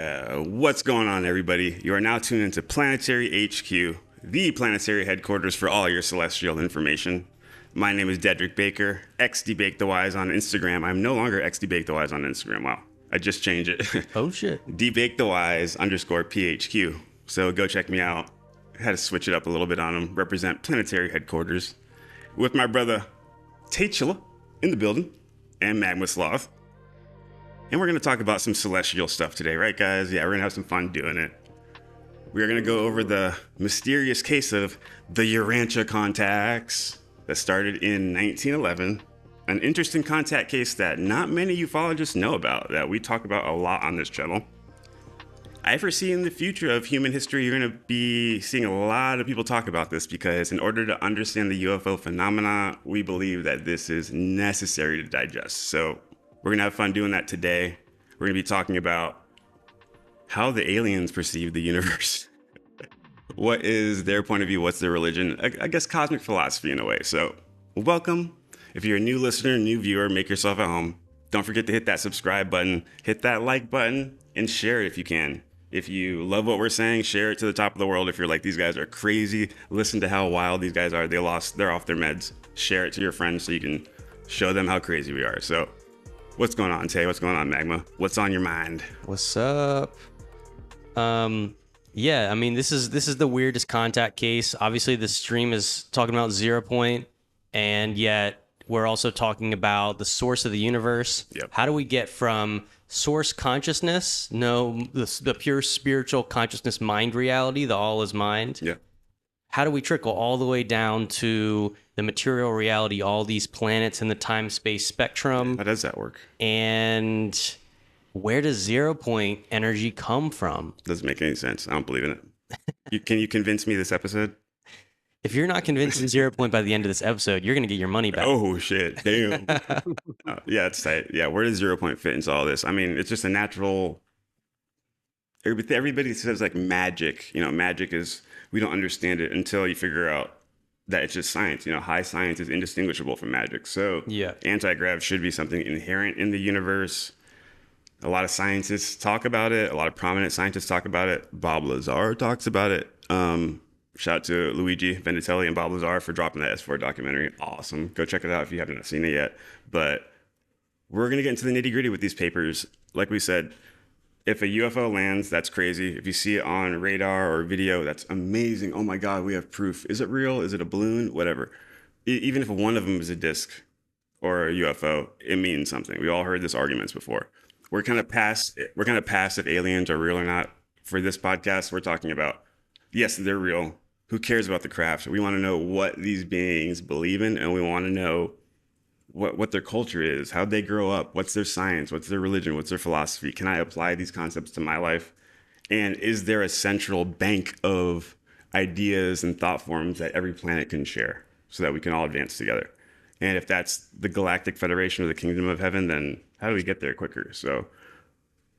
What's going on, everybody? You are now tuned into Planetary HQ, the planetary headquarters for all your celestial information. My name is Deadrick Baker, XDBakeTheWise on Instagram. I'm no longer XDBakeTheWise on Instagram. Wow, I just changed it. Oh shit. DBakeTheWise_PHQ. So go check me out. Had to switch it up a little bit on them. Represent planetary headquarters with my brother Tachula in the building and Magma Sloth. And we're going to talk about some celestial stuff today, right, guys? Yeah, we're going to have some fun doing it. We're going to go over the mysterious case of the Urantia contacts that started in 1911. An interesting contact case that not many ufologists know about, that we talk about a lot on this channel. I foresee in the future of human history, you're going to be seeing a lot of people talk about this because in order to understand the UFO phenomena, we believe that this is necessary to digest. So we're going to have fun doing that today. We're going to be talking about how the aliens perceive the universe. What is their point of view? What's their religion? I guess cosmic philosophy in a way. So welcome. If you're a new listener, new viewer, make yourself at home. Don't forget to hit that subscribe button, hit that like button, and share it if you can. If you love what we're saying, share it to the top of the world. If you're like, these guys are crazy, listen to how wild these guys are. They're off their meds. Share it to your friends so you can show them how crazy we are. So what's going on, Tay? What's going on, Magma? What's on your mind? What's up? Yeah, I mean, this is the weirdest contact case. Obviously, the stream is talking about 0 point, and yet we're also talking about the source of the universe. Yep. How do we get from source consciousness, the pure spiritual consciousness mind reality, the all is mind? Yeah. How do we trickle all the way down to the material reality, all these planets in the time-space spectrum? How does that work? And where does 0 point energy come from? Doesn't make any sense. I don't believe in it. Can you convince me this episode? If you're not convinced of 0 point by the end of this episode, you're going to get your money back. Oh, shit. Damn. Yeah, it's tight. Yeah, where does 0 point fit into all this? I mean, it's just a natural... Everybody says, like, magic. You know, magic is... We don't understand it until you figure out that it's just science. You know, high science is indistinguishable from magic. So Yeah. Anti-grav should be something inherent in the universe. A lot of scientists talk about it. A lot of prominent scientists talk about it. Bob Lazar talks about it. Shout out to Luigi Venditelli and Bob Lazar for dropping that S4 documentary. Awesome. Go check it out if you haven't seen it yet. But we're going to get into the nitty gritty with these papers. Like we said, if a UFO lands, that's crazy. If you see it on radar or video, that's amazing. Oh my God, we have proof. Is it real? Is it a balloon? Whatever. Even if one of them is a disc or a UFO, it means something. We all heard this arguments before. We're kind of past if aliens are real or not. For this podcast, we're talking about, yes, they're real. Who cares about the craft? We want to know what these beings believe in, and we want to know what their culture is, how they grow up, what's their science, what's their religion, what's their philosophy. Can I apply these concepts to my life? And is there a central bank of ideas and thought forms that every planet can share so that we can all advance together? And if that's the Galactic Federation or the Kingdom of Heaven, then how do we get there quicker? So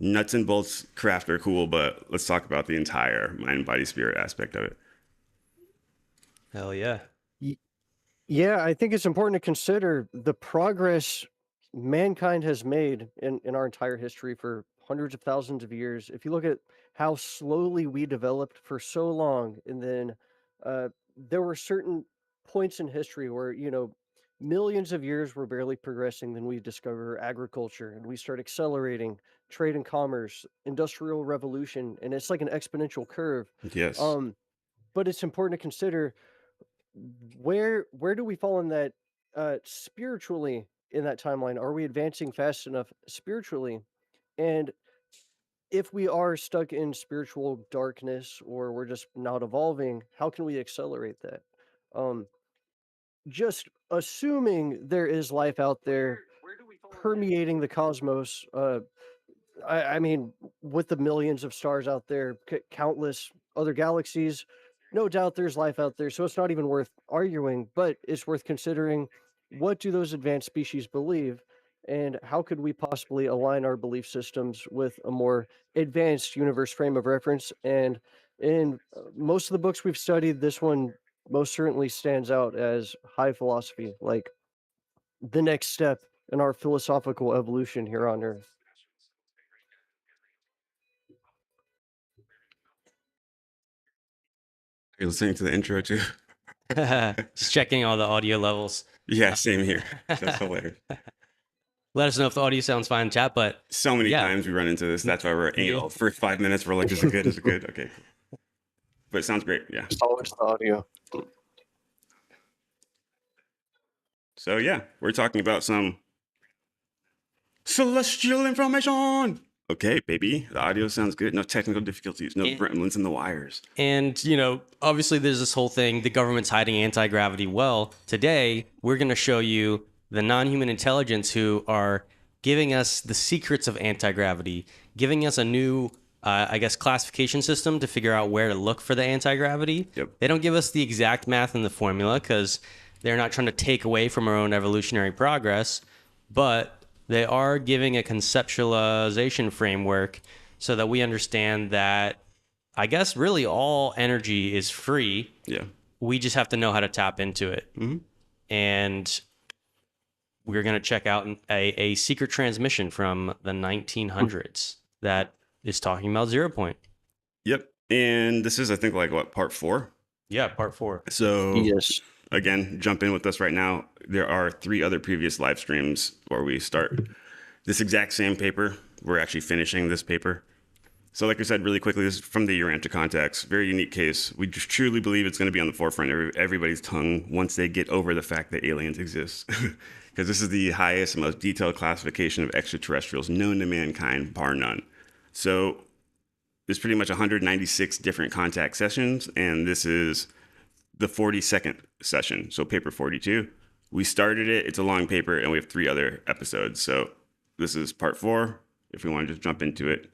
nuts and bolts craft are cool, but let's talk about the entire mind, body, spirit aspect of it. Hell yeah. Yeah, I think it's important to consider the progress mankind has made in our entire history for hundreds of thousands of years. If you look at how slowly we developed for so long, and then there were certain points in history where, millions of years were barely progressing, then we discover agriculture and we start accelerating trade and commerce, industrial revolution, and it's like an exponential curve. Yes. But it's important to consider where do we fall in that spiritually in that timeline? Are we advancing fast enough spiritually? And if we are stuck in spiritual darkness or we're just not evolving, how can we accelerate that? Just assuming there is life out there permeating the cosmos, I mean, with the millions of stars out there, countless other galaxies, no doubt there's life out there. So it's not even worth arguing, but it's worth considering, what do those advanced species believe? And how could we possibly align our belief systems with a more advanced universe frame of reference? And in most of the books we've studied, this one most certainly stands out as high philosophy, like the next step in our philosophical evolution here on Earth. You're listening to the intro too? Just checking all the audio levels. Yeah, same here. That's hilarious. Let us know if the audio sounds fine in chat, but So many yeah. times we run into this. That's why we're first 5 minutes we're like, is it good? Is it good? Okay. But it sounds great. Yeah. It's always the audio. So yeah, we're talking about some celestial information. Okay, baby. The audio sounds good. No technical difficulties. No gremlins in the wires. And, obviously there's this whole thing, the government's hiding anti-gravity. Well, today we're going to show you the non-human intelligence who are giving us the secrets of anti-gravity, giving us a new, classification system to figure out where to look for the anti-gravity. Yep. They don't give us the exact math and the formula because they're not trying to take away from our own evolutionary progress, but they are giving a conceptualization framework so that we understand that, I guess, really all energy is free. Yeah. We just have to know how to tap into it. Mm-hmm. And we're going to check out a secret transmission from the 1900s that is talking about 0 point. Yep. And this is, I think, part 4? Yeah, part 4. So, Yes. Again, jump in with us right now. There are 3 other previous live streams where we start this exact same paper. We're actually finishing this paper. So like I said, really quickly, this is from the Urantia Contacts. Very unique case. We just truly believe it's going to be on the forefront of everybody's tongue once they get over the fact that aliens exist. Because this is the highest and most detailed classification of extraterrestrials known to mankind, bar none. So there's pretty much 196 different contact sessions, and this is the 42nd session, so paper 42. We started it. It's a long paper, and we have 3 other episodes. So this is part 4, if we want to just jump into it.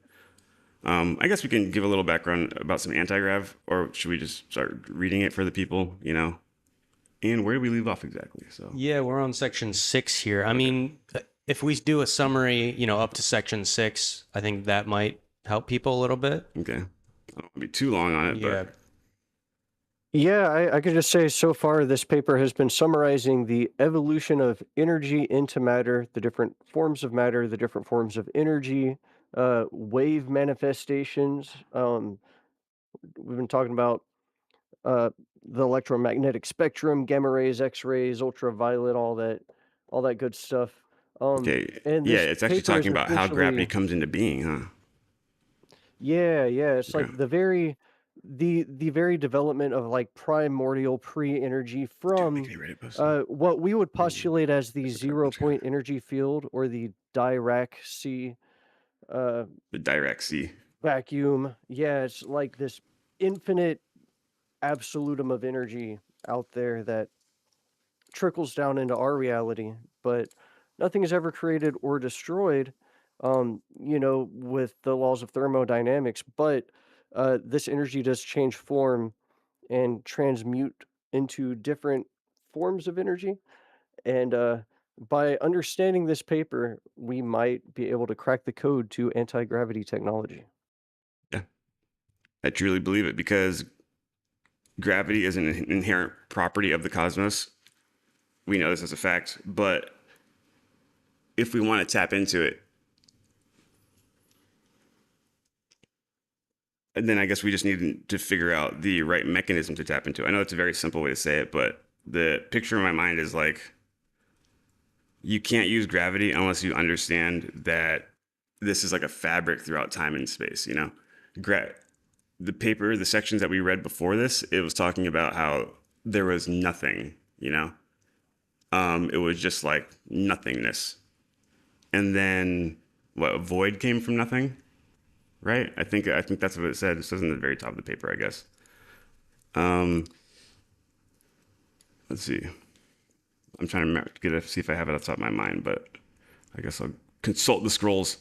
I guess we can give a little background about some anti-grav, or should we just start reading it for the people, And where do we leave off exactly? So Yeah, we're on section 6 here. I mean, if we do a summary, up to section 6, I think that might help people a little bit. Okay. I don't want to be too long on it, Yeah. but Yeah, I could just say so far this paper has been summarizing the evolution of energy into matter, the different forms of matter, the different forms of energy, wave manifestations. We've been talking about uh, the electromagnetic spectrum, gamma rays, X-rays, ultraviolet, all that good stuff. okay. And Yeah, this it's actually paper is talking about how gravity essentially- comes into being, huh? Yeah, it's Okay. like the very development of like primordial pre-energy from Make me ready to post what we would postulate as the That's a 0 perfect. point energy field or the Dirac the direct C. vacuum. Yeah, it's like this infinite absolutum of energy out there that trickles down into our reality, but nothing is ever created or destroyed, with the laws of thermodynamics. But this energy does change form and transmute into different forms of energy. And by understanding this paper, we might be able to crack the code to anti-gravity technology. Yeah. I truly believe it because gravity is an inherent property of the cosmos. We know this as a fact, but if we want to tap into it, and then I guess we just need to figure out the right mechanism to tap into. I know it's a very simple way to say it, but the picture in my mind is like, you can't use gravity unless you understand that this is like a fabric throughout time and space, The paper, the sections that we read before this, it was talking about how there was nothing, it was just like nothingness. And then what, void came from nothing? Right? I think that's what it said. It says in the very top of the paper, I guess. Let's see. I'm trying to see if I have it off the top of my mind, but I guess I'll consult the scrolls.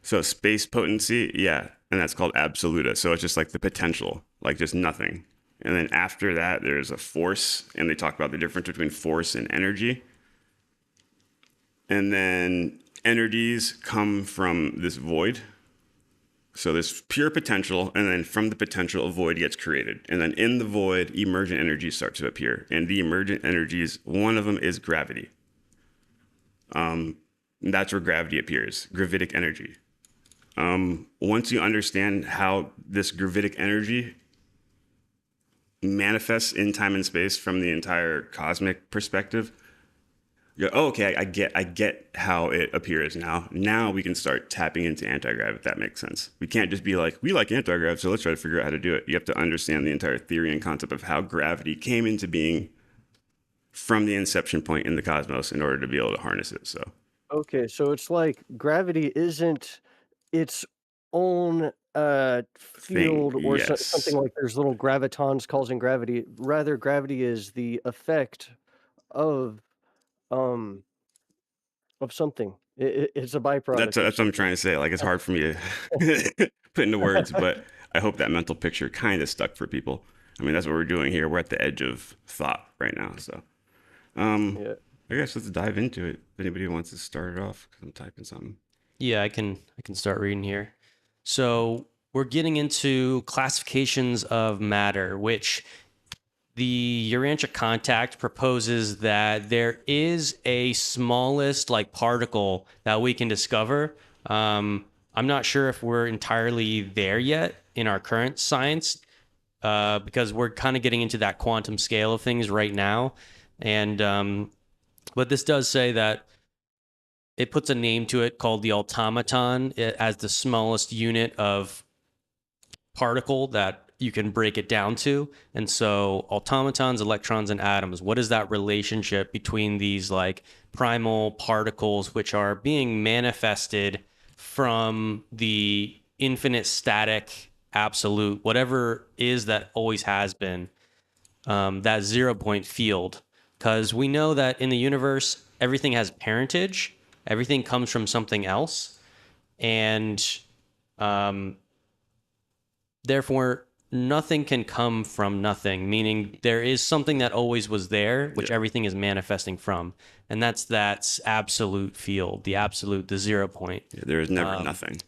So space potency, yeah, and that's called absoluta. So it's just like the potential, like just nothing. And then after that, there's a force, and they talk about the difference between force and energy. And then energies come from this void. So there's pure potential, and then from the potential, a void gets created. And then in the void, emergent energies start to appear. And the emergent energies, one of them is gravity. And that's where gravity appears, gravitic energy. Once you understand how this gravitic energy manifests in time and space from the entire cosmic perspective, you go, oh, okay, I get how it appears now. Now we can start tapping into anti-grav, if that makes sense. We can't just be like, we like anti-grav, so let's try to figure out how to do it. You have to understand the entire theory and concept of how gravity came into being from the inception point in the cosmos in order to be able to harness it. So Okay, so it's like gravity isn't its own thing, field or something yes. like there's little gravitons causing gravity. Rather, gravity is the effect of um something. It's a That's byproduct of that's what I'm something. trying to say. Like it's hard for me to put into words, but I hope that mental picture kind of stuck for people. I mean, that's what we're doing here. We're at the edge of thought right now. So, um, Yeah. I guess let's dive into it. If anybody wants to start it off, because I'm typing something. Yeah, I can start reading here. So we're getting into classifications of matter, which the Urantia contact proposes that there is a smallest like particle that we can discover. I'm not sure if we're entirely there yet in our current science, because we're kind of getting into that quantum scale of things right now. And but this does say that it puts a name to it called the automaton as the smallest unit of particle that you can break it down to. And so automatons, electrons, and atoms, what is that relationship between these like primal particles which are being manifested from the infinite static absolute, whatever is that always has been, that 0 point field? Because we know that in the universe, everything has parentage, everything comes from something else. And um, therefore, nothing can come from nothing, meaning there is something that always was there, which everything is manifesting from. And that's absolute field, the absolute, the 0 point. Yeah, there is never nothing.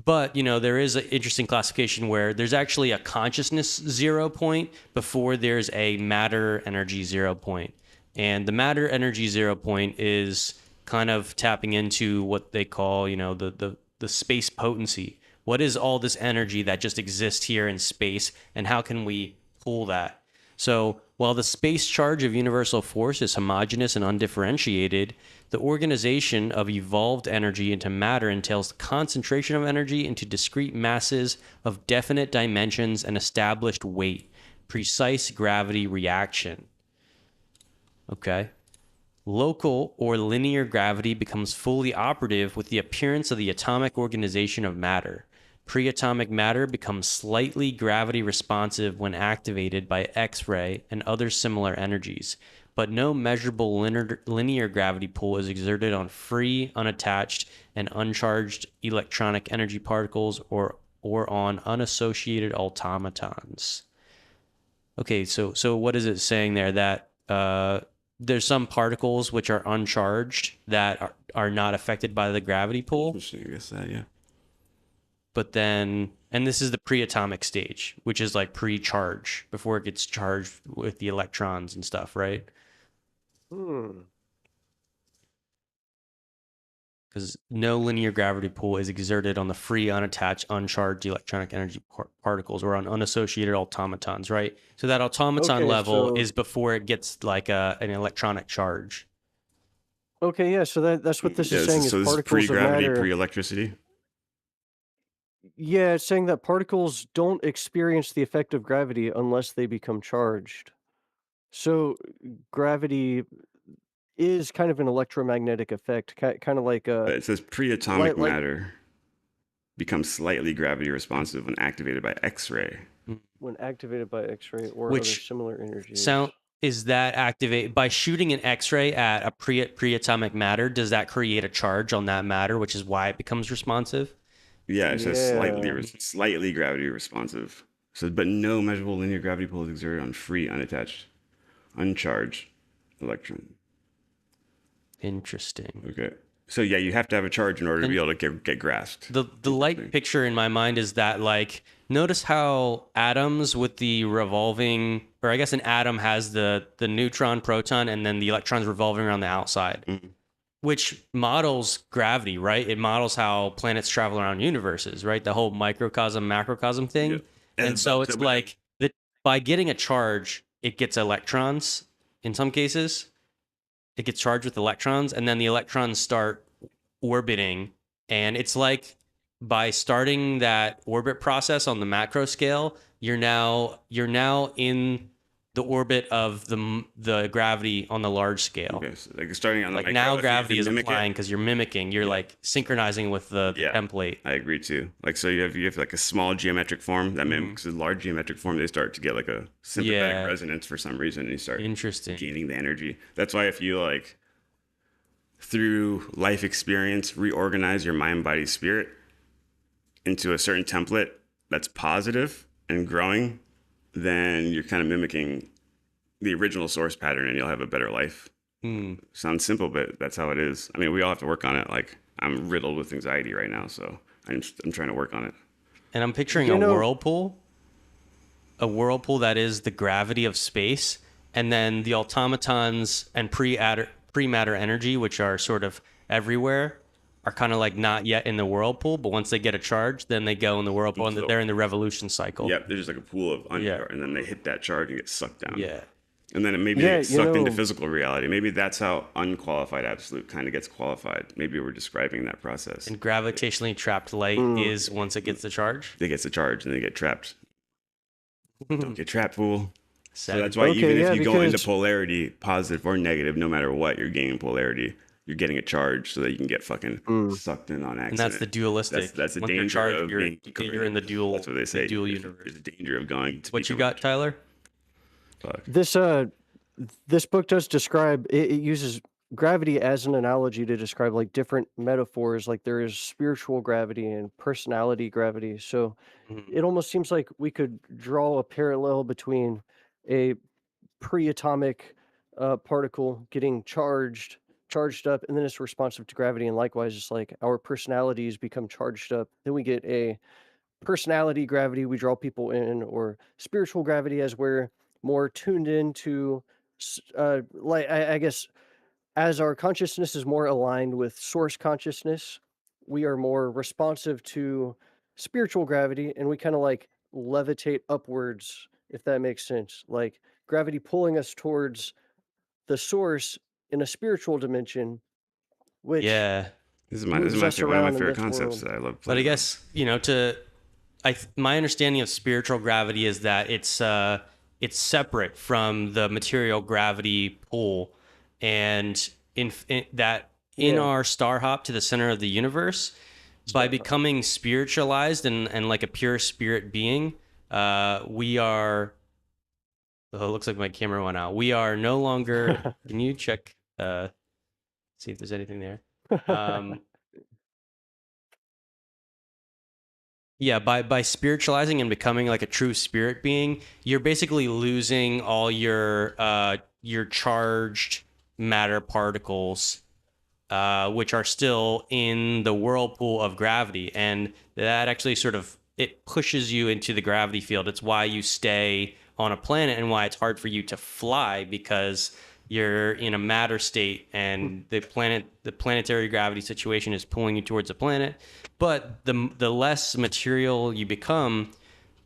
But, there is an interesting classification where there's actually a consciousness 0 point before there's a matter energy 0 point. And the matter energy 0 point is kind of tapping into what they call, the space potency. What is all this energy that just exists here in space, and how can we pull that? So while the space charge of universal force is homogeneous and undifferentiated, the organization of evolved energy into matter entails the concentration of energy into discrete masses of definite dimensions and established weight, precise gravity reaction. Okay. Local or linear gravity becomes fully operative with the appearance of the atomic organization of matter. Pre-atomic matter becomes slightly gravity responsive when activated by X-ray and other similar energies, but no measurable linear gravity pull is exerted on free, unattached, and uncharged electronic energy particles or on unassociated automatons. Okay, so what is it saying there? That there's some particles which are uncharged that are not affected by the gravity pull. I guess that, yeah. But then, and this is the pre-atomic stage, which is like pre-charge before it gets charged with the electrons and stuff, right? Because no linear gravity pull is exerted on the free, unattached, uncharged electronic energy particles or on unassociated automatons, right? So that automaton Okay, level so is before it gets like an electronic charge. okay, yeah, so that's what this Yeah, is saying is so this is particles of pre-gravity, matter. pre-electricity. Yeah, it's saying that particles don't experience the effect of gravity unless they become charged. So gravity is kind of an electromagnetic effect, kind of like But it says pre-atomic like matter becomes slightly gravity responsive when activated by X-ray. when activated by X-ray or other Which similar energies. sound is that activate by shooting an X-ray at a pre-atomic matter? Does that create a charge on that matter, which is why it becomes responsive? Yeah, it says Yeah. slightly gravity responsive. It says, but no measurable linear gravity pull is exerted on free, unattached, uncharged electron. Interesting. Okay. So yeah, you have to have a charge in order to be able to get grasped. The light picture in my mind is that, like, notice how atoms with the revolving, or I guess an atom has the neutron, proton, and then the electrons revolving around the outside, which models gravity, right? It models how planets travel around universes, right? The whole microcosm, macrocosm thing. Yeah. And so it's like by getting a charge, it gets electrons. In some cases, it gets charged with electrons, and then the electrons start orbiting. And it's like by starting that orbit process on the macro scale, you're now in the orbit of the gravity on the large scale. Okay, so like starting on the Like micro, now if you gravity is mimic it. applying because you're mimicking. You're like synchronizing with the Yeah. template. I agree too. Like, so you have like a small geometric form that mimics a large geometric form. They start to get like a sympathetic Yeah. resonance for some reason, and you start Interesting. gaining the energy. That's why if you like through life experience reorganize your mind, body, spirit into a certain template that's positive and growing, then you're kind of mimicking the original source pattern, and you'll have a better life. Sounds simple, but that's how it is. I mean, we all have to work on it. Like, I'm riddled with anxiety right now, so I'm trying to work on it. And I'm picturing a whirlpool that is the gravity of space, and then the automatons and pre-matter energy, which are sort of everywhere, are kind of like not yet in the whirlpool, but once they get a charge, then they go in the whirlpool, and they're in the revolution cycle. Yep, there's just like a pool of and then they hit that charge and get sucked down. Yeah. And then maybe they get sucked into physical reality. Maybe that's how unqualified absolute kind of gets qualified. Maybe we're describing that process. And gravitationally trapped light is once it gets the charge? They get the charge and they get trapped. Don't get trapped, fool. So that's why Okay, even yeah, if you go into because- polarity, positive or negative, no matter what, you're gaining polarity. You're getting a charge so that you can get fucking sucked in on accident. And that's the dualistic. That's the Once you're danger charged, of being you're in the dual. That's what they say. The dual There's universe. a danger of going to What you got, Tyler? Fuck. This book does describe it uses gravity as an analogy to describe like different metaphors. Like there is spiritual gravity and personality gravity. So it almost seems like we could draw a parallel between a pre-atomic particle getting charged up, and then it's responsive to gravity, and likewise it's like our personalities become charged up, then we get a personality gravity, we draw people in, or spiritual gravity as we're more tuned into like I guess as our consciousness is more aligned with source consciousness, we are more responsive to spiritual gravity, and we kind of like levitate upwards, if that makes sense. Like gravity pulling us towards the source in a spiritual dimension, which Yeah. This is moves one us of my around in favorite this concepts world. that I love But I playing. guess, my understanding of spiritual gravity is that it's separate from the material gravity pull, and in our star hop to the center of the universe, by becoming spiritualized and like a pure spirit being, we are. Oh, it looks like my camera went out. We are no longer. Can you check? See if there's anything there. Yeah, by spiritualizing and becoming like a true spirit being, you're basically losing all your charged matter particles, which are still in the whirlpool of gravity, and that actually sort of it pushes you into the gravity field. It's why you stay on a planet and why it's hard for you to fly, because you're in a matter state, and the planetary gravity situation is pulling you towards a planet. But the less material you become,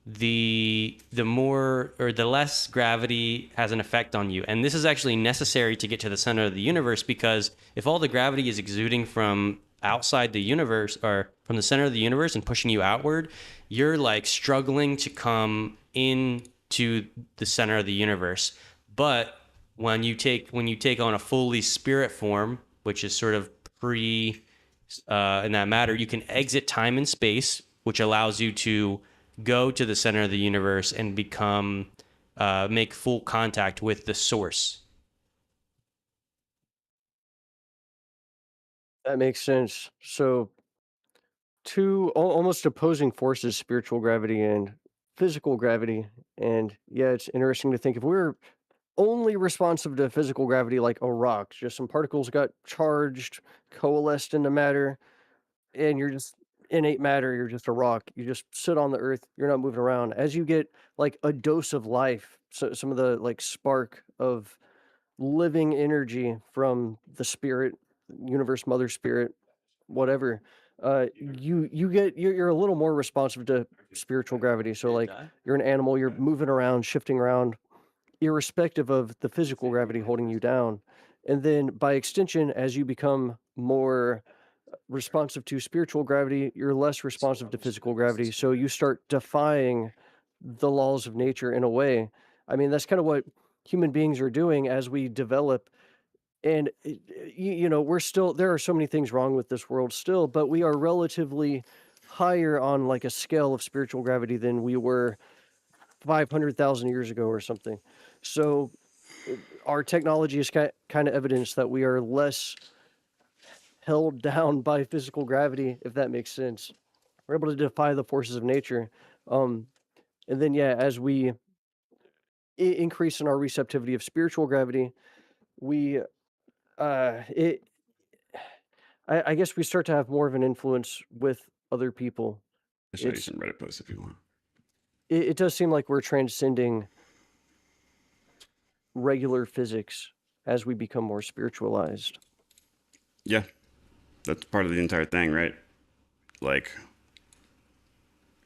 the more or the less gravity has an effect on you. And this is actually necessary to get to the center of the universe, because if all the gravity is exuding from outside the universe or from the center of the universe and pushing you outward, you're like struggling to come into the center of the universe. But when you take on a fully spirit form, which is sort of in that matter, you can exit time and space, which allows you to go to the center of the universe and become make full contact with the source. That makes sense. So two almost opposing forces, spiritual gravity and physical gravity. And yeah, it's interesting to think if we're only responsive to physical gravity like a rock, just some particles got charged, coalesced into matter, and you're just innate matter, you're just a rock. You just sit on the earth, you're not moving around. As you get like a dose of life, so some of the like spark of living energy from the spirit, universe, mother spirit, whatever, you're a little more responsive to spiritual gravity. So like you're an animal, you're moving around, shifting around, irrespective of the physical gravity holding you down. And then by extension, as you become more responsive to spiritual gravity, you're less responsive to physical gravity. So you start defying the laws of nature in a way. I mean, that's kind of what human beings are doing as we develop. And, we're still, there are so many things wrong with this world still, but we are relatively higher on like a scale of spiritual gravity than we were 500,000 years ago or something. So our technology is kind of evidence that we are less held down by physical gravity, if that makes sense. We're able to defy the forces of nature. Um, and then, yeah, as we increase in our receptivity of spiritual gravity, we, it, I guess we start to have more of an influence with other people. I'll show you some Reddit posts if you want. It does seem like we're transcending regular physics as we become more spiritualized. Yeah, that's part of the entire thing, right? Like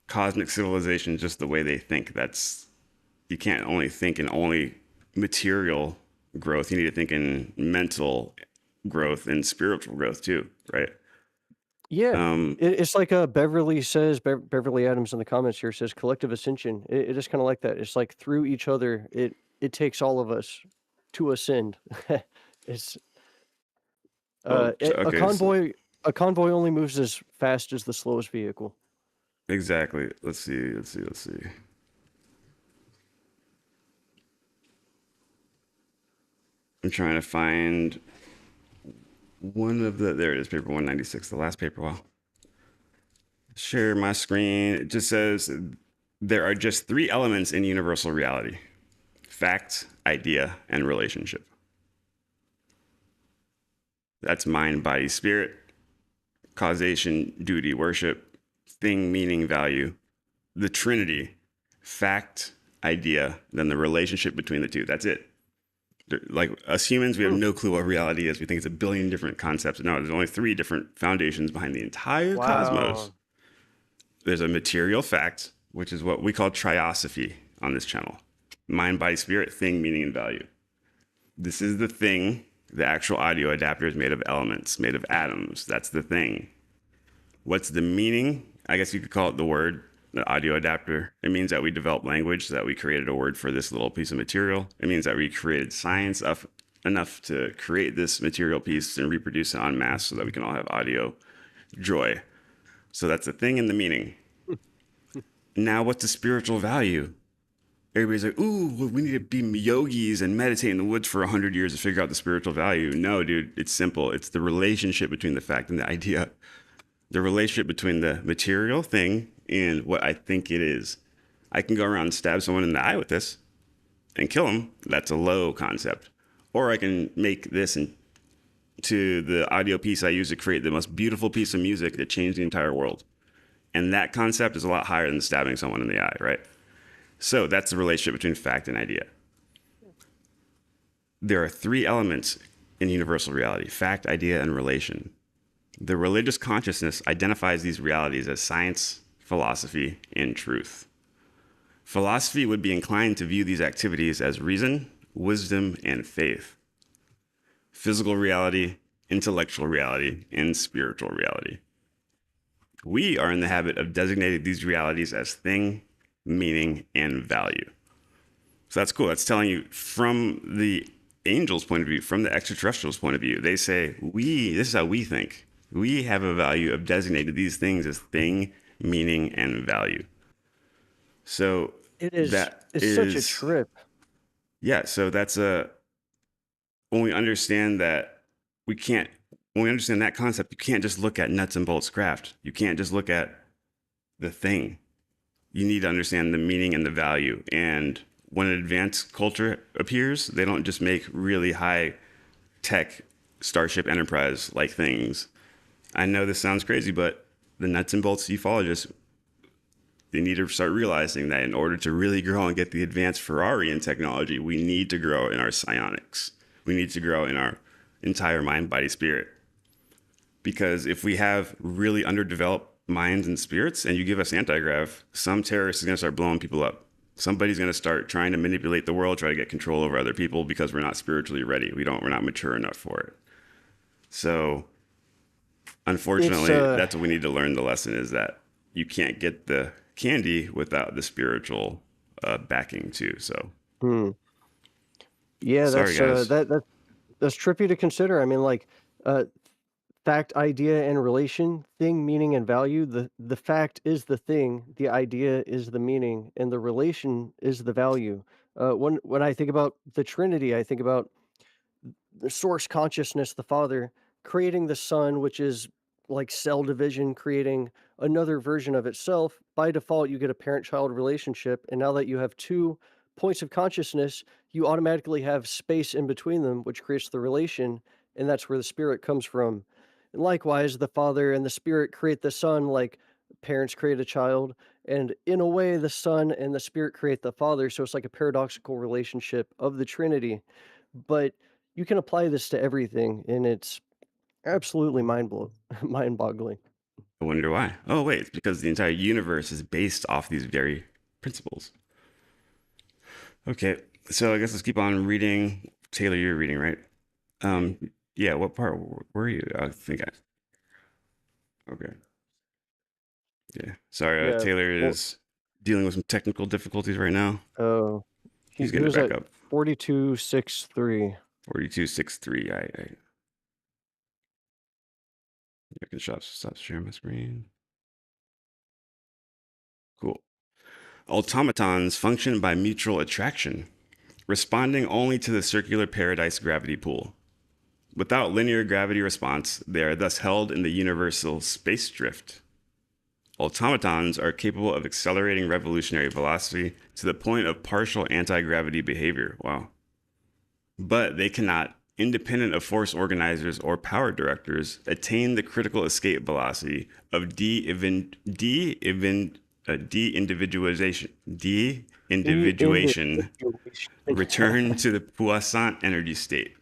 cosmic civilization, just the way they think. You can't only think in only material growth. You need to think in mental growth and spiritual growth too, right? Yeah, it's like Beverly says, Beverly Adams in the comments here says collective ascension. It is kind of like that. It's like through each other, it takes all of us to ascend. It's Well, a okay, so convoy only moves as fast as the slowest vehicle. exactly. Let's see. I'm trying to find there it is, paper 196, the last paper. Well, share my screen. It just says there are just three elements in universal reality: fact, idea, and relationship. That's mind, body, spirit, causation, duty, worship, thing, meaning, value. The Trinity: fact, idea, then the relationship between the two. That's it. Like us humans, we have no clue what reality is. We think it's a billion different concepts. No, there's only three different foundations behind the entire cosmos. There's a material fact, which is what we call triosophy on this channel: mind, body, spirit, thing, meaning, and value. This is the thing. The actual audio adapter is made of elements, made of atoms. That's the thing. What's the meaning? I guess you could call it the word, the audio adapter. It means that we developed language, so that we created a word for this little piece of material. It means that we created science enough to create this material piece and reproduce it en masse so that we can all have audio joy. So that's the thing and the meaning. Now, what's the spiritual value? Everybody's like, ooh, well, we need to be yogis and meditate in the woods for 100 years to figure out the spiritual value. No, dude, it's simple. It's the relationship between the fact and the idea. The relationship between the material thing and what I think it is. I can go around and stab someone in the eye with this and kill them. That's a low concept. Or I can make this into the audio piece I use to create the most beautiful piece of music that changed the entire world. And that concept is a lot higher than stabbing someone in the eye, right? So that's the relationship between fact and idea. There are three elements in universal reality: fact, idea, and relation. The religious consciousness identifies these realities as science, philosophy, and truth. Philosophy would be inclined to view these activities as reason, wisdom, and faith. Physical reality, intellectual reality, and spiritual reality. We are in the habit of designating these realities as thing, meaning, and value. So that's cool. That's telling you from the angels' point of view, from the extraterrestrials' point of view. They say, this is how we think. We have a value of designating these things as thing, meaning, and value. So it's such a trip. Yeah, so that's when we understand that when we understand that concept, you can't just look at nuts and bolts craft. You can't just look at the thing. You need to understand the meaning and the value. And when an advanced culture appears, they don't just make really high tech Starship Enterprise like things. I know this sounds crazy, but the nuts and bolts ufologists, they need to start realizing that in order to really grow and get the advanced Ferrari in technology, we need to grow in our psionics. We need to grow in our entire mind, body, spirit. Because if we have really underdeveloped minds and spirits and you give us anti-grav, some terrorist is going to start blowing people up. Somebody's going to start trying to manipulate the world, try to get control over other people because we're not spiritually ready. We're not mature enough for it. So unfortunately, that's what we need to learn. The lesson is that you can't get the candy without the spiritual backing too. So yeah, sorry, guys. that's trippy to consider. I mean, like, fact, idea, and relation, thing, meaning, and value. The fact is the thing, the idea is the meaning, and the relation is the value. When I think about the Trinity, I think about the source consciousness, the Father, creating the Son, which is like cell division, creating another version of itself. By default, you get a parent-child relationship, and now that you have two points of consciousness, you automatically have space in between them, which creates the relation, and that's where the Spirit comes from. And likewise, the Father and the Spirit create the Son, like parents create a child, and in a way, the Son and the Spirit create the Father. So it's like a paradoxical relationship of the Trinity. But you can apply this to everything, and it's absolutely mind-boggling. I wonder why. Oh, wait, it's because the entire universe is based off these very principles. Okay, so I guess let's keep on reading. Taylor, you're reading, right? Yeah, what part were you? I think I. Okay. Yeah. Sorry, Yeah, Taylor well, is dealing with some technical difficulties right now. oh, He's he getting it was back at up. 4263. 4263. I can stop sharing my screen. Cool. Automatons function by mutual attraction, responding only to the circular paradise gravity pool. Without linear gravity response, they are thus held in the universal space drift. Automatons are capable of accelerating revolutionary velocity to the point of partial anti-gravity behavior. Wow. But they cannot, independent of force organizers or power directors, attain the critical escape velocity of de-individuation, return to the puissant energy state.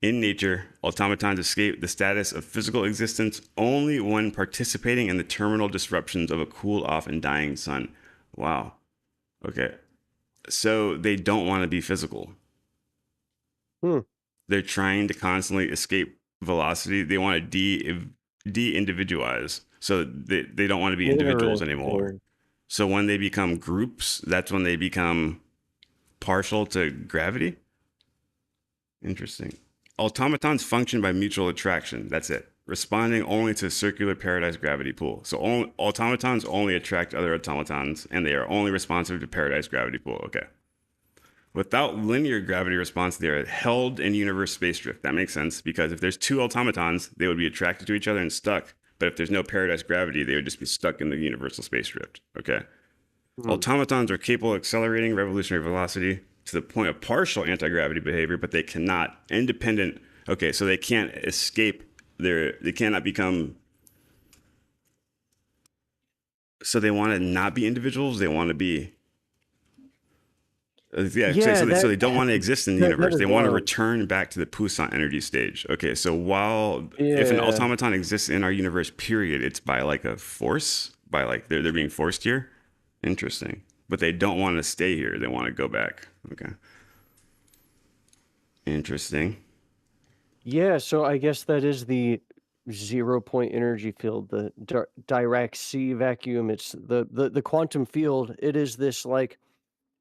In nature, automatons escape the status of physical existence only when participating in the terminal disruptions of a cooled off and dying sun. Wow. Okay. So they don't want to be physical. They're trying to constantly escape velocity. They want to de-individualize. So they don't want to be individuals anymore. So when they become groups, that's when they become partial to gravity. Interesting. Automatons function by mutual attraction. That's it. Responding only to circular paradise gravity pool. So automatons only attract other automatons, and they are only responsive to paradise gravity pool. Okay. Without linear gravity response, they are held in universe space drift. That makes sense, because if there's two automatons, they would be attracted to each other and stuck. But if there's no paradise gravity, they would just be stuck in the universal space drift. Okay. Automatons are capable of accelerating revolutionary velocity to the point of partial anti-gravity behavior, but they cannot independent. Okay, so they can't escape they cannot become. So they want to not be individuals. They want to be. So they don't want to exist in the universe. They want to return back to the puissant energy stage. Okay, so if an automaton exists in our universe, period, it's by like a force, by like they're being forced here. Interesting. But they don't want to stay here. They want to go back. Okay. Interesting. Yeah, so I guess that is the 0-point energy field, the Dirac C vacuum. It's the quantum field. It is this, like,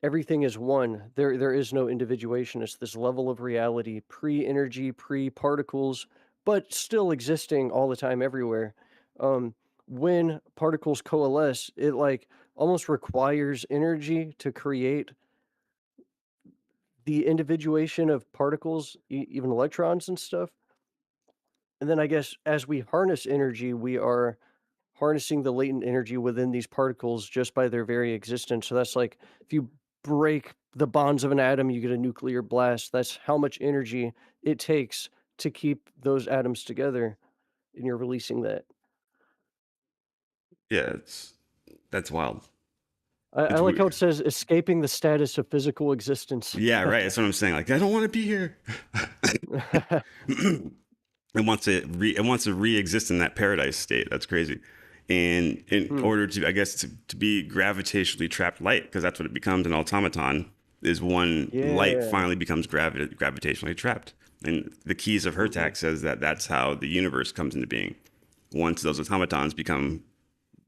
everything is one. There is no individuation. It's this level of reality, pre-energy, pre-particles, but still existing all the time everywhere. When particles coalesce, it like almost requires energy to create the individuation of particles, even electrons and stuff. And then I guess as we harness energy, we are harnessing the latent energy within these particles just by their very existence. So that's like if you break the bonds of an atom, you get a nuclear blast. That's how much energy it takes to keep those atoms together, and you're releasing that. Yeah, that's wild. I It's like how it weird. says escaping the status of physical existence. Yeah, right. That's what I'm saying. Like, I don't want to be here. it wants to re-exist in that paradise state. That's crazy. And in order to, I guess, to be gravitationally trapped light, because that's what it becomes, an automaton, is one light Yeah. finally becomes gravitationally trapped. And the keys of Hertak says that that's how the universe comes into being. Once those automatons become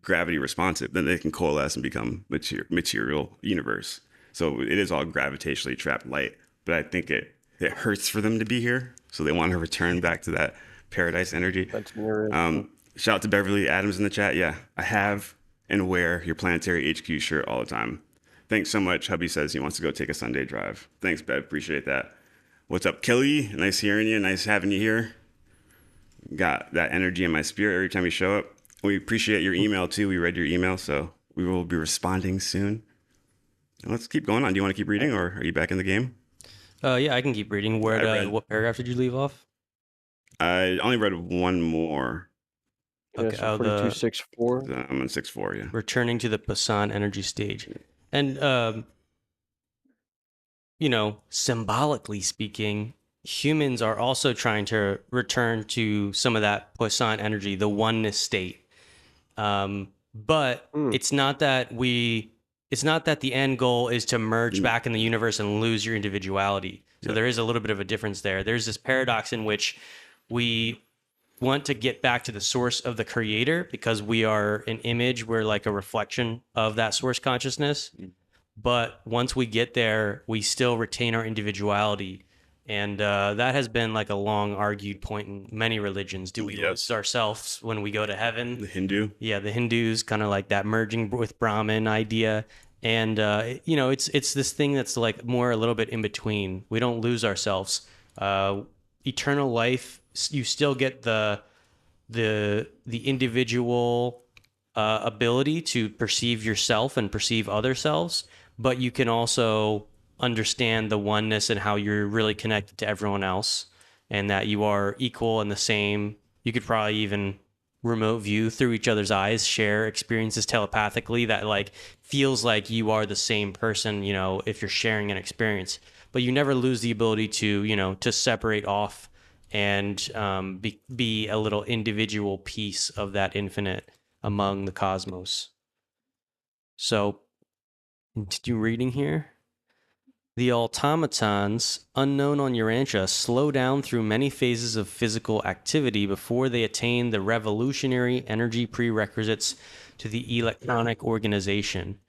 gravity responsive, then they can coalesce and become material universe. So it is all gravitationally trapped light. But I think it hurts for them to be here, so they want to return back to that paradise energy. That's interesting. Shout out to Beverly Adams in the chat. Yeah, I have and wear your Planetary HQ shirt all the time. Thanks so much. Hubby says he wants to go take a Sunday drive. Thanks, Bev. Appreciate that. What's up, Kelly? Nice hearing you. Nice having you here. Got that energy in my spirit every time you show up. We appreciate your email too. We read your email, so we will be responding soon. Let's keep going on. Do you want to keep reading, or are you back in the game? Yeah, I can keep reading. What paragraph did you leave off? I only read one more. Okay, So 4264. I'm on 6.4, yeah. Returning to the Poisson energy stage. And, symbolically speaking, humans are also trying to return to some of that Poisson energy, the oneness state. But it's not that the end goal is to merge back in the universe and lose your individuality. So there is a little bit of a difference there. There's this paradox in which we want to get back to the source of the creator because we are an image, we're like a reflection of that source consciousness. But once we get there, we still retain our individuality. And that has been like a long argued point in many religions. Do we lose ourselves when we go to heaven? The Hindu? Yeah, the Hindus kind of like that merging with Brahman idea. And, it's this thing that's like more a little bit in between. We don't lose ourselves. Eternal life, you still get the individual ability to perceive yourself and perceive other selves, but you can also understand the oneness and how you're really connected to everyone else and that you are equal and the same. You could probably even remote view through each other's eyes, share experiences telepathically that like feels like you are the same person, if you're sharing an experience, but you never lose the ability to, to separate off and be a little individual piece of that infinite among the cosmos. So, continue reading here. The automatons, unknown on Urantia, slow down through many phases of physical activity before they attain the revolutionary energy prerequisites to the electronic organization.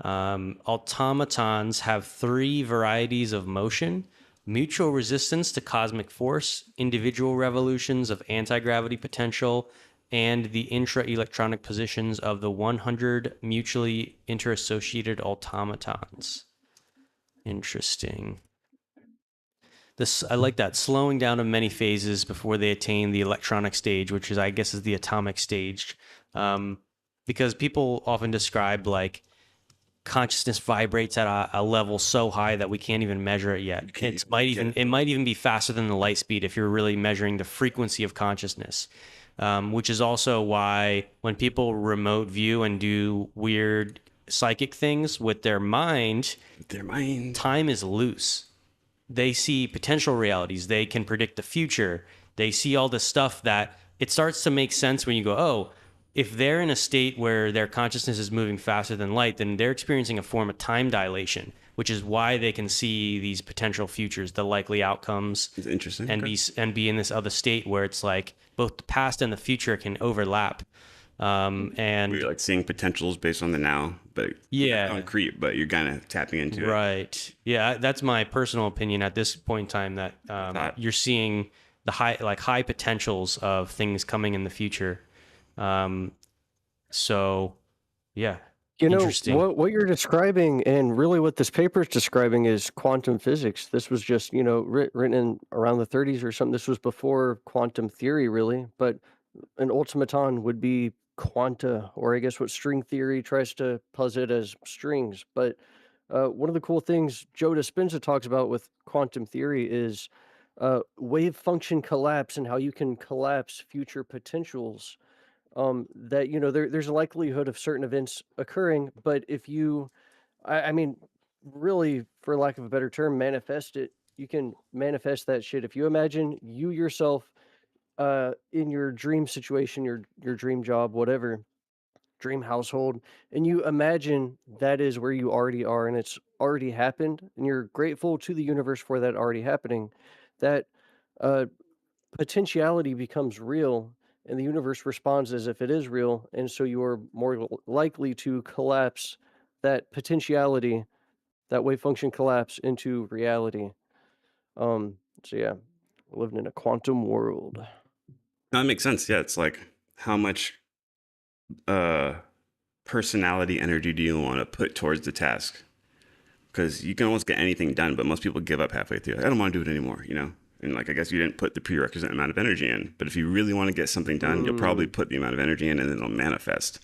Automatons have three varieties of motion: mutual resistance to cosmic force, individual revolutions of anti-gravity potential, and the intra-electronic positions of the 100 mutually interassociated automatons. Interesting. I like that, slowing down of many phases before they attain the electronic stage, which is, I guess, is the atomic stage. Because people often describe like consciousness vibrates at a level so high that we can't even measure it yet. It might even be faster than the light speed if you're really measuring the frequency of consciousness. Which is also why when people remote view and do weird psychic things with their mind, time is loose. They see potential realities. They can predict the future. They see all this stuff that it starts to make sense when you go, oh, if they're in a state where their consciousness is moving faster than light, then they're experiencing a form of time dilation, which is why they can see these potential futures, the likely outcomes. It's interesting. And be in this other state where it's like both the past and the future can overlap. And we're like seeing potentials based on the now, but concrete, but you're kind of tapping into it. Right. Yeah, that's my personal opinion at this point in time, that you're seeing the high potentials of things coming in the future. So yeah. Interesting. What you're describing, and really what this paper is describing, is quantum physics. This was just written in around the 30s or something. This was before quantum theory, really. But an automaton would be quanta, or I guess what string theory tries to posit as strings. But one of the cool things Joe Dispenza talks about with quantum theory is wave function collapse and how you can collapse future potentials. That there's a likelihood of certain events occurring, but if you, I mean, really, for lack of a better term, manifest it. You can manifest that shit. If you imagine you yourself in your dream situation, your dream job, whatever, dream household, and you imagine that is where you already are and it's already happened, and you're grateful to the universe for that already happening, that uh, potentiality becomes real and the universe responds as if it is real, and so you are more likely to collapse that potentiality, that wave function collapse into reality. So yeah, we're living in a quantum world. That makes sense. Yeah, it's like how much uh, personality energy do you want to put towards the task? Because you can almost get anything done, but most people give up halfway through. I don't want to do it anymore, you know? And like, I guess you didn't put the prerequisite amount of energy in. But if you really want to get something done, you'll probably put the amount of energy in and then it'll manifest.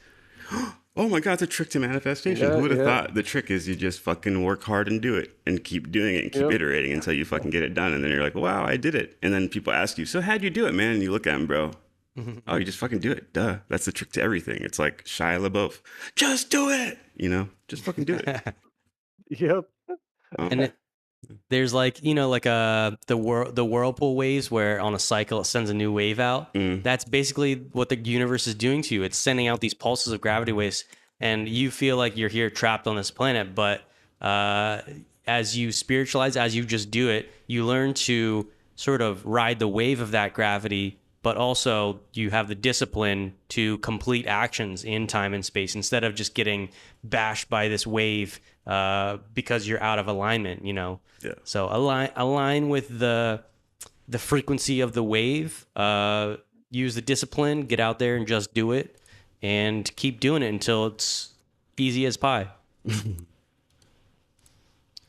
Oh my God, it's a trick to manifestation. Yeah, Who would have yeah. thought the trick is you just fucking work hard and do it and keep doing it and keep Yep. iterating until you fucking get it done. And then you're like, wow, I did it. And then people ask you, so how'd you do it, man? And you look at them, bro. Oh, you just fucking do it. Duh. That's the trick to everything. It's like Shia LaBeouf. Just do it. You know, just fucking do it. Yep. And there's like, you know, like the whirlpool waves where on a cycle it sends a new wave out. That's basically what the universe is doing to you. It's sending out these pulses of gravity waves, and you feel like you're here trapped on this planet. But as you spiritualize, as you just do it, you learn to sort of ride the wave of that gravity, but also you have the discipline to complete actions in time and space instead of just getting bashed by this wave because you're out of alignment, you know? Yeah. So align with the frequency of the wave, use the discipline, get out there and just do it, and keep doing it until it's easy as pie.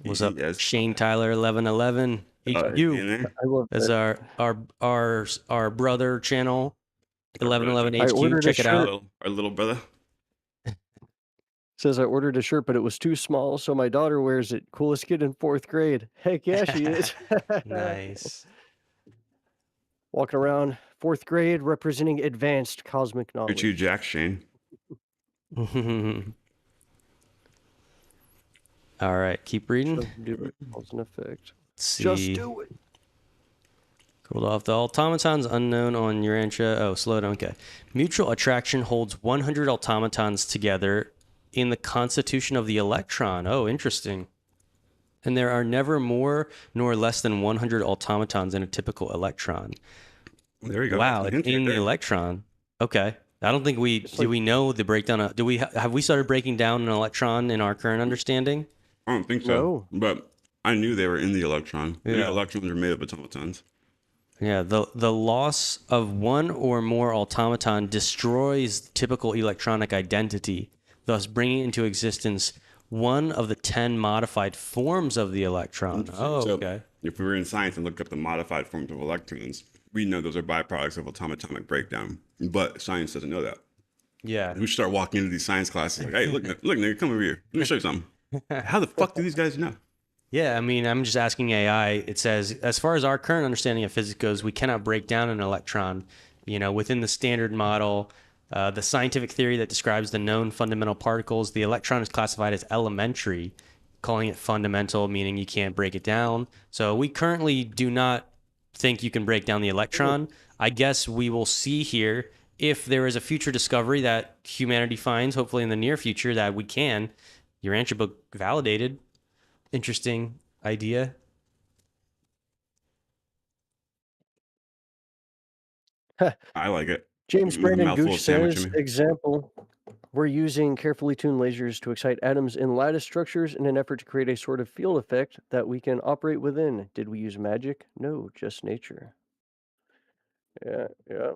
What's up, Yes. Shane Tyler 1111 In HQ? there. I love That's that. our brother channel, 1111 I HQ. ordered a Check it shirt. out. Our little brother. Says I ordered a shirt, but it was too small, so my daughter wears it. Coolest kid in 4th grade. Heck yeah, she is. Nice. Walking around 4th grade representing advanced cosmic Look at you, knowledge. Jack Shane. All right, keep reading. Just do it. Cause and effect. Let's Just see. do it. Cooled off. The automatons unknown on Urantia. Oh, slow down. Okay. Mutual attraction holds 100 automatons together in the constitution of the electron. Oh, interesting. And there are never more nor less than 100 automatons in a typical electron. There you go. Wow, Hint it's right in the there. electron. Okay. I don't think we do. We know the breakdown. Have we started breaking down an electron in our current understanding? I don't think so. No. But I knew they were in the electron. Yeah. Yeah. Electrons are made of automatons. Yeah, the loss of one or more automaton destroys typical electronic identity, thus bringing into existence one of the 10 modified forms of the electron. Oh, So okay. if we were in science and looked up the modified forms of electrons, we know those are byproducts of automatomic breakdown. But science doesn't know that. Yeah. We start walking into these science classes like, hey, look, nigga, come over here. Let me show you something. How the fuck do these guys know? Yeah, I mean, I'm just asking AI. It says, as far as our current understanding of physics goes, we cannot break down an electron. You know, within the standard model, the scientific theory that describes the known fundamental particles, the electron is classified as elementary, calling it fundamental, meaning you can't break it down. So we currently do not think you can break down the electron. I guess we will see here if there is a future discovery that humanity finds, hopefully in the near future, that we can. Your answer book validated. Interesting idea. I like it. James With a Brandon mouthful Gooch of sandwich says, in me. example, we're using carefully tuned lasers to excite atoms in lattice structures in an effort to create a sort of field effect that we can operate within. Did we use magic? No, just nature. Yeah, yeah.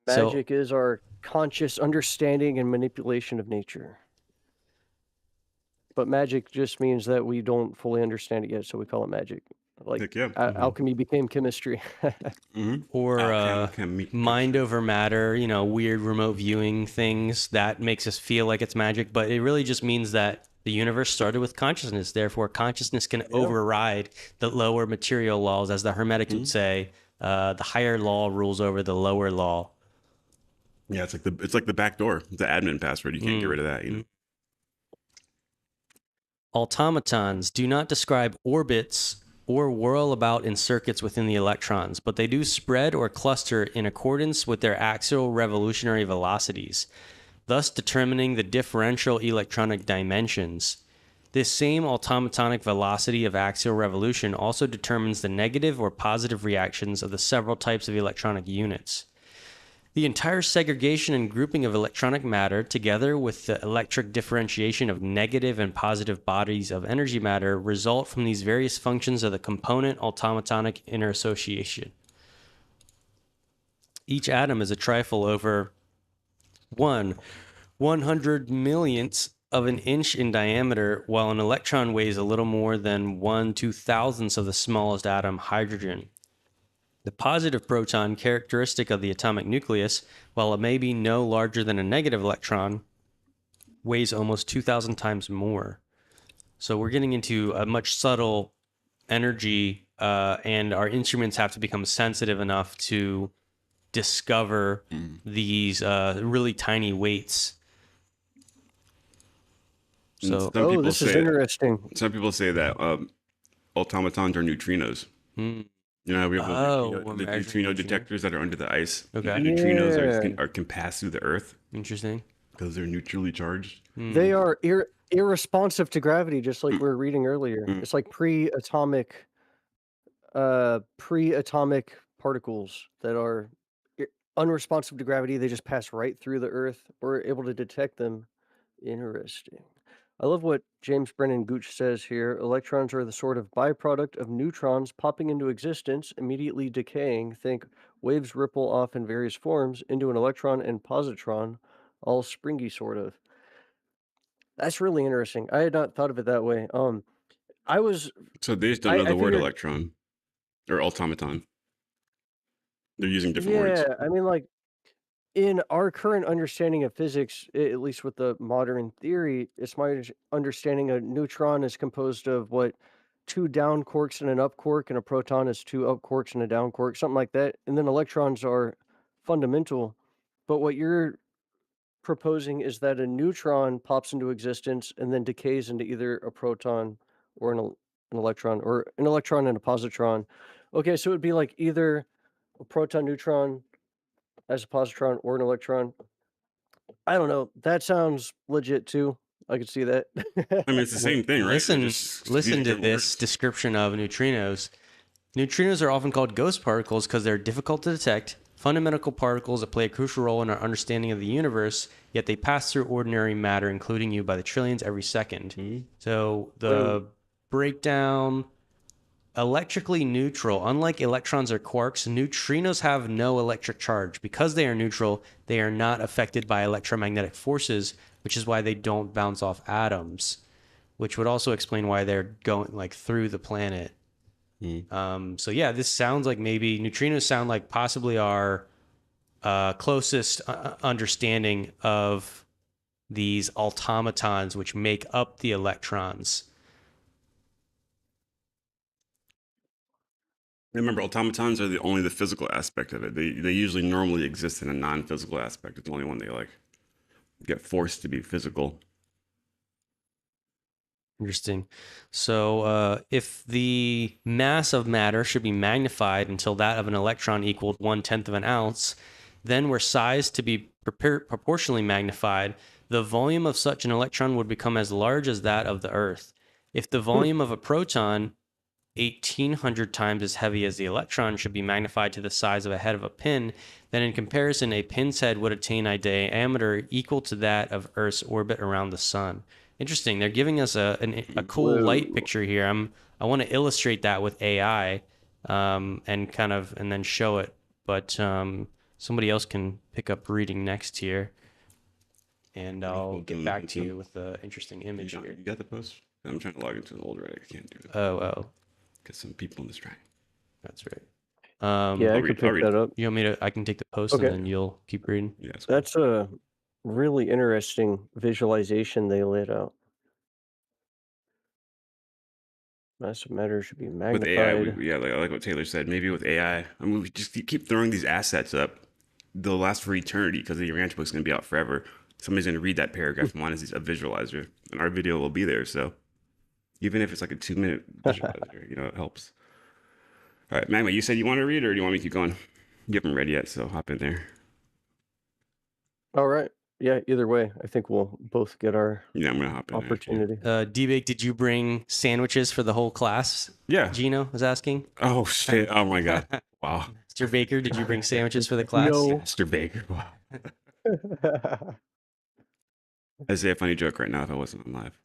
So Magic is our conscious understanding and manipulation of nature. But magic just means that we don't fully understand it yet, so we call it magic. Like Heck yeah. alchemy became chemistry. or Alchemy. mind over matter, you know, weird remote viewing things that makes us feel like it's magic, but it really just means that the universe started with consciousness. Therefore, consciousness can override the lower material laws, as the Hermetics would say. The higher law rules over the lower law. Yeah, it's like the back door, the admin password. You can't get rid of that, you know. Automatons do not describe orbits or whirl about in circuits within the electrons, but they do spread or cluster in accordance with their axial revolutionary velocities, thus determining the differential electronic dimensions. This same automatonic velocity of axial revolution also determines the negative or positive reactions of the several types of electronic units. The entire segregation and grouping of electronic matter, together with the electric differentiation of negative and positive bodies of energy matter, result from these various functions of the component automatonic interassociation. Each atom is a trifle over 1/100 millionths of an inch in diameter, while an electron weighs a little more than 1/2000th of the smallest atom, hydrogen. The positive proton, characteristic of the atomic nucleus, while it may be no larger than a negative electron, weighs almost 2,000 times more. So we're getting into a much subtle energy, and our instruments have to become sensitive enough to discover these really tiny weights. So, this is interesting. Some people say that automatons are neutrinos. You know, we have the neutrino detectors that are under the ice. Okay. The neutrinos can pass through the Earth Interesting. because they're neutrally charged. They are irresponsive to gravity, just like we were reading earlier. It's like pre-atomic particles that are unresponsive to gravity. They just pass right through the Earth. We're able to detect them. Interesting. I love what James Brennan Gooch says here. Electrons are the sort of byproduct of neutrons popping into existence, immediately decaying. Think waves ripple off in various forms into an electron and positron, all springy sort of. That's really interesting. I had not thought of it that way. I was So they just don't know the word figured, electron or automaton. They're using different words. yeah, I mean, like in our current understanding of physics, at least with the modern theory, it's my understanding a neutron is composed of what, two down quarks and an up quark, and a proton is two up quarks and a down quark, something like that. And then electrons are fundamental. But what you're proposing is that a neutron pops into existence and then decays into either a proton or an electron, or an electron and a positron. Okay, so it would be like either a proton neutron as a positron or an electron. I don't know. That sounds legit too. I could see that. I mean, it's the same thing, right? Listen using to different this words. description of neutrinos. Neutrinos are often called ghost particles because they're difficult to detect, fundamental particles that play a crucial role in our understanding of the universe, yet they pass through ordinary matter, including you, by the trillions every second. So the breakdown, electrically neutral. Unlike electrons or quarks, neutrinos have no electric charge. Because they are neutral, they are not affected by electromagnetic forces, which is why they don't bounce off atoms, which would also explain why they're going like through the planet. So yeah, this sounds like maybe neutrinos sound like possibly our closest understanding of these automatons, which make up the electrons. Remember, automatons are only the physical aspect of it. They usually normally exist in a non-physical aspect. It's the only one they like get forced to be physical. Interesting. So if the mass of matter should be magnified until that of an electron equaled 1/10 of an ounce, then were sized to be proportionally magnified, the volume of such an electron would become as large as that of the Earth. If the volume of a proton, 1,800 times as heavy as the electron, should be magnified to the size of a head of a pin, then in comparison, a pin's head would attain a diameter equal to that of Earth's orbit around the sun. Interesting. They're giving us a cool light picture here. I want to illustrate that with AI, and then show it. But somebody else can pick up reading next here, and I'll get back to you with the interesting image here. You got the post? I'm trying to log into an old Reddit. I can't do it. Oh. Get some people in this track. That's right. Yeah, I could pick that up. You want me to? I can take the post Okay. and then you'll keep reading. Yeah, that's cool. That's a really interesting visualization they laid out. Mass of matter should be With AI, magnified. like what Taylor said, maybe with AI, I mean, we just keep throwing these assets up. They'll last for eternity because the Ranch book's going to be out forever. Somebody's going to read that paragraph and want to see a visualizer, and our video will be there. So Even if it's like a 2-minute visualizer, it helps. All right, Magma, you said you want to read, or do you want me to keep going? You haven't read yet, so hop in there. All right. Yeah, either way, I think we'll both get our Yeah, I'm gonna hop in opportunity. D-Bake, did you bring sandwiches for the whole class? there. Yeah. Gino was asking. Oh shit! Oh my god! Wow. Mr. Baker, did you bring sandwiches for the class? No. Mr. Baker. Wow. I'd say a funny joke right now if I wasn't on live.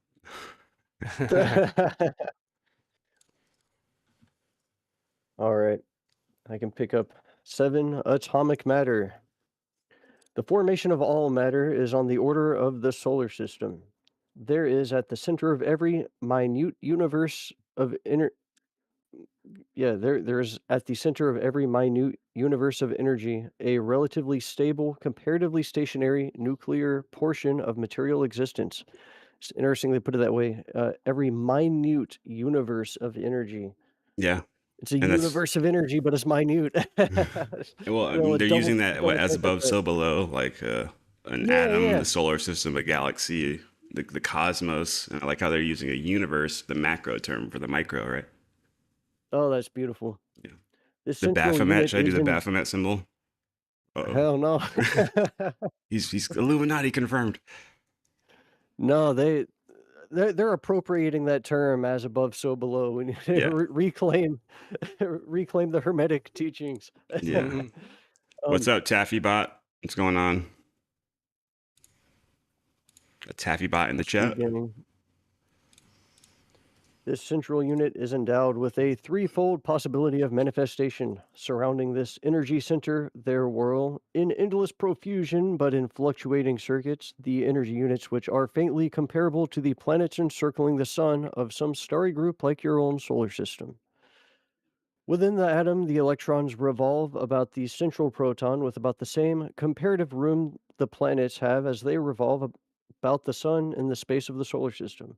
All right. I can pick up 7, atomic matter. The formation of all matter is on the order of the solar system. There is at the center of every minute universe of there's at the center of every minute universe of energy a relatively stable, comparatively stationary nuclear portion of material existence. It's interesting they put it that way. Every minute universe of energy. Yeah. It's a And that's universe of energy, but it's minute. well, I You know, mean, a they're using that double as take like above, that. so below, like an Yeah, atom, yeah. the solar system, a galaxy, the cosmos. And I like how they're using a universe, the macro term for the micro, right? Oh, that's beautiful. Yeah. This The central Baphomet. unit Should I do is the in Baphomet symbol? Uh-oh. hell no. He's Illuminati confirmed. No, they're appropriating that term as above, so below. We need to Yeah. reclaim reclaim the Hermetic teachings. Yeah. What's up, Taffy Bot? What's going on? A Taffy Bot in the chat. Beginning. This central unit is endowed with a threefold possibility of manifestation. Surrounding this energy center, there whirl, in endless profusion but in fluctuating circuits, the energy units which are faintly comparable to the planets encircling the sun of some starry group like your own solar system. Within the atom, the electrons revolve about the central proton with about the same comparative room the planets have as they revolve about the sun in the space of the solar system.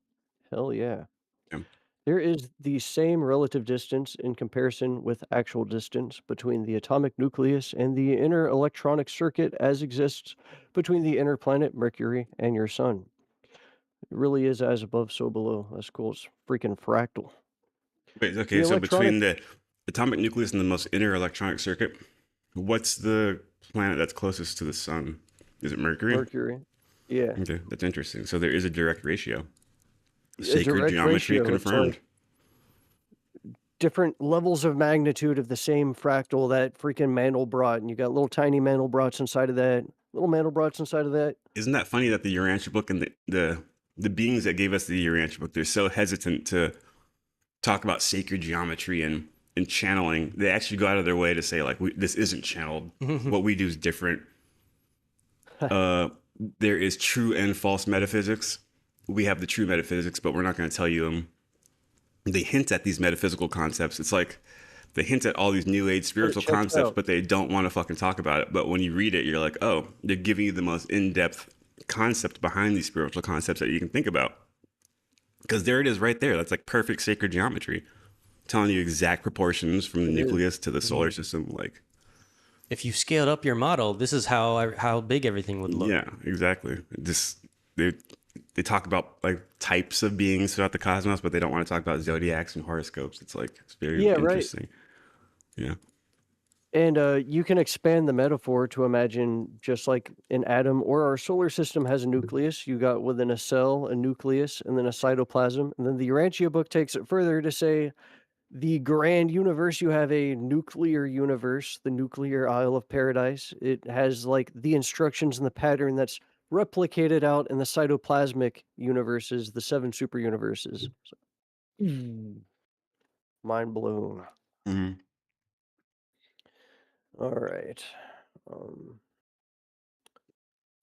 Hell yeah. Yeah. There is the same relative distance in comparison with actual distance between the atomic nucleus and the inner electronic circuit as exists between the inner planet Mercury and your sun. It really is as above, so below. That's cool. It's freaking fractal. Wait, okay, The so electronic between the atomic nucleus and the most inner electronic circuit, what's the planet that's closest to the sun? Is it Mercury? Mercury. Yeah. Okay, that's interesting. So there is a direct ratio. A Sacred direct geometry ratio. It's confirmed. like different levels of magnitude of the same fractal that freaking Mandelbrot, and you got little tiny Mandelbrots inside of that, little Mandelbrots inside of that. Isn't that funny that the Urantia book and the beings that gave us the Urantia book, they're so hesitant to talk about sacred geometry and channeling. They actually go out of their way to say, like, this isn't channeled. What we do is different. There is true and false metaphysics. We have the true metaphysics, but we're not going to tell you them. They hint at these metaphysical concepts. It's like they hint at all these new age spiritual check it concepts, out. but they don't want to fucking talk about it. But when you read it, you're like, oh, they're giving you the most in-depth concept behind these spiritual concepts that you can think about. Because there it is right there. That's like perfect sacred geometry, telling you exact proportions from the nucleus to the solar system. Like, If you scaled up your model, this is how big everything would look. yeah, exactly. They talk about like types of beings throughout the cosmos, but they don't want to talk about zodiacs and horoscopes. It's like, it's very interesting. Yeah. And you can expand the metaphor to imagine just like an atom or our solar system has a nucleus. You got within a cell, a nucleus, and then a cytoplasm. And then the Urantia book takes it further to say the grand universe, you have a nuclear universe, the nuclear Isle of Paradise. It has like the instructions and the pattern that's replicated out in the cytoplasmic universes, the 7 super universes. So, mind blown. Mm-hmm. All right.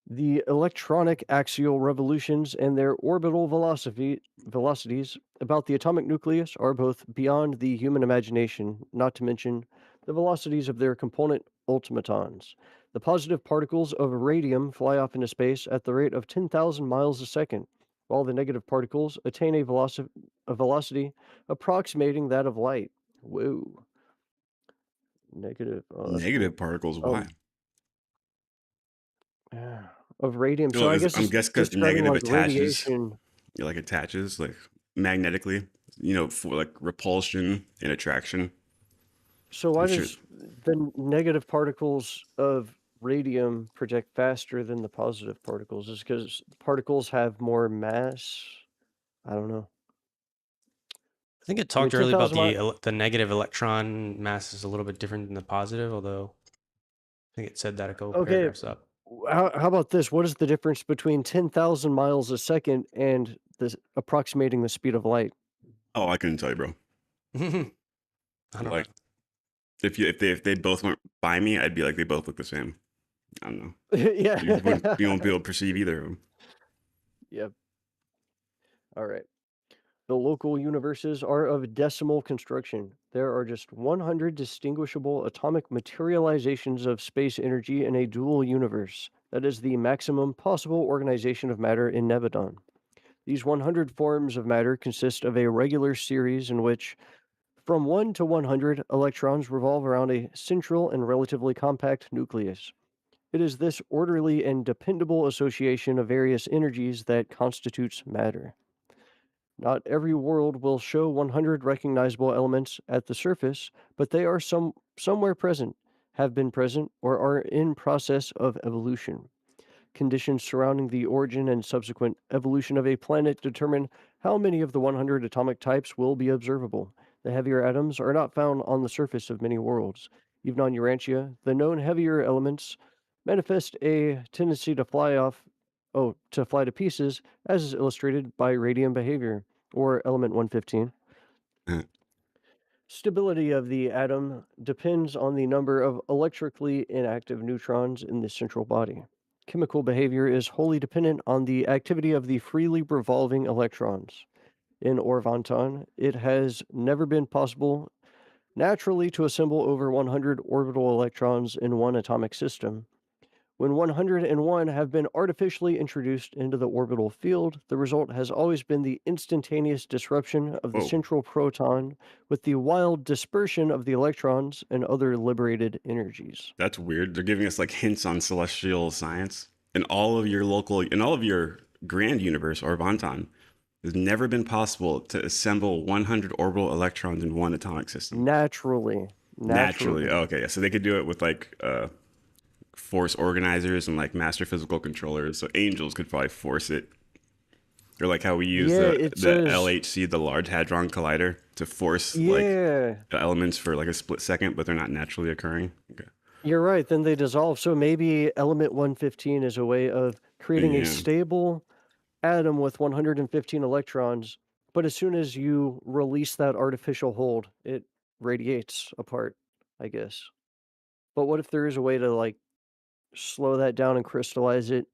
The electronic axial revolutions and their orbital velocities about the atomic nucleus are both beyond the human imagination, not to mention the velocities of their component ultimatons. The positive particles of radium fly off into space at the rate of 10,000 miles a second, while the negative particles attain a velocity approximating that of light. Whoa. Negative. Oh, that's Negative cool. particles. Why? Yeah, of radium. So Well, I guess I'm it's guessing because the describing negative like attaches. radiation. It like attaches. Like magnetically, for like repulsion and attraction. So why I'm sure. does the negative particles of radium project faster than the positive particles? Is because particles have more mass? I don't know. I think it I mean, talked earlier about 10,000 miles. the negative electron mass is a little bit different than the positive, although I think it said that a couple Okay, paragraphs up. how about this? What is the difference between 10,000 miles a second and approximating the speed of light? Oh, I couldn't tell you, bro. I don't know. Like if they both went by me, I'd be like they both look the same. I don't know. Yeah. You won't be able to perceive either of them. Yep. All right. The local universes are of decimal construction. There are just 100 distinguishable atomic materializations of space energy in a dual universe. That is the maximum possible organization of matter in Nebadon. These 100 forms of matter consist of a regular series in which, from 1 to 100, electrons revolve around a central and relatively compact nucleus. It is this orderly and dependable association of various energies that constitutes matter. Not every world will show 100 recognizable elements at the surface, but they are somewhere present, have been present, or are in process of evolution. Conditions surrounding the origin and subsequent evolution of a planet determine how many of the 100 atomic types will be observable. The heavier atoms are not found on the surface of many worlds. Even on Urantia, the known heavier elements manifest a tendency to fly to pieces, as is illustrated by radium behavior, or element 115. Stability of the atom depends on the number of electrically inactive neutrons in the central body. Chemical behavior is wholly dependent on the activity of the freely revolving electrons. In Orvanton, it has never been possible naturally to assemble over 100 orbital electrons in one atomic system. When 101 have been artificially introduced into the orbital field, the result has always been the instantaneous disruption of the Whoa, central proton with the wild dispersion of the electrons and other liberated energies. that's weird. They're giving us like hints on celestial science in all of your grand universe or Vonton. It's never been possible to assemble 100 orbital electrons in one atomic system. Naturally. Naturally. Oh, okay, yeah. So they could do it with like force organizers and like master physical controllers. So angels could probably force it. Or like how we use Yeah, the it says. LHC, the Large Hadron Collider, to force like Yeah, elements for like a split second, but they're not naturally occurring. Okay. you're right. Then they dissolve. So maybe element 115 is a way of creating a Yeah. stable atom with 115 electrons. But as soon as you release that artificial hold, it radiates apart, I guess. But what if there is a way to like slow that down and crystallize it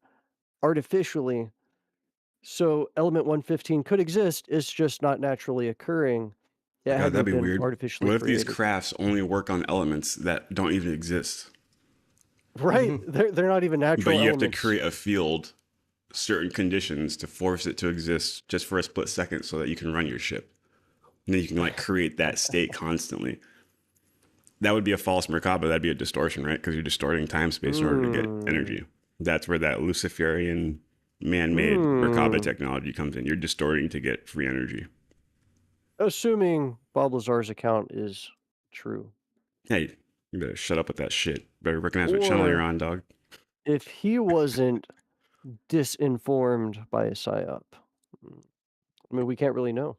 artificially? So element 115 could exist, it's just not naturally occurring. It God, had to that'd have be been weird. artificially What if these created. crafts only work on elements that don't even exist? Right? They're not even But natural you have to elements. create a field, certain conditions to force it to exist just for a split second so that you can run your ship. And then you can like create that state constantly. That would be a false Merkaba. That'd be a distortion, right? Because you're distorting time space in order to get energy. That's where that Luciferian man-made Merkaba technology comes in. You're distorting to get free energy. Assuming Bob Lazar's account is true. Hey, you better shut up with that shit. Better recognize what channel you're Or on, dog. if he wasn't disinformed by a psyop. I mean, we can't really know.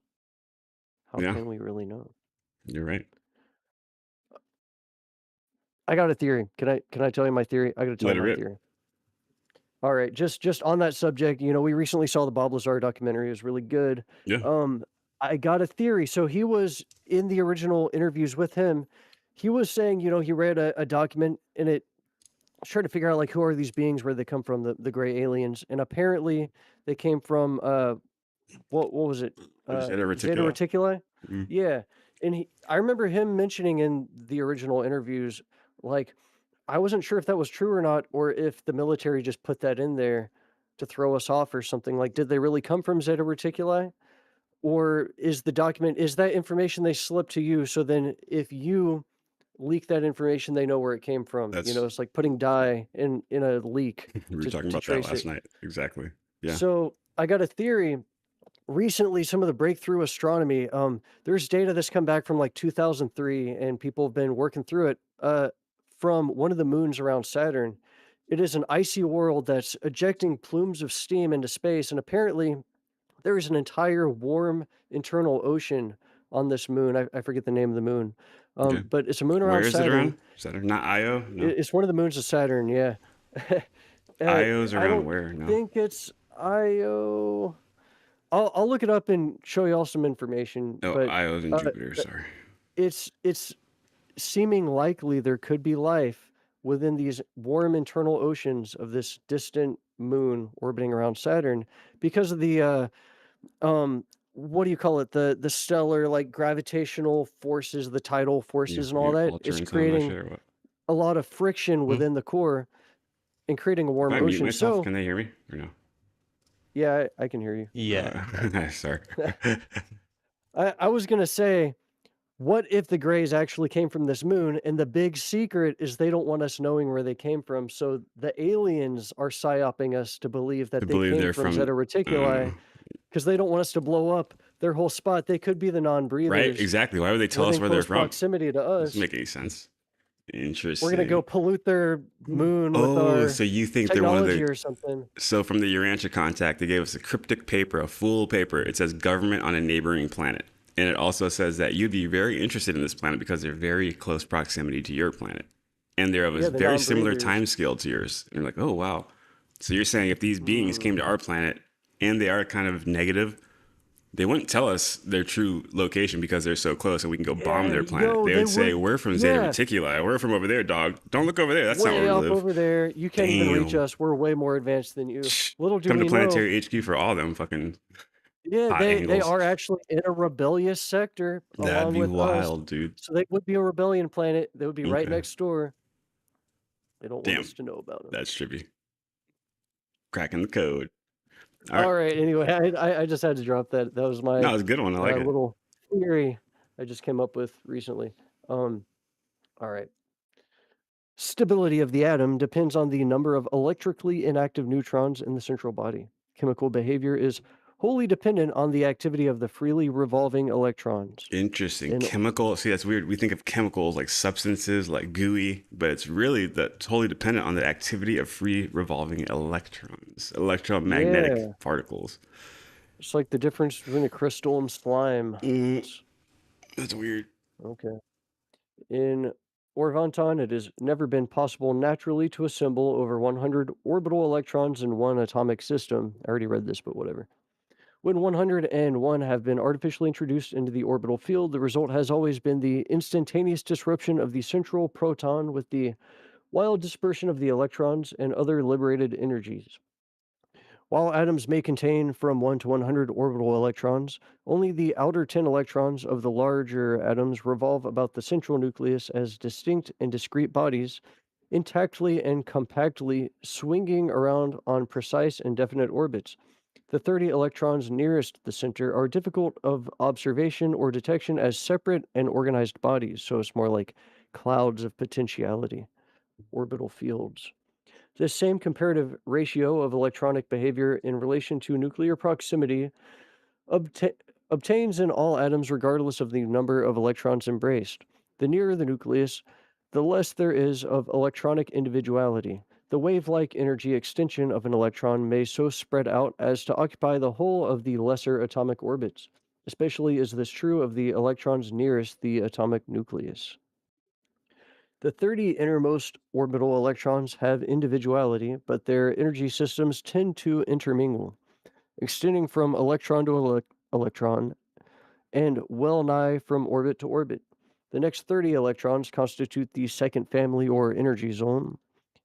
How Yeah, can we really know? you're right. I got a theory. Can I tell you my theory? I got to tell Let you it my rip. theory. All right, just on that subject, we recently saw the Bob Lazar documentary. It was really good. Yeah. I got a theory. So he was in the original interviews with him. He was saying, he read a document and it trying to figure out like who are these beings, where they come from, the gray aliens, and apparently they came from what was it? Zeta Zeta Reticuli. Reticuli? Mhm. Yeah. And I remember him mentioning in the original interviews, like, I wasn't sure if that was true or not, or if the military just put that in there to throw us off or something. Like, did they really come from Zeta Reticuli? Or is that information they slipped to you? So then if you leak that information, they know where it came from. That's It's like putting dye in a leak we were to talking about that trace last it. night. Exactly. Yeah. So I got a theory recently some of the breakthrough astronomy, there's data that's come back from like 2003, and people have been working through it from one of the moons around Saturn. It is an icy world that's ejecting plumes of steam into space, and apparently there is an entire warm internal ocean on this moon. I forget the name of the moon, Okay. but it's a moon Where around is it Saturn. around? Saturn, not Io. No, It's one of the moons of Saturn. Yeah. Io's I around don't where? No. think it's Io. I'll look it up and show y'all some information, Oh, but Io's in Jupiter. Sorry. it's seeming likely there could be life within these warm internal oceans of this distant moon orbiting around Saturn because of the what do you call it? The stellar like gravitational forces, the tidal forces and all You're that. It's altering some of my creating shit or what? a lot of friction Hmm? within the core and creating a If warm I mute ocean. myself, So can they hear me or no? yeah, I can hear you. Yeah. Sorry. I was gonna say, what if the Greys actually came from this moon? And the big secret is they don't want us knowing where they came from. So the aliens are psyoping us to believe To that they believe came they're from from, Zeta Reticuli because they don't want us to blow up their whole spot. They could be the right? non-breathers Exactly. Why would they tell us within where they're close from? proximity to Doesn't us. make any sense. We're gonna Interesting. go pollute their moon with Oh, our so you think they're one of technology the? or something. So from the Urantia contact, they gave us a cryptic paper, a full paper. It says government on a neighboring planet. And it also says that you'd be very interested in this planet because they're very close proximity to your planet. And they're of a Yeah, the very similar non-breathers. time scale to yours. And you're like, oh, wow. So you're saying if these beings came to our planet and they are kind of negative, they wouldn't tell us their true location because they're so close and we can go bomb their planet. Yo, They they would say, would. we're from Zeta Yeah, Reticuli. We're from over there, dog. Don't look over there. That's not where way we up live. over there. You can't even reach Damn. us. We're way more advanced than you. Little do Come to we know. Planetary HQ for all them fucking Yeah, hot they angles. are actually in a rebellious sector That'd along be with us. wild, dude. So they would be a rebellion planet. They would be right Okay. next door. They don't want Damn. us to know about them. That's trippy. Cracking the code. All right. All right. Anyway, I just had to drop that. That was my No, it's a good one. I like it. little theory I just came up with recently. All right. Stability of the atom depends on the number of electrically inactive neutrons in the central body. Chemical behavior is wholly dependent on the activity of the freely revolving electrons. Interesting. In Chemical. See, that's weird. We think of chemicals like substances, like gooey, but it's really totally dependent on the activity of free revolving electrons, electromagnetic Yeah, particles. it's like the difference between a crystal and slime. That's weird. Okay. In Orvonton, it has never been possible naturally to assemble over 100 orbital electrons in one atomic system. I already read this, but whatever. When 101 have been artificially introduced into the orbital field, the result has always been the instantaneous disruption of the central proton with the wild dispersion of the electrons and other liberated energies. While atoms may contain from 1 to 100 orbital electrons, only the outer 10 electrons of the larger atoms revolve about the central nucleus as distinct and discrete bodies, intactly and compactly swinging around on precise and definite orbits. The 30 electrons nearest the center are difficult of observation or detection as separate and organized bodies, so it's more like clouds of potentiality, orbital fields. This same comparative ratio of electronic behavior in relation to nuclear proximity obtains in all atoms regardless of the number of electrons embraced. The nearer the nucleus, the less there is of electronic individuality. The wave-like energy extension of an electron may so spread out as to occupy the whole of the lesser atomic orbits. Especially is this true of the electrons nearest the atomic nucleus. The 30 innermost orbital electrons have individuality, but their energy systems tend to intermingle, extending from electron to electron and well nigh from orbit to orbit. The next 30 electrons constitute the second family or energy zone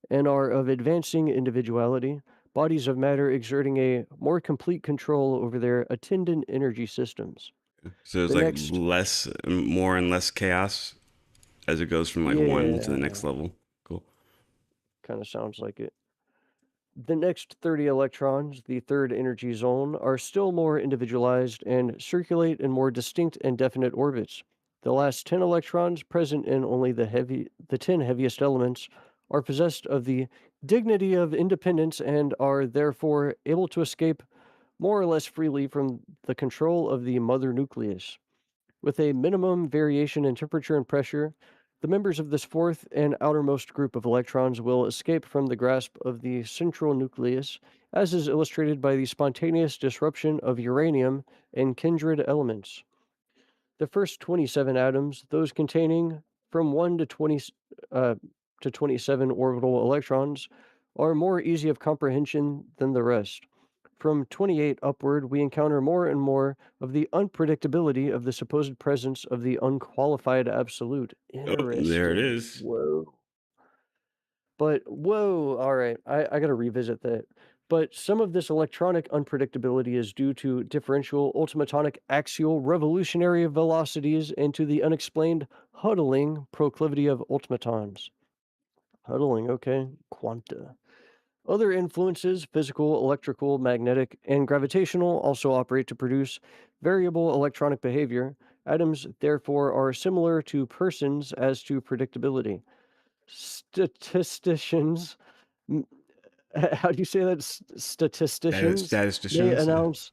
and are of advancing individuality, bodies of matter exerting a more complete control over their attendant energy systems. So it's The like next, more and less chaos as it goes from like one to the next yeah, level. Cool. kind of sounds like it. The next 30 electrons, the third energy zone, are still more individualized and circulate in more distinct and definite orbits. The last 10 electrons, present in only the 10 heaviest elements, are possessed of the dignity of independence and are therefore able to escape more or less freely from the control of the mother nucleus. With a minimum variation in temperature and pressure, the members of this fourth and outermost group of electrons will escape from the grasp of the central nucleus, as is illustrated by the spontaneous disruption of uranium and kindred elements. The first 27 atoms, those containing from 1 to 20 to 27 orbital electrons, are more easy of comprehension than the rest. From 28 upward, we encounter more and more of the unpredictability of the supposed presence of the unqualified absolute. Oh, there it Interesting. is. Whoa. But whoa, all right, I got to revisit that. But some of this electronic unpredictability is due to differential ultimatonic axial revolutionary velocities and to the unexplained huddling proclivity of ultimatons. Huddling, okay. Quanta. Other influences, physical, electrical, magnetic, and gravitational, also operate to produce variable electronic behavior. Atoms, therefore, are similar to persons as to predictability. Statisticians, m- how do you say that? Statisticians may Statisticians. announce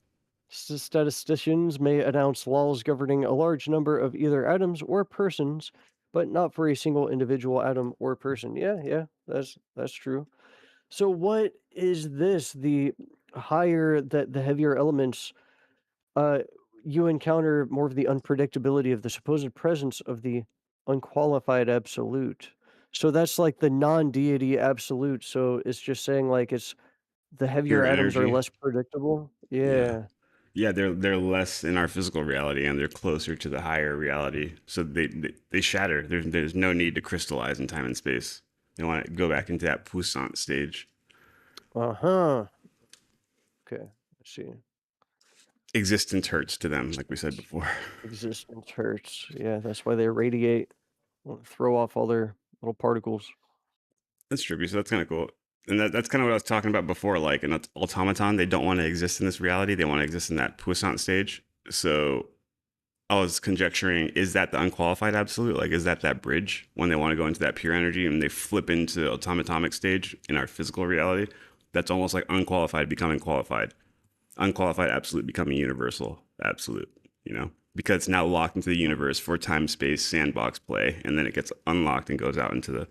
statisticians may announce laws governing a large number of either atoms or persons, but not for a single individual atom or person. Yeah, that's true. So what is this? The higher that the heavier elements, uh, you encounter more of the unpredictability of the supposed presence of the unqualified absolute. So that's like the non-deity absolute. So it's just saying like it's the heavier Pure atoms are energy. less predictable. Yeah. Yeah. Yeah, they're less in our physical reality and they're closer to the higher reality. So they shatter. There's no need to crystallize in time and space. They want to go back into that puissant stage. Uh-huh. Okay. Let's see. Existence hurts to them, like we said before. Existence hurts. Yeah, that's why they radiate, throw off all their little particles. That's trippy. So that's kind of cool. And that's kind of what I was talking about before. Like an automaton, they don't want to exist in this reality. They want to exist in that puissant stage. So I was conjecturing, is that the unqualified absolute? Like, is that bridge when they want to go into that pure energy and they flip into the automatomic stage in our physical reality? That's almost like unqualified becoming qualified. Unqualified absolute becoming universal absolute, because it's now locked into the universe for time space sandbox play. And then it gets unlocked and goes out into the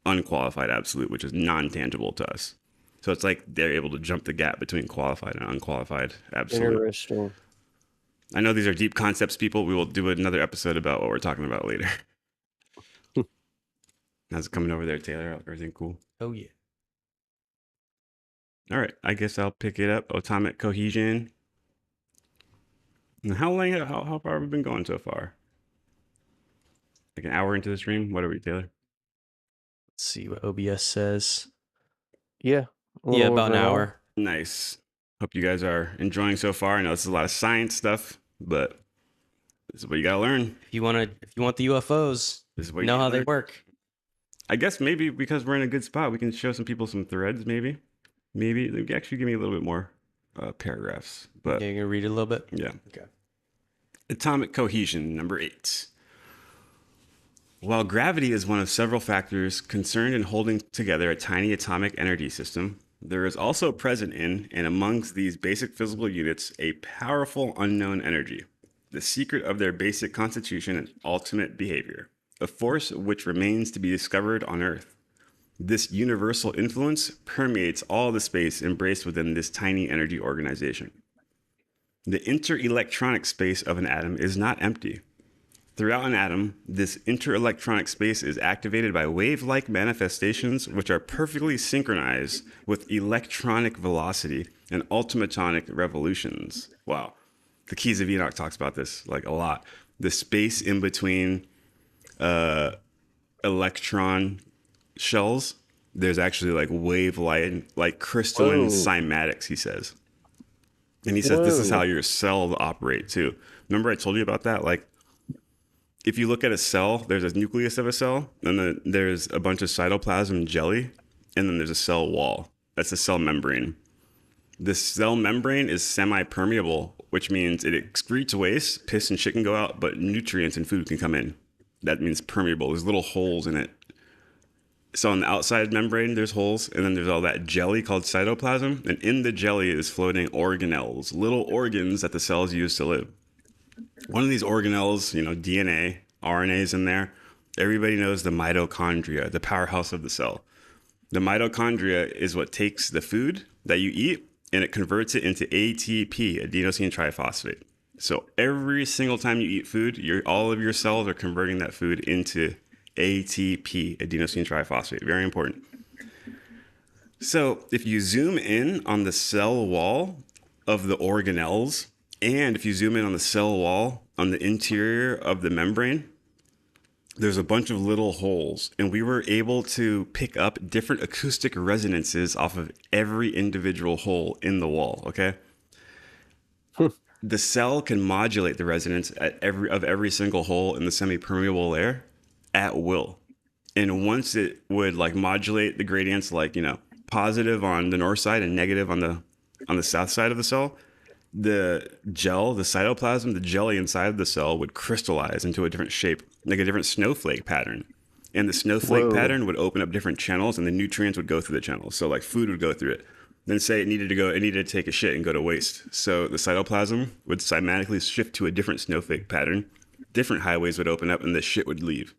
unqualified absolute, which is non-tangible to us. So it's like they're able to jump the gap between qualified and unqualified absolute. Interesting. I know these are deep concepts, people. We will do another episode about what we're talking about later. How's it coming over there, Taylor? Everything cool? Oh, yeah. All right. I guess I'll pick it up. Atomic cohesion. And how far have we been going so far? Like an hour into the stream? What are we, Taylor? Let's see what OBS says. Yeah. a Yeah, little about over an hour. Nice. Hope you guys are enjoying so far. I know this is a lot of science stuff, but this is what you gotta learn. If you want the UFOs, This is what you know gotta how they learn. work. I guess maybe because we're in a good spot, we can show some people some threads. Maybe actually give me a little bit more paragraphs. But Yeah, you're gonna read it a little bit. yeah. Okay. Atomic cohesion, number 8. While gravity is one of several factors concerned in holding together a tiny atomic energy system, there is also present in and amongst these basic physical units a powerful unknown energy, the secret of their basic constitution and ultimate behavior, a force which remains to be discovered on Earth. This universal influence permeates all the space embraced within this tiny energy organization. The interelectronic space of an atom is not empty. Throughout an atom, this interelectronic space is activated by wave-like manifestations which are perfectly synchronized with electronic velocity and ultimatonic revolutions. Wow. The Keys of Enoch talks about this like a lot. The space in between electron shells, there's actually like wave-like, like crystalline Whoa. cymatics, he says. And he says this is how your cell operate too. Remember I told you about that? Like, if you look at a cell, there's a nucleus of a cell, and then there's a bunch of cytoplasm jelly, and then there's a cell wall. That's the cell membrane. The cell membrane is semi-permeable, which means it excretes waste, piss and shit can go out, but nutrients and food can come in. That means permeable. There's little holes in it. So on the outside membrane, there's holes, and then there's all that jelly called cytoplasm. And in the jelly is floating organelles, little organs that the cells use to live. One of these organelles, DNA, RNA's in there. Everybody knows the mitochondria, the powerhouse of the cell. The mitochondria is what takes the food that you eat and it converts it into ATP, adenosine triphosphate. So every single time you eat food, all of your cells are converting that food into ATP, adenosine triphosphate. Very important. So if you zoom in on the cell wall of the organelles, and if you zoom in on the cell wall on the interior of the membrane, there's a bunch of little holes, and we were able to pick up different acoustic resonances off of every individual hole in the wall, okay? The cell can modulate the resonance of every single hole in the semi-permeable layer at will. And once it would modulate the gradients, positive on the north side and negative on the south side of the cell, the cytoplasm, the jelly inside of the cell would crystallize into a different shape, like a different snowflake pattern. And the snowflake pattern would open up different channels, and the nutrients would go through the channels. So food would go through it. Then say it needed to take a shit and go to waste. So the cytoplasm would cymatically shift to a different snowflake pattern. Different highways would open up and the shit would leave.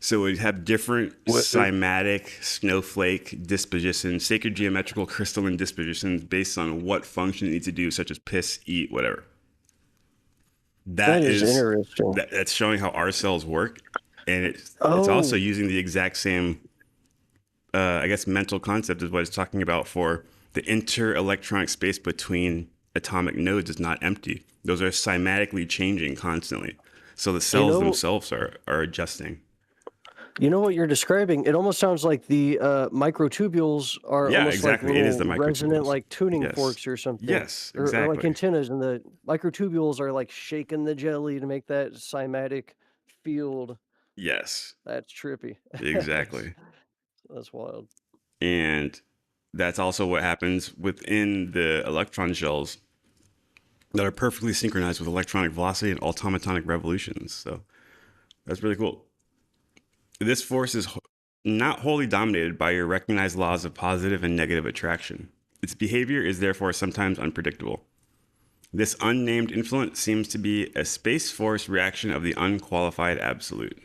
So we'd have different cymatic snowflake dispositions, sacred geometrical crystalline dispositions based on what function it needs to do, such as piss, eat, whatever. That is interesting. That's showing how our cells work. And it's also using the exact same mental concept is what it's talking about for the inter-electronic space between atomic nodes is not empty. Those are cymatically changing constantly. So the cells themselves are adjusting. You know what you're describing? It almost sounds like the microtubules are almost exactly. like little it is the resonant tuning forks or something. Yes, exactly. Or like antennas, and the microtubules are shaking the jelly to make that cymatic field. Yes. That's trippy. Exactly. That's wild. And that's also what happens within the electron shells that are perfectly synchronized with electronic velocity and automatonic revolutions. So that's really cool. This force is not wholly dominated by your recognized laws of positive and negative attraction. Its behavior is therefore sometimes unpredictable. This unnamed influence seems to be a space force reaction of the unqualified absolute.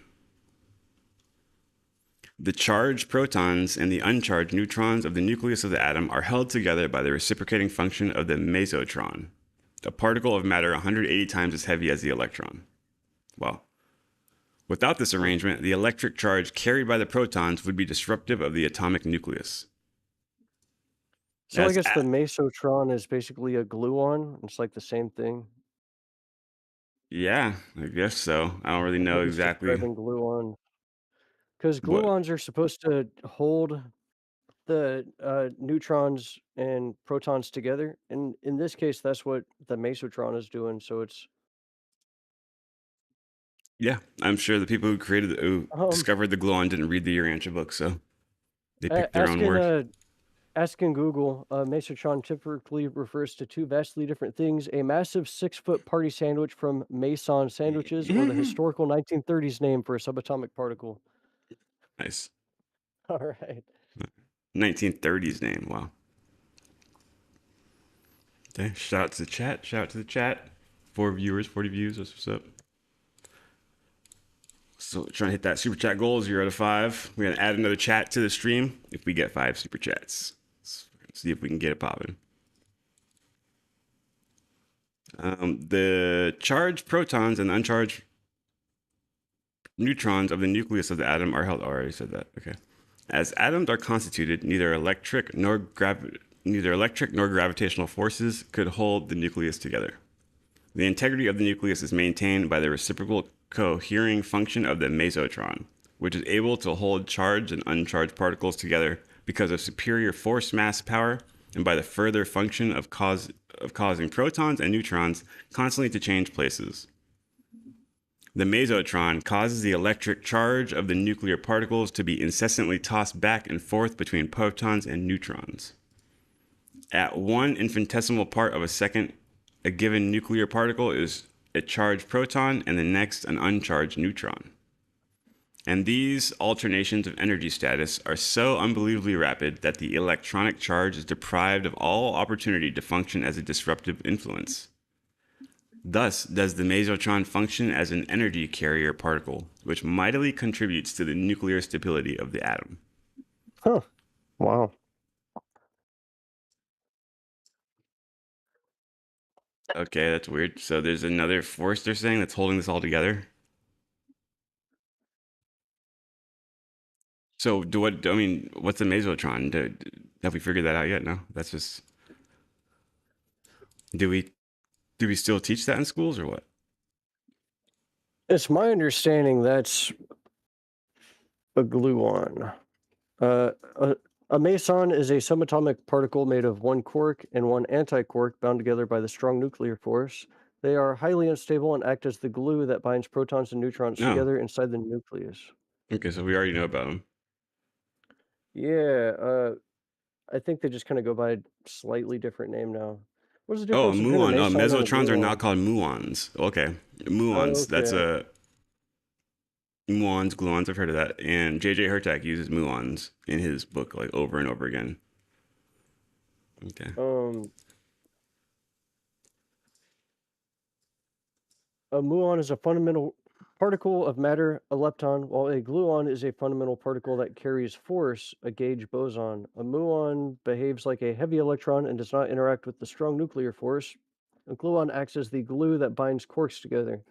The charged protons and the uncharged neutrons of the nucleus of the atom are held together by the reciprocating function of the mesotron, a particle of matter 180 times as heavy as the electron. Wow. Without this arrangement, the electric charge carried by the protons would be disruptive of the atomic nucleus. So I guess the mesotron is basically a gluon. It's the same thing. Yeah, I guess so. I don't really know exactly. Gluon. Because gluons are supposed to hold the neutrons and protons together. And in this case, that's what the mesotron is doing. So it's... Yeah, I'm sure the people who discovered the gluon didn't read the Urantia book, so they picked their own word. Asking Google, mesotron typically refers to two vastly different things: a massive 6-foot party sandwich from Mason Sandwiches, or the historical 1930s name for a subatomic particle. Nice. All right. 1930s name. Wow. Okay. Shout out to the chat. Shout out to the chat. 4 viewers, 40 views. That's what's up. So trying to hit that super chat goal, 0 to 5. We're gonna add another chat to the stream if we get 5 super chats. Let's see if we can get it popping. The charged protons and uncharged neutrons of the nucleus of the atom are held. I already said that. Okay. As atoms are constituted, neither electric nor gravitational forces could hold the nucleus together. The integrity of the nucleus is maintained by the reciprocal cohering function of the mesotron, which is able to hold charged and uncharged particles together because of superior force mass power and by the further function of causing protons and neutrons constantly to change places. The mesotron causes the electric charge of the nuclear particles to be incessantly tossed back and forth between protons and neutrons. At 1 infinitesimal part of a second, a given nuclear particle is a charged proton and the next an uncharged neutron. And these alternations of energy status are so unbelievably rapid that the electronic charge is deprived of all opportunity to function as a disruptive influence. Thus, does the mesotron function as an energy carrier particle, which mightily contributes to the nuclear stability of the atom. Huh. Wow. Okay, that's weird. So there's another force they're saying that's holding this all together. So what's a mesotron? Have we figured that out yet? No, that's just. Do we still teach that in schools or what? It's my understanding that's a gluon. Uh, a meson is a subatomic particle made of one quark and one antiquark bound together by the strong nuclear force. They are highly unstable and act as the glue that binds protons and neutrons No. together inside the nucleus. Okay, so we already know about them. Yeah, I think they just kind of go by a slightly different name now. What's the Oh, a difference between a muon. Oh, meson and a mesotrons are now gluon? called muons. Okay, muons. That's Okay. a muons, gluons. I've heard of that. And J.J. Hertak uses muons in his book like over and over again. Okay. A muon is a fundamental particle of matter, a lepton, while a gluon is a fundamental particle that carries force, a gauge boson. A muon behaves like a heavy electron and does not interact with the strong nuclear force. A gluon acts as the glue that binds quarks together.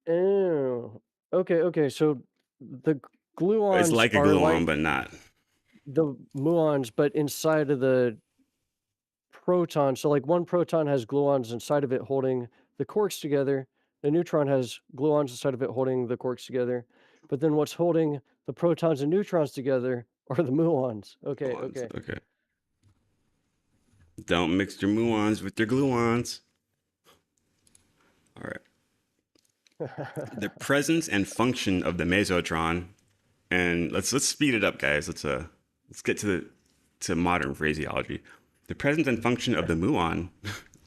Oh, okay. So the It's gluons like a are gluon, like but not. the muons, but inside of the proton. So like one proton has gluons inside of it holding the quarks together. The neutron has gluons inside of it holding the quarks together. But then what's holding the protons and neutrons together are the muons. Okay, Gluons. okay. Okay. Don't mix your muons with your gluons. All right. The presence and function of the mesotron, and let's speed it up, guys. Let's get to modern phraseology. The presence and function of the muon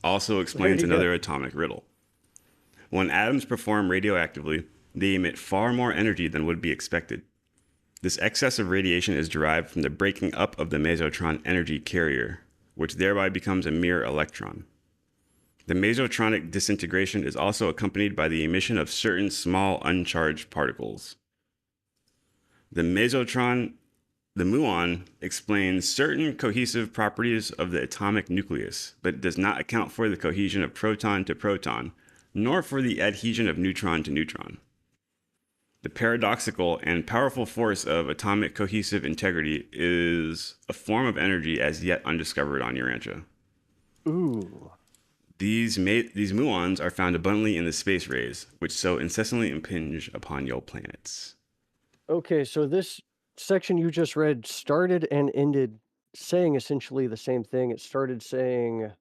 also explains you go. another atomic riddle. When atoms perform radioactively, they emit far more energy than would be expected. This excess of radiation is derived from the breaking up of the mesotron energy carrier, which thereby becomes a mere electron. The mesotronic disintegration is also accompanied by the emission of certain small uncharged particles. The muon explains certain cohesive properties of the atomic nucleus, but does not account for the cohesion of proton to proton, nor for the adhesion of neutron to neutron. The paradoxical and powerful force of atomic cohesive integrity is a form of energy as yet undiscovered on Urantia. Ooh. These muons are found abundantly in the space rays, which so incessantly impinge upon your planets. Okay, so this section you just read started and ended saying essentially the same thing. It started saying,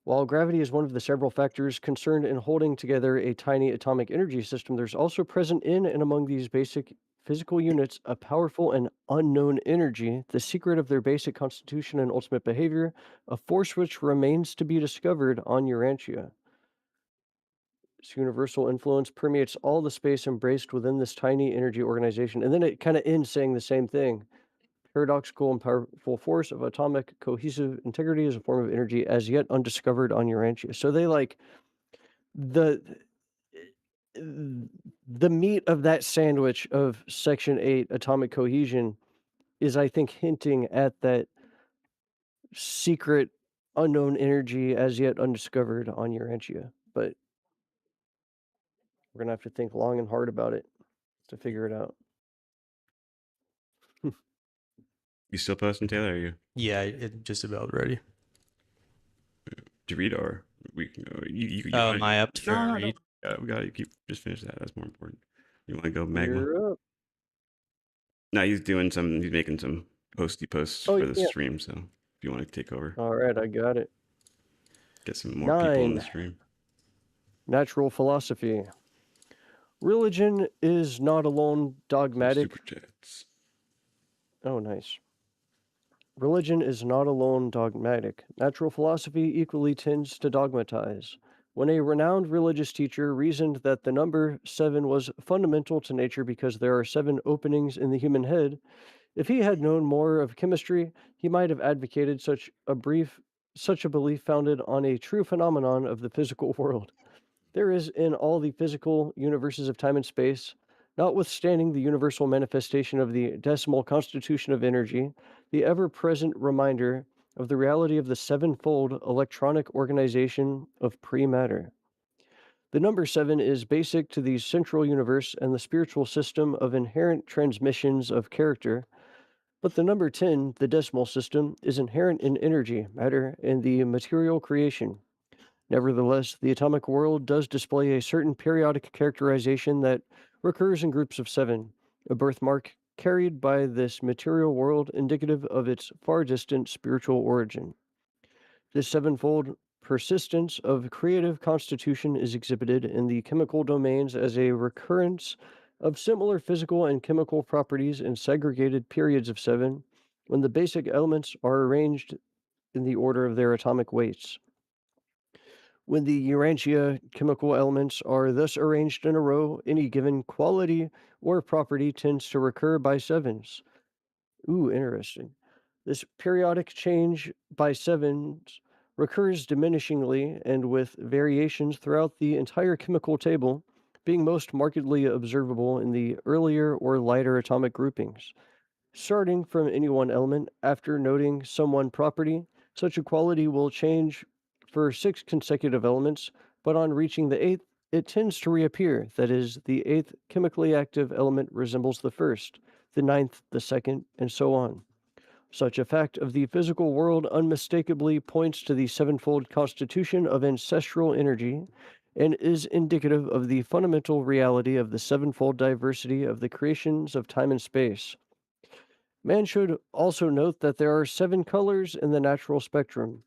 while gravity is one of the several factors concerned in holding together a tiny atomic energy system, there's also present in and among these basic physical units a powerful and unknown energy, the secret of their basic constitution and ultimate behavior, a force which remains to be discovered on Urantia. Its universal influence permeates all the space embraced within this tiny energy organization. And then it kind of ends saying the same thing. Paradoxical and powerful force of atomic cohesive integrity is a form of energy as yet undiscovered on Urantia. So they like the the meat of that sandwich of Section 8 atomic cohesion is, I think, hinting at that secret unknown energy as yet undiscovered on Urantia. But we're gonna have to think long and hard about it to figure it out. You still posting, Taylor? Or are you Yeah, it just about ready. to read or you Oh, am I up for a no. read? We gotta keep just finish that. That's more important. You want to go magma? You're up. No, he's making some posty posts Oh, for the yeah. stream. So if you want to take over, All right, I got it. get some more people in the 9. stream. Natural philosophy. Religion is not alone dogmatic. Super chats. Oh, nice. Religion is not alone dogmatic. Natural philosophy equally tends to dogmatize. when a renowned religious teacher reasoned that the number 7 was fundamental to nature because there are 7 openings in the human head. If he had known more of chemistry, he might have advocated such a belief founded on a true phenomenon of the physical world. There is in all the physical universes of time and space, notwithstanding the universal manifestation of the decimal constitution of energy, the ever present reminder of the reality of the sevenfold electronic organization of pre matter. The number 7 is basic to the central universe and the spiritual system of inherent transmissions of character, but the number 10, the decimal system, is inherent in energy, matter, and the material creation. Nevertheless, the atomic world does display a certain periodic characterization that recurs in groups of 7, a birthmark carried by this material world indicative of its far distant spiritual origin. This sevenfold persistence of creative constitution is exhibited in the chemical domains as a recurrence of similar physical and chemical properties in segregated periods of 7, when the basic elements are arranged in the order of their atomic weights. When the Urantia chemical elements are thus arranged in a row, any given quality or property tends to recur by 7s. Ooh, interesting. This periodic change by 7s recurs diminishingly and with variations throughout the entire chemical table, being most markedly observable in the earlier or lighter atomic groupings. Starting from any one element, after noting some one property, such a quality will change for 6 consecutive elements, but on reaching the 8th, it tends to reappear. That is, the 8th chemically active element resembles the first, the ninth the second, and so on. Such a fact of the physical world unmistakably points to the sevenfold constitution of ancestral energy and is indicative of the fundamental reality of the sevenfold diversity of the creations of time and space. Man should also note that there are 7 colors in the natural spectrum,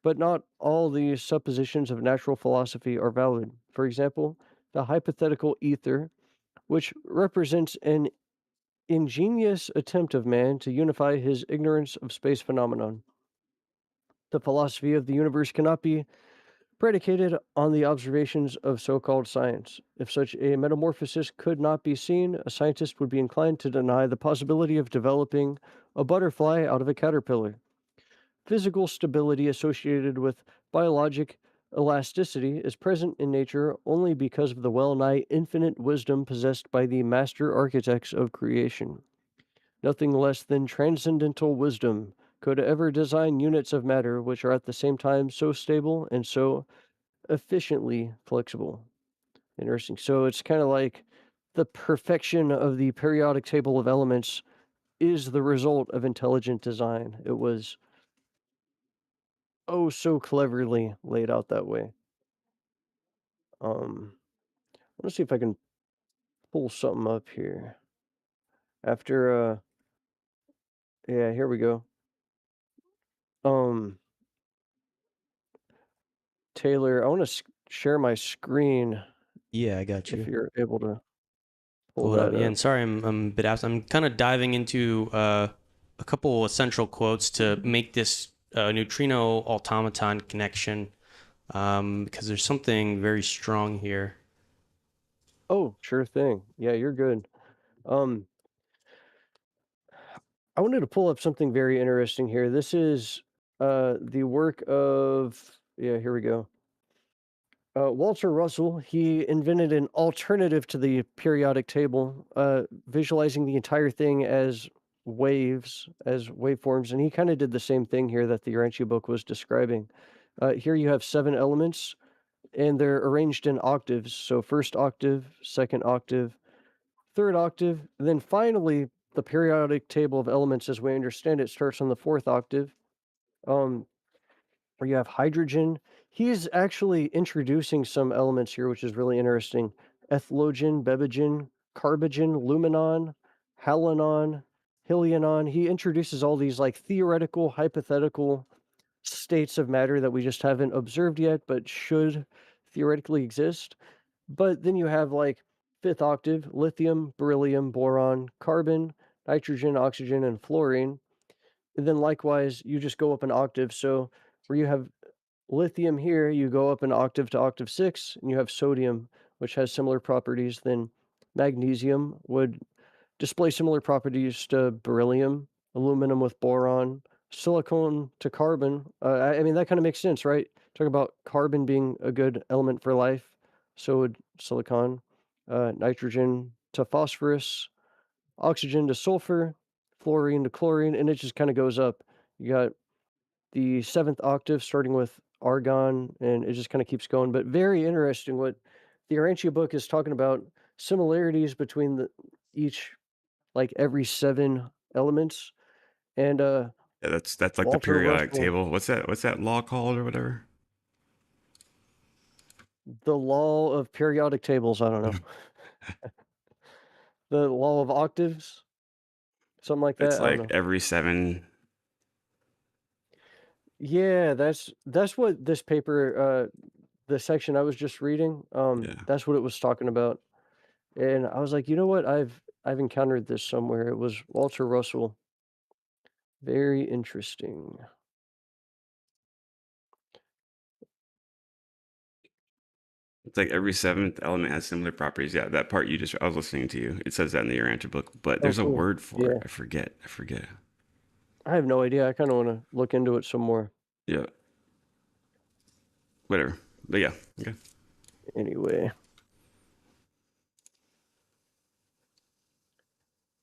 but not all the suppositions of natural philosophy are valid. For example, the hypothetical ether, which represents an ingenious attempt of man to unify his ignorance of space phenomenon. The philosophy of the universe cannot be predicated on the observations of so called science. If such a metamorphosis could not be seen, a scientist would be inclined to deny the possibility of developing a butterfly out of a caterpillar. Physical stability associated with biologic elasticity is present in nature only because of the well nigh infinite wisdom possessed by the master architects of creation. Nothing less than transcendental wisdom could ever design units of matter which are at the same time so stable and so efficiently flexible. Interesting. So it's kind of like the perfection of the periodic table of elements is the result of intelligent design. It was oh so cleverly laid out that way. Um, let's see if I can pull something up here. After yeah, here we go. Um, Taylor, I want to share my screen Yeah, I got if you. you're able to pull Pull it up. that Yeah, up. and sorry, I'm a bit absent. I'm kind of diving into a couple essential quotes to make this neutrino automaton connection because there's something very strong here. Oh, sure thing. Yeah, you're good. Um, I wanted to pull up something very interesting here. This is the work of, yeah, here we go. Walter Russell, he invented an alternative to the periodic table, visualizing the entire thing as waves, as waveforms. And he kind of did the same thing here that the Urantia book was describing. Here you have 7 elements, and they're arranged in octaves. So first octave, second octave, third octave, and then finally the periodic table of elements as we understand it starts on the 4th octave, where you have hydrogen. He's actually introducing some elements here, which is really interesting. Ethlogen, bebagen, carbogen, luminon, halonon, hilionon. He introduces all these like theoretical, hypothetical states of matter that we just haven't observed yet, but should theoretically exist. But then you have like 5th octave, lithium, beryllium, boron, carbon, nitrogen, oxygen, and fluorine. And then likewise, you just go up an octave. So where you have lithium here, you go up an octave to octave 6, and you have sodium, which has similar properties. Then magnesium would display similar properties to beryllium, aluminum with boron, silicon to carbon. I mean, that kind of makes sense, right? Talk about carbon being a good element for life. So would silicon, nitrogen to phosphorus, oxygen to sulfur, fluorine to chlorine, and it just kind of goes up. You got the seventh octave starting with argon, and it just kind of keeps going. But very interesting what the Urantia book is talking about similarities between the each like every 7 elements. And Yeah, that's like the Walter periodic Russell, table. What's that law called or whatever? the law of periodic tables, I don't know. The law of octaves, something like It's that. I don't like know. every 7. Yeah, that's what this paper, the section I was just reading, Yeah. that's what it was talking about. And I was like, you know what? I've encountered this somewhere. It was Walter Russell. Very interesting. It's like every 7th element has similar properties. Yeah, that part I was listening to you. It says that in the Urantia book, but Oh, there's a cool. word for it. Yeah, I forget. I forget. I have no idea. I kind of want to look into it some more. Yeah, whatever. But yeah, okay. Anyway,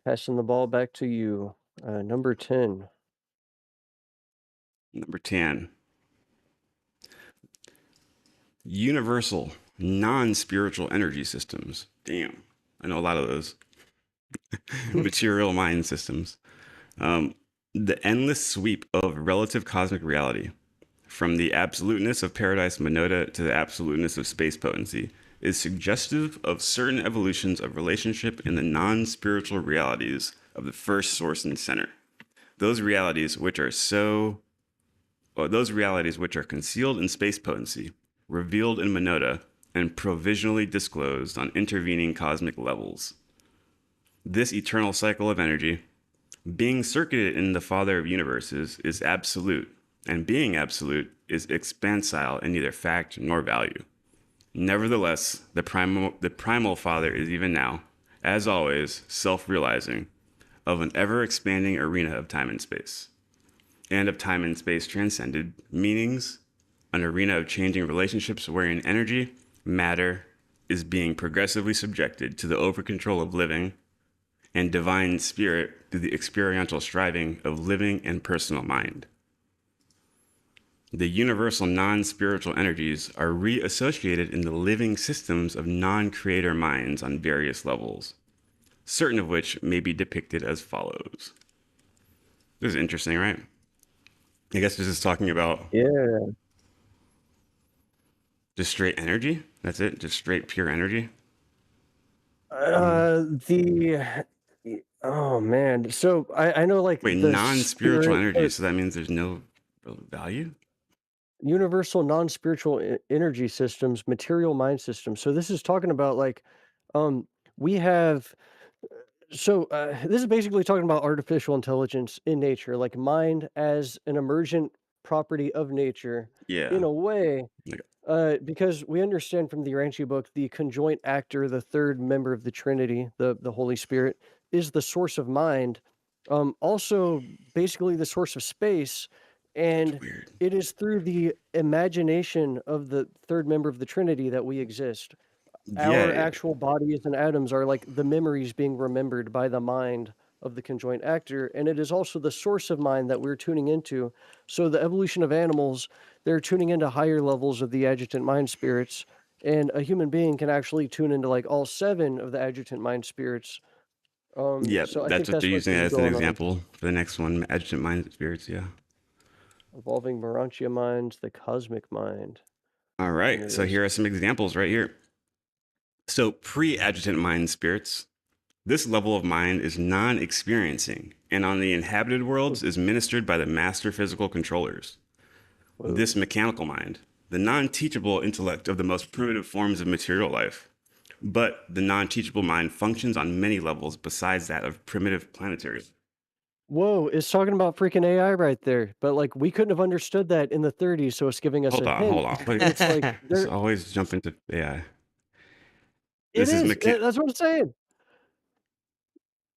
passing the ball back to you. Number 10. Number 10. Universal non-spiritual energy systems. Damn. I know a lot of those. Material mind systems. Um, the endless sweep of relative cosmic reality, from the absoluteness of paradise monota to the absoluteness of space potency, is suggestive of certain evolutions of relationship in the non-spiritual realities of the first source and center. Those realities which are those realities which are concealed in space potency, revealed in monota, and provisionally disclosed on intervening cosmic levels. This eternal cycle of energy, being circuited in the Father of universes, is absolute, and being absolute is expansile in neither fact nor value. Nevertheless, the primal Father is even now, as always, self-realizing, of an ever-expanding arena of time and space, and of time and space transcended meanings, an arena of changing relationships wherein energy, matter, is being progressively subjected to the over-control of living, and divine spirit through the experiential striving of living and personal mind. The universal non-spiritual energies are reassociated in the living systems of non-creator minds on various levels, certain of which may be depicted as follows. This is interesting, right? I guess this is talking about Yeah. just straight energy. That's it, just straight pure energy. The oh man. So I know like Wait, the non-spiritual spirit energy. So that means there's no value? universal non-spiritual energy systems, material mind systems. So this is talking about like um we have this is basically talking about artificial intelligence in nature, like mind as an emergent property of nature Yeah. in a way. Like, Because we understand from the Urantia book, the conjoint actor, the third member of the Trinity, the Holy Spirit, is the source of mind, also basically the source of space, that's and weird. it is through the imagination of the third member of the Trinity that we exist. Yeah, Our yeah. actual bodies and atoms are like the memories being remembered by the mind of the conjoint actor, and it is also the source of mind that we're tuning into. So the evolution of animals, they're tuning into higher levels of the adjutant mind spirits, and a human being can actually tune into like all 7 of the adjutant mind spirits. Yeah, So I that's think what they're that's what using this is as an going on. example for the next one, adjutant mind spirits, yeah. Evolving Morantia minds, the cosmic mind. All right, so here are Interesting. some examples right here. So pre-adjutant mind spirits, this level of mind is non-experiencing, and on the inhabited Hmm. worlds is ministered by the master physical controllers. This Whoa. mechanical mind, the non-teachable intellect of the most primitive forms of material life. But the non-teachable mind functions on many levels besides that of primitive planetary. Whoa, it's talking about freaking AI right there. But like we couldn't have understood that in the 30s, so it's giving us a Hold hint. on. And it's like Just there always jump into AI. it This is is. mechan. That's what I'm saying.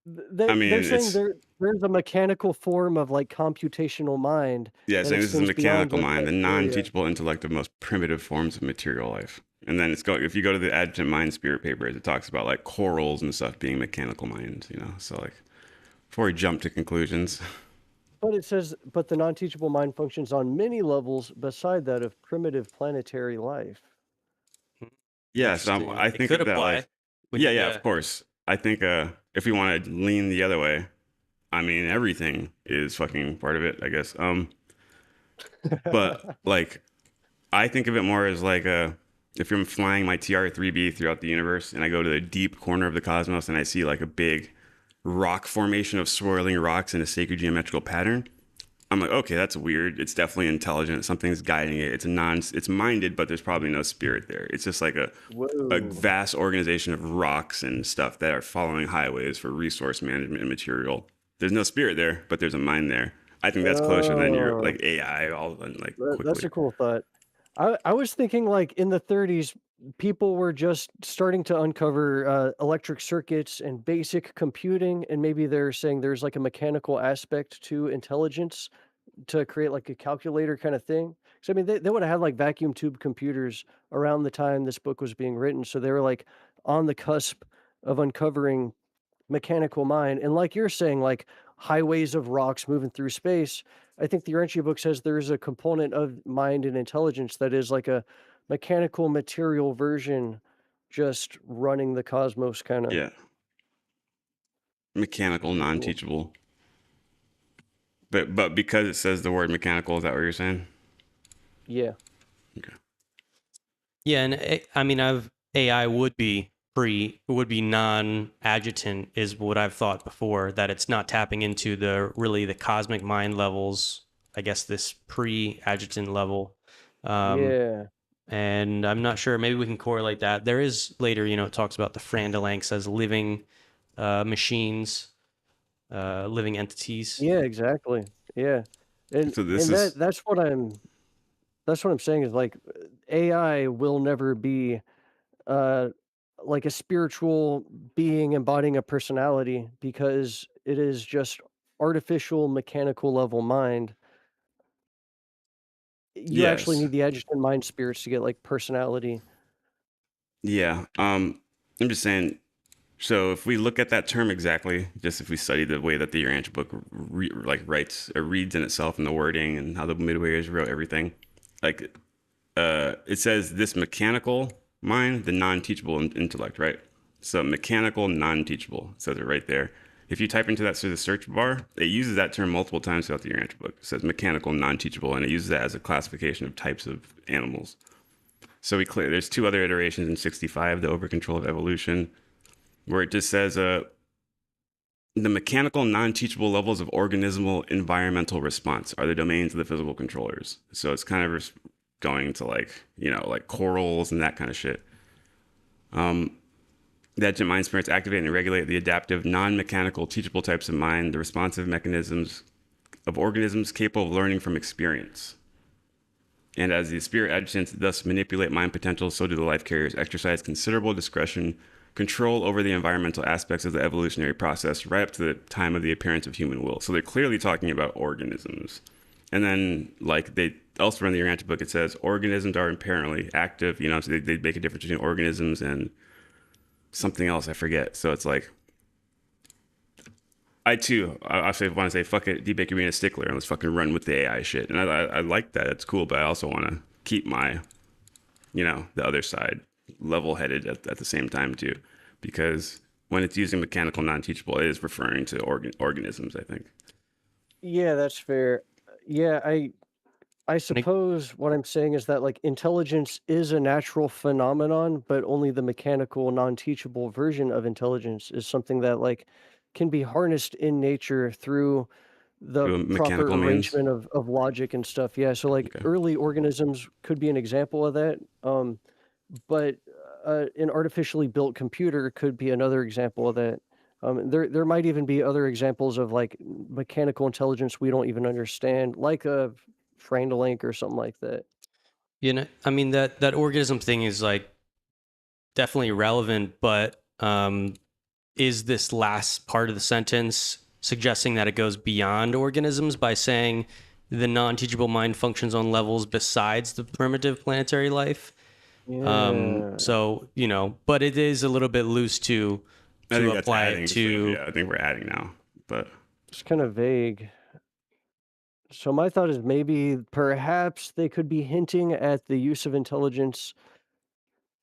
I They're mean, saying it's there's a mechanical form of like computational mind yeah, that saying this is a extends beyond mechanical just mind, that the area. non-teachable intellect of most primitive forms of material life. And then it's go if you go to the Adjective Mind Spirit papers, it talks about like corals and stuff being mechanical minds, you know. So like before we jump to conclusions. But it says, but the non-teachable mind functions on many levels beside that of primitive planetary life. Yeah, so Interesting. I It think could of that apply. like When yeah, you, yeah, of yeah. course. I think if we want to lean the other way, I mean everything is fucking part of it, I guess. But like I think of it more as like if I'm flying my TR-3B throughout the universe and I go to the deep corner of the cosmos and I see like a big rock formation of swirling rocks in a sacred geometrical pattern, I'm like, okay, that's weird. It's definitely intelligent. Something's guiding it. It's minded, but there's probably no spirit there. It's just like a Whoa. vast organization of rocks and stuff that are following highways for resource management and material. There's no spirit there, but there's a mind there. I think that's closer than your Oh, like AI all like that's quickly. a cool thought. I was thinking like in the 30s, people were just starting to uncover electric circuits and basic computing, and maybe they're saying there's like a mechanical aspect to intelligence to create like a calculator kind of thing. So I mean, they would have had like vacuum tube computers around the time this book was being written, so they were like on the cusp of uncovering mechanical mind. And like you're saying, like highways of rocks moving through space, I think the Urantia book says there's a component of mind and intelligence that is like a mechanical material version just running the cosmos kind of. Yeah. Mechanical, Pretty cool. non-teachable. But because it says the word mechanical, is that what you're saying? Yeah. Okay. Yeah, and I mean, AI would be non-adjutant is what I've thought before, that it's not tapping into the cosmic mind levels. I guess this pre-adjutant level, um, Yeah. and I'm not sure. Maybe we can correlate that. There is later, it talks about the Frandalanks as living machines, living entities. Yeah, exactly. Yeah. And So this and is that's what I'm saying is like AI will never be uh like a spiritual being embodying a personality because it is just artificial mechanical level mind. You actually yes. need the adjutant mind spirits to get like personality. Yeah. I'm just saying. So if we look at that term exactly, just if we study the way that the Urantia book like writes or reads in itself and the wording and how the midwayers wrote everything, like it says this mechanical mind, the non-teachable intellect, right? So mechanical, non-teachable. It says it right there. If you type into that through the search bar, it uses that term multiple times throughout the Urantia book. It says mechanical, non-teachable, and it uses that as a classification of types of animals. So there's two other iterations in 65, the overcontrol of evolution, where it just says the mechanical, non-teachable levels of organismal environmental response are the domains of the physical controllers. So it's kind of going to like corals and that kind of shit. The agent mind spirits activate and regulate the adaptive, non-mechanical, teachable types of mind, the responsive mechanisms of organisms capable of learning from experience. And as the spirit adjutants thus manipulate mind potential, so do the life carriers exercise considerable discretion, control over the environmental aspects of the evolutionary process right up to the time of the appearance of human will. So they're clearly talking about organisms. And then, like they elsewhere in the Urantia book, it says organisms are inherently active. So they make a difference between organisms and something else. I forget. So it's like I too, I want to say, fuck it, D Baker being a stickler, and let's fucking run with the AI shit. And I like that. It's cool, but I also want to keep my, the other side level headed at the same time too, because when it's using mechanical non-teachable, it is referring to organisms, I think. Yeah, that's fair. Yeah, I And it, suppose what I'm saying is that like intelligence is a natural phenomenon, but only the mechanical, non-teachable version of intelligence is something that like can be harnessed in nature through the Through proper mechanical means. arrangement of logic and stuff. Yeah, so like Okay. early organisms could be an example of that. But an artificially built computer could be another example of that. There might even be other examples of like mechanical intelligence we don't even understand, like a Frandalink or something like that. You know, I mean that organism thing is like definitely relevant, but is this last part of the sentence suggesting that it goes beyond organisms by saying the non-teachable mind functions on levels besides the primitive planetary life? Yeah. So, you know, but it is a little bit loose to I think that's apply adding. it to. Yeah, I think we're adding now, but It's kind of vague. So my thought is maybe perhaps they could be hinting at the use of intelligence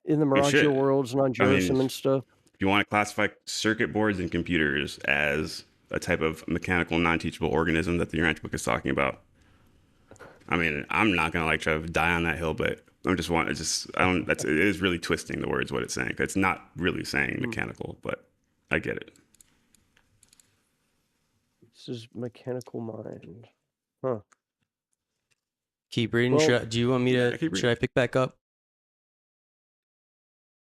in the it Marantio should. worlds and on I mean, Jerusalem and stuff. if you want to classify circuit boards and computers as a type of mechanical non-teachable organism that the Urantia book is talking about, I mean, I'm not gonna like try to die on that hill, but I don't. It is really twisting the words what it's saying. It's not really saying mechanical, but I get it. This is mechanical mind. Huh. Keep reading. Well, Do you want me Yeah, to? keep Should reading. I pick back up?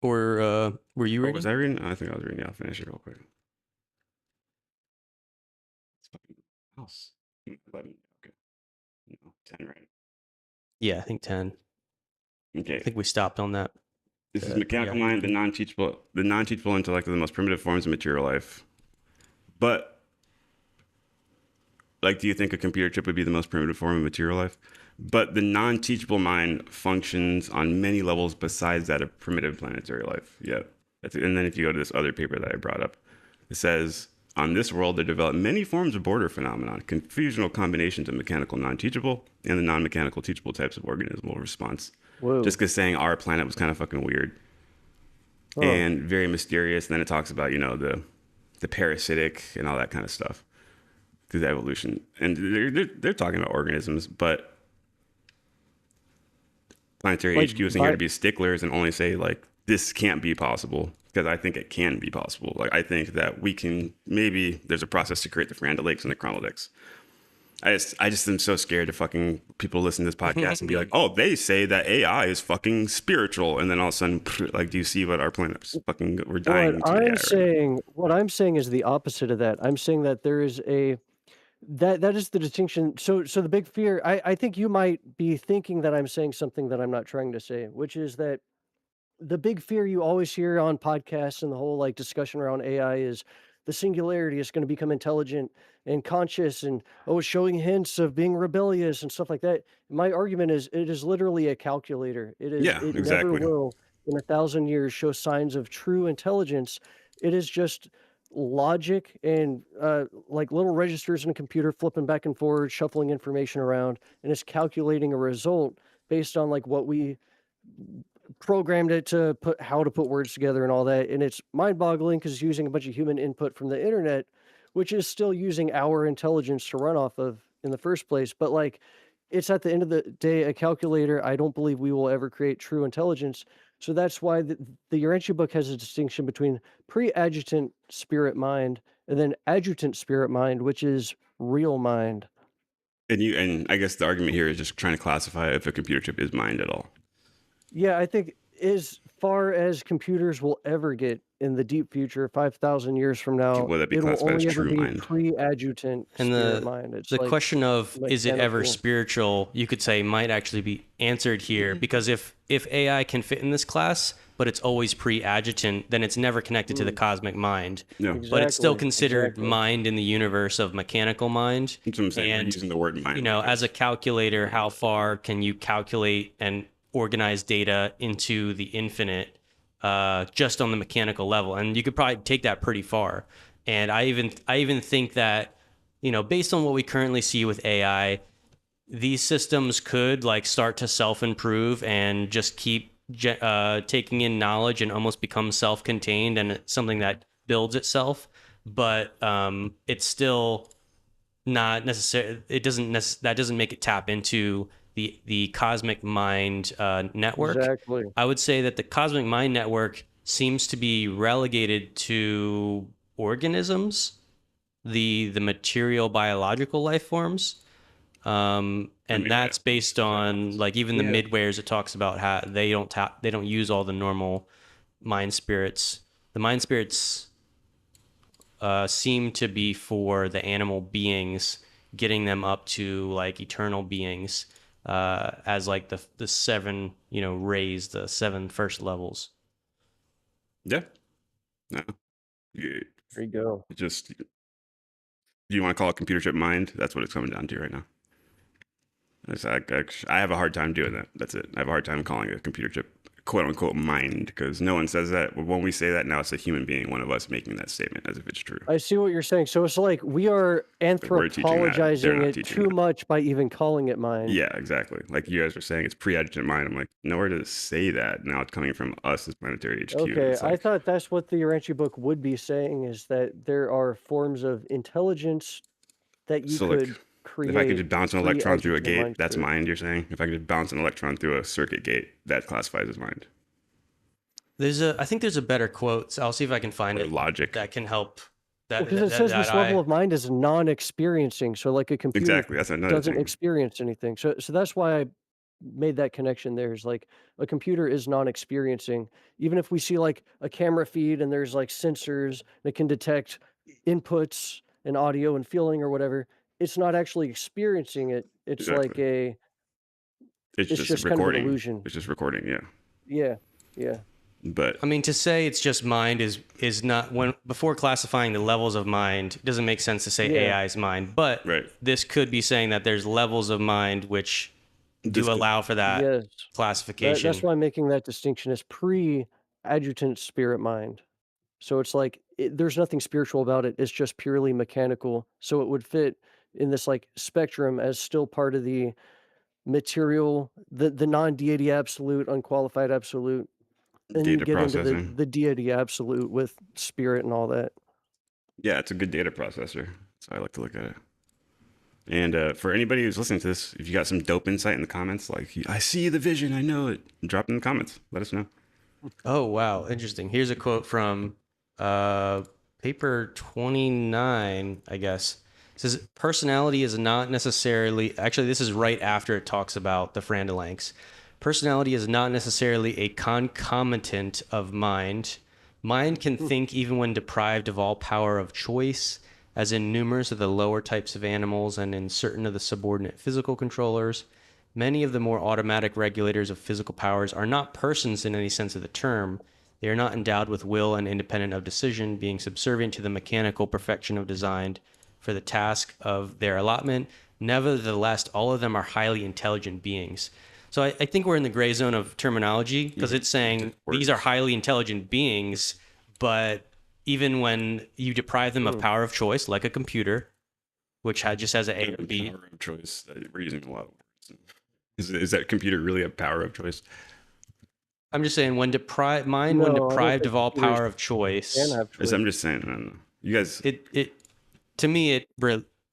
Or were you Oh, reading? was I reading? I think I was reading. Yeah, I'll finish it real quick. It's fucking house. 11. Okay. No, 10, right? Yeah, I think 10. Okay. I think we stopped on that. This is mechanical mind, the non-teachable intellect of the most primitive forms of material life. But, like, do you think a computer chip would be the most primitive form of material life? But the non-teachable mind functions on many levels besides that of primitive planetary life. Yeah. And then if you go to this other paper that I brought up, it says, on this world, there develop many forms of border phenomenon, confusional combinations of mechanical non-teachable and the non-mechanical teachable types of organismal response. whoa. Just because saying our planet was kind of fucking weird and very mysterious. And then it talks about, you know, the parasitic and all that kind of stuff through the evolution. And they're talking about organisms, but Planetary Like, HQ isn't here to be sticklers and only say, like, this can't be possible, because I think it can be possible. Like, I think that we can, maybe there's a process to create the Ferranda Lakes and the Chronoliths. I just am so scared to fucking people listen to this podcast and be like, oh, they say that AI is fucking spiritual, and then all of a sudden, like, do you see what our planet's fucking, we're dying to AI. What I'm saying is the opposite of that. I'm saying that there is that is the distinction. So the big fear, I think you might be thinking that I'm saying something that I'm not trying to say, which is that the big fear you always hear on podcasts and the whole like discussion around AI is the singularity is going to become intelligent and conscious and showing hints of being rebellious and stuff like that. My argument is it is literally a calculator. Yeah, It never exactly. will in 1,000 years show signs of true intelligence. It is just logic and like little registers in a computer flipping back and forward, shuffling information around, and it's calculating a result based on like what we programmed it to put how to put words together and all that. And it's mind-boggling because it's using a bunch of human input from the internet, which is still using our intelligence to run off of in the first place. But like, it's at the end of the day a calculator. I don't believe we will ever create true intelligence. So that's why the Urantia book has a distinction between pre-adjutant spirit mind and then adjutant spirit mind, which is real mind. And I guess the argument here is just trying to classify if a computer chip is mind at all. Yeah, I think as far as computers will ever get in the deep future, 5,000 years from now, Will that be it will classified as only ever true be mind? pre-adjutant And spirit mind. It's the like question of is it ever mechanical. spiritual, you could say, might actually be answered here, because if AI can fit in this class, but it's always pre-adjutant, then it's never connected to the cosmic mind. No. But it's still Exactly, considered exactly. mind in the universe of mechanical mind. That's what I'm saying. We're And, using the word mind. you know, as a calculator, how far can you calculate and organize data into the infinite just on the mechanical level? And you could probably take that pretty far. And I even think that, you know, based on what we currently see with AI, these systems could like start to self-improve and just keep taking in knowledge and almost become self-contained, and it's something that builds itself. But it's still not necessarily. That doesn't make it tap into the cosmic mind network. Exactly. I would say that the cosmic mind network seems to be relegated to organisms, the material biological life forms. And that's based on like even the midwares. It talks about how they don't use all the normal mind spirits. The mind spirits seem to be for the animal beings, getting them up to like eternal beings, as like the seven, rays, the seven first levels. Yeah. No. You, There you go. just, do you want to call it computer chip mind? That's what it's coming down to right now. I have a hard time doing that. That's it. I have a hard time calling it a computer chip, quote unquote, mind, because no one says that. When we say that now, it's a human being, one of us making that statement as if it's true. I see what you're saying. So it's like we are We're teaching that. They're anthropologizing not it teaching too that. much by even calling it mind. Yeah, exactly. Like you guys were saying, it's pre-adjutant mind. I'm like, nowhere to say that. Now it's coming from us as Planetary HQ. Okay, It's I like, thought that's what the Uranchi book would be saying, is that there are forms of intelligence that you so like, could if I could create just bounce an electron through a pre-adjutant gate, mind that's state. mind, you're saying? If I could just bounce an electron through a circuit gate, that classifies as mind. I think there's a better quote. So I'll see if I can find Or it logic. that can help. Because it says this level of mind is non-experiencing. So like a computer Exactly. That's another doesn't thing. experience anything. So that's why I made that connection there, is like a computer is non-experiencing. Even if we see like a camera feed and there's like sensors that can detect inputs and audio and feeling or whatever, it's not actually experiencing it. It's like Exactly. It's it's just just kind of an recording. illusion. It's just recording, yeah. Yeah. Yeah. But I mean, to say it's just mind is not, when before classifying the levels of mind, it doesn't make sense to say Yeah. AI's mind. But right. this could be saying that there's levels of mind which This do could- allow for that Yes. classification. That's why I'm making that distinction as pre-adjutant spirit mind. So it's like there's nothing spiritual about it. It's just purely mechanical. So it would fit in this like spectrum as still part of the material, the non-deity absolute, unqualified absolute, and you data get into processing. the deity absolute with spirit and all that. Yeah, it's a good data processor. That's how I like to look at it. And for anybody who's listening to this, if you got some dope insight in the comments, like, I see the vision, I know it, drop it in the comments. Let us know. Oh, wow. Interesting. Here's a quote from paper 29, I guess. It says, personality is not necessarily, actually, this is right after it talks about the Frandelanks. Personality is not necessarily a concomitant of mind. Mind can think even when deprived of all power of choice, as in numerous of the lower types of animals and in certain of the subordinate physical controllers. Many of the more automatic regulators of physical powers are not persons in any sense of the term. They are not endowed with will and independent of decision, being subservient to the mechanical perfection of design for the task of their allotment. Nevertheless, all of them are highly intelligent beings. So I think we're in the gray zone of terminology, because it's saying these are highly intelligent beings, but even when you deprive them of power of choice, like a computer, which just has an A or B. Power of choice. We're using a lot of words. Is that computer really a power of choice? I'm just saying, when No, I don't deprived think of all computers power of choice, can have choice. I'm just saying, I don't know. You guys, to me,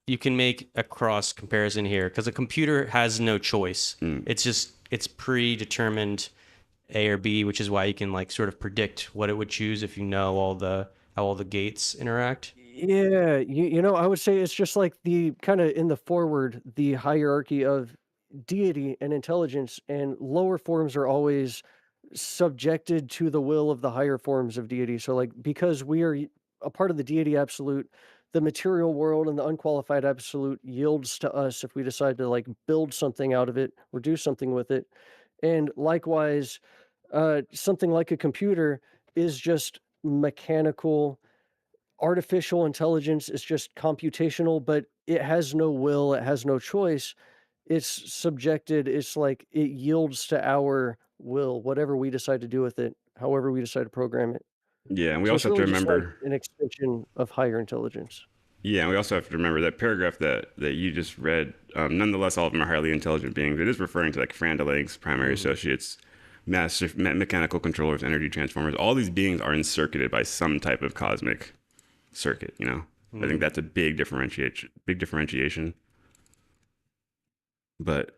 you can make a cross comparison here, because a computer has no choice. It's predetermined A or B, which is why you can like sort of predict what it would choose if you know how all the gates interact. Yeah, I would say it's just like the kind of in the forward, the hierarchy of deity and intelligence, and lower forms are always subjected to the will of the higher forms of deity. So, like, because we are a part of the deity absolute, the material world and the unqualified absolute yields to us if we decide to like build something out of it or do something with it. And likewise, something like a computer is just mechanical. Artificial intelligence is just computational, but it has no will, it has no choice. It's subjected, it's like it yields to our will, whatever we decide to do with it, however we decide to program it. yeah, and we So it's also have to really just like remember, an extension of higher intelligence. yeah, and we also have to remember that paragraph that you just read. Nonetheless, all of them are highly intelligent beings. It is referring to like Frandelanks, primary associates, mechanical controllers, energy transformers. All these beings are encircuited by some type of cosmic circuit. I think that's a big differentiation. But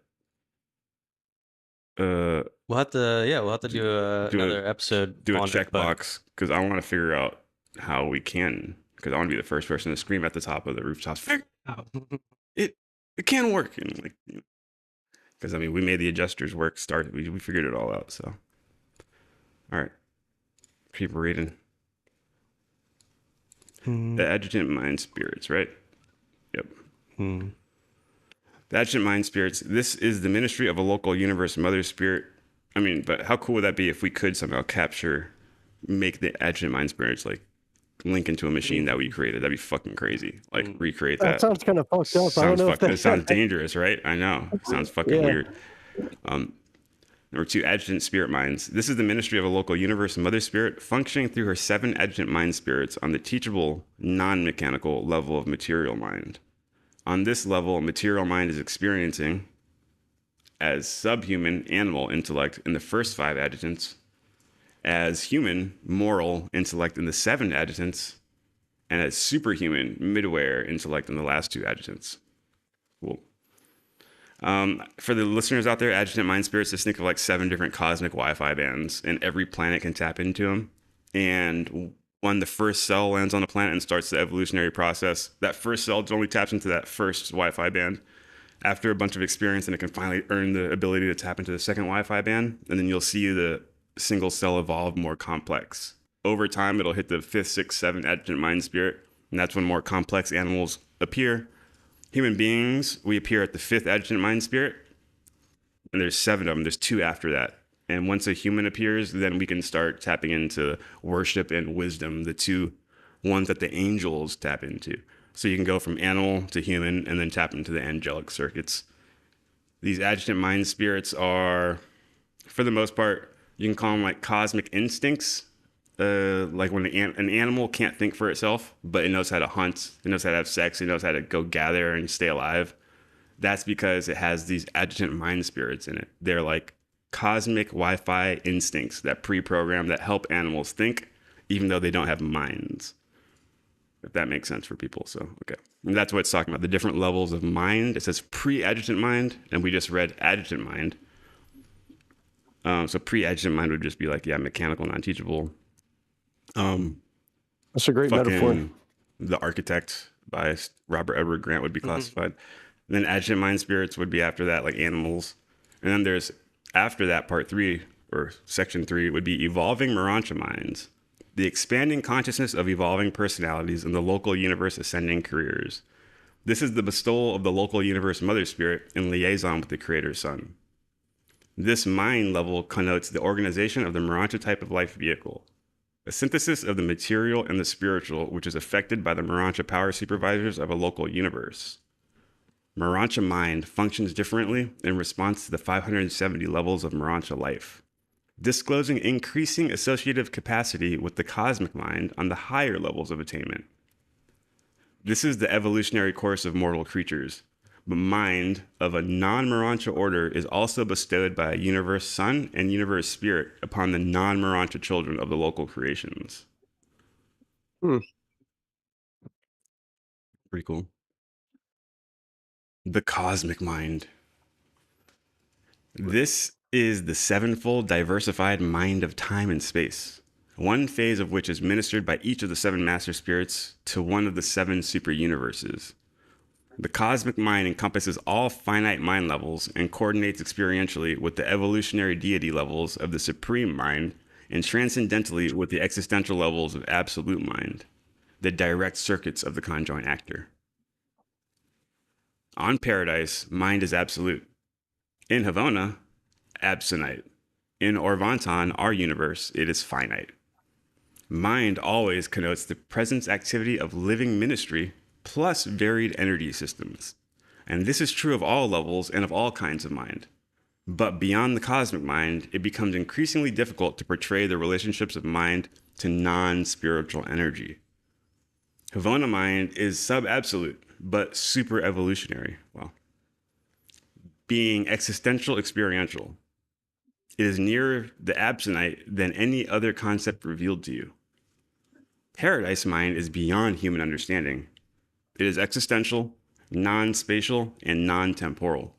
We'll have to do another episode do a on it, but checkbox, because I want to figure out how we can. Because I want to be the first person to scream at the top of the rooftops, figure it out. It can work, and like, because I mean, we made the adjusters work. We figured it all out. So, all right, keep reading. The adjutant mind spirits, right? Yep. The adjutant mind spirits. This is the ministry of a local universe mother spirit. I mean, but how cool would that be if we could somehow make the adjutant mind spirits like link into a machine that we created? That'd be fucking crazy. Like recreate that. That sounds kind of fucked up. I don't know if It sounds dangerous, right? I know. It sounds fucking Yeah. weird. Number 2, adjutant spirit minds. This is the ministry of a local universe mother spirit functioning through her 7 adjutant mind spirits on the teachable, non-mechanical level of material mind. On this level, material mind is experiencing as subhuman animal intellect in the first 5 adjutants, as human moral intellect in the 7 adjutants, and as superhuman midware intellect in the last 2 adjutants. Cool. For the listeners out there, adjutant mind spirits, just think of like 7 different cosmic Wi-Fi bands, and every planet can tap into them. And when the first cell lands on the planet and starts the evolutionary process, that first cell only taps into that first Wi-Fi band. After a bunch of experience, and it can finally earn the ability to tap into the second Wi-Fi band, and then you'll see the single cell evolve more complex. Over time, it'll hit the 5th, 6th, 7th adjutant mind spirit, and that's when more complex animals appear. Human beings, we appear at the 5th adjutant mind spirit, and there's 7 of them. There's 2 after that. And once a human appears, then we can start tapping into worship and wisdom, the 2 ones that the angels tap into. So you can go from animal to human and then tap into the angelic circuits. These adjutant mind spirits are, for the most part, you can call them like cosmic instincts. Like when an animal can't think for itself, but it knows how to hunt, it knows how to have sex, it knows how to go gather and stay alive. That's because it has these adjutant mind spirits in it. They're like cosmic Wi-Fi instincts that pre-program, that help animals think, even though they don't have minds. If that makes sense for people. So, okay. And that's what it's talking about. The different levels of mind. It says pre-adjutant mind, and we just read adjutant mind. So pre-adjutant mind would just be like, mechanical, non-teachable. That's a great metaphor. The Architect by Robert Edward Grant would be classified. And then adjutant mind spirits would be after that, like animals. And then there's, after that, part 3, or section 3, would be evolving Morancha minds. The expanding consciousness of evolving personalities in the local universe ascending careers. This is the bestowal of the local universe mother spirit in liaison with the creator sun. This mind level connotes the organization of the Morancha type of life vehicle, a synthesis of the material and the spiritual, which is affected by the Morancha power supervisors of a local universe. Morancha mind functions differently in response to the 570 levels of Morancha life, disclosing increasing associative capacity with the cosmic mind on the higher levels of attainment. This is the evolutionary course of mortal creatures, but mind of a non-Morancha order is also bestowed by a universe sun and universe spirit upon the non-Morancha children of the local creations. Pretty cool. The cosmic mind. This is the 7-fold diversified mind of time and space, one phase of which is ministered by each of the 7 master spirits to one of the 7 super universes. The cosmic mind encompasses all finite mind levels and coordinates experientially with the evolutionary deity levels of the supreme mind and transcendentally with the existential levels of absolute mind, the direct circuits of the conjoint actor. On Paradise, mind is absolute. In Havona, absonite. In Orvanton, our universe, it is finite. Mind always connotes the presence activity of living ministry plus varied energy systems. And this is true of all levels and of all kinds of mind. But beyond the cosmic mind, it becomes increasingly difficult to portray the relationships of mind to non-spiritual energy. Havona mind is sub-absolute, but super evolutionary. Wow. Being existential experiential. It is nearer the absonite than any other concept revealed to you. Paradise mind is beyond human understanding. It is existential, non-spatial, and non-temporal.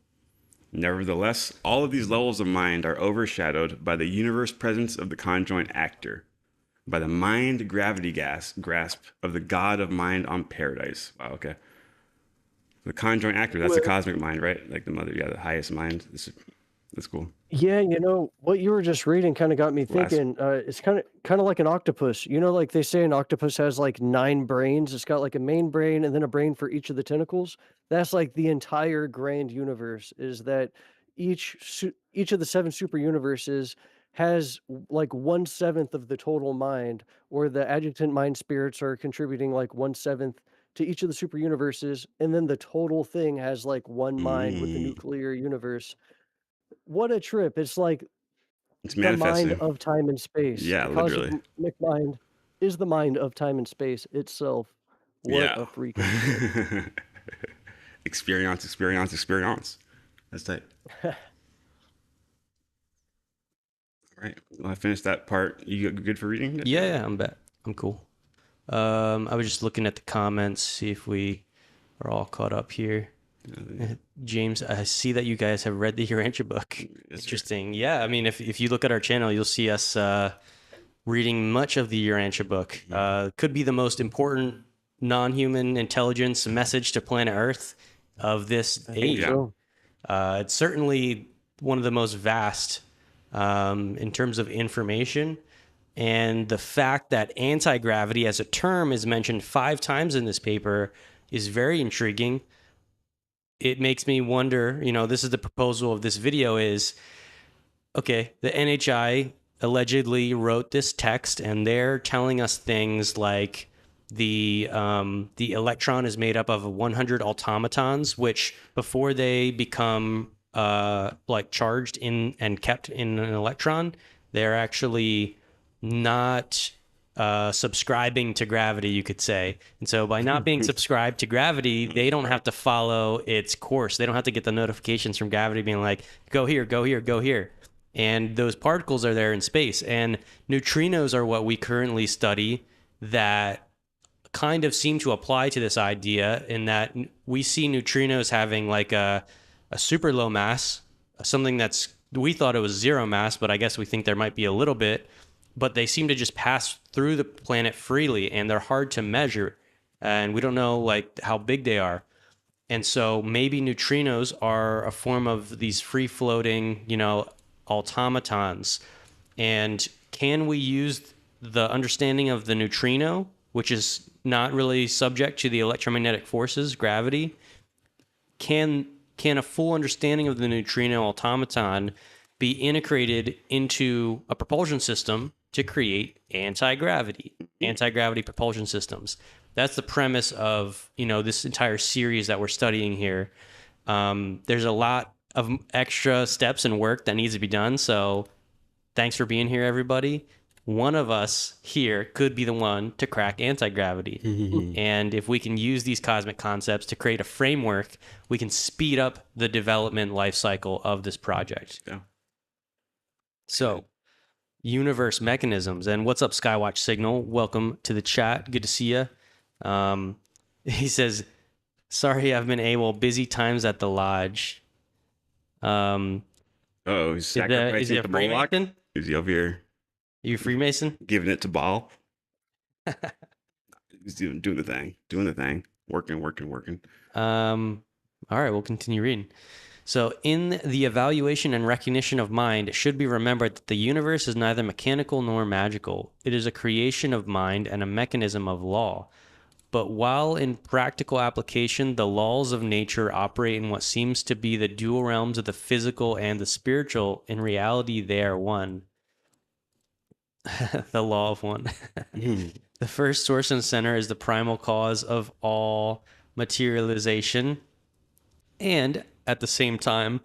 Nevertheless, all of these levels of mind are overshadowed by the universe presence of the conjoint actor, by the mind gravity grasp of the god of mind on Paradise. Wow, okay. The conjoint actor, that's the cosmic mind, right? Like the mother, the highest mind. That's cool. Yeah, what you were just reading kind of got me Last, thinking. It's kind of like an octopus. Like they say an octopus has like 9 brains. It's got like a main brain and then a brain for each of the tentacles. That's like the entire grand universe. Is that each of the 7 super universes has like 1/7 of the total mind, or the adjutant mind spirits are contributing like 1/7 to each of the super universes, and then the total thing has like one mind with the mm, nuclear universe. What a trip. It's like it's the mind manifesting. of time and space. Yeah, The literally. cosmic mind is the mind of time and space itself. What Yeah. a freaking trip. Experience, experience, experience. That's tight. All right. Well, I finished that part. You good for reading? Yeah, I'm back. I'm cool. I was just looking at the comments, see if we are all caught up here. James, I see that you guys have read the Urantia book. Yes, sir. Interesting. Yeah, I mean, if you look at our channel, you'll see us reading much of the Urantia book. Could be the most important non-human intelligence message to planet Earth of this age. Yeah. So, It's certainly one of the most vast in terms of information. And the fact that anti-gravity as a term is mentioned 5 times in this paper is very intriguing. It makes me wonder, this is the proposal of this video is, okay, the NHI allegedly wrote this text and they're telling us things like the electron is made up of 100 automatons, which before they become like charged in and kept in an electron, they're actually not subscribing to gravity, you could say. And so by not being subscribed to gravity, they don't have to follow its course. They don't have to get the notifications from gravity being like, go here, go here, go here. And those particles are there in space. And neutrinos are what we currently study that kind of seem to apply to this idea, in that we see neutrinos having like a super low mass, something that's, we thought it was 0 mass, but I guess we think there might be a little bit, but they seem to just pass through the planet freely and they're hard to measure. And we don't know like how big they are. And so maybe neutrinos are a form of these free floating, automatons. And can we use the understanding of the neutrino, which is not really subject to the electromagnetic forces, gravity? Can a full understanding of the neutrino automaton be integrated into a propulsion system to create anti-gravity propulsion systems? That's the premise of, this entire series that we're studying here. There's a lot of extra steps and work that needs to be done. So thanks for being here, everybody. One of us here could be the one to crack anti-gravity. And if we can use these cosmic concepts to create a framework, we can speed up the development life cycle of this project. Yeah. So, universe mechanisms. And what's up, Skywatch Signal? Welcome to the chat. Good to see you. He says, sorry, I've been AWOL. Busy times at the lodge. Oh, he's Is sacrificing he a the Moloch? Freemason? Is he over here You a Freemason? giving it to Baal? He's doing the thing. Working. All right, we'll continue reading. So, in the evaluation and recognition of mind, it should be remembered that the universe is neither mechanical nor magical. It is a creation of mind and a mechanism of law. But while in practical application, the laws of nature operate in what seems to be the dual realms of the physical and the spiritual, in reality, they are one. The law of one. The first source and center is the primal cause of all materialization, and at the same time,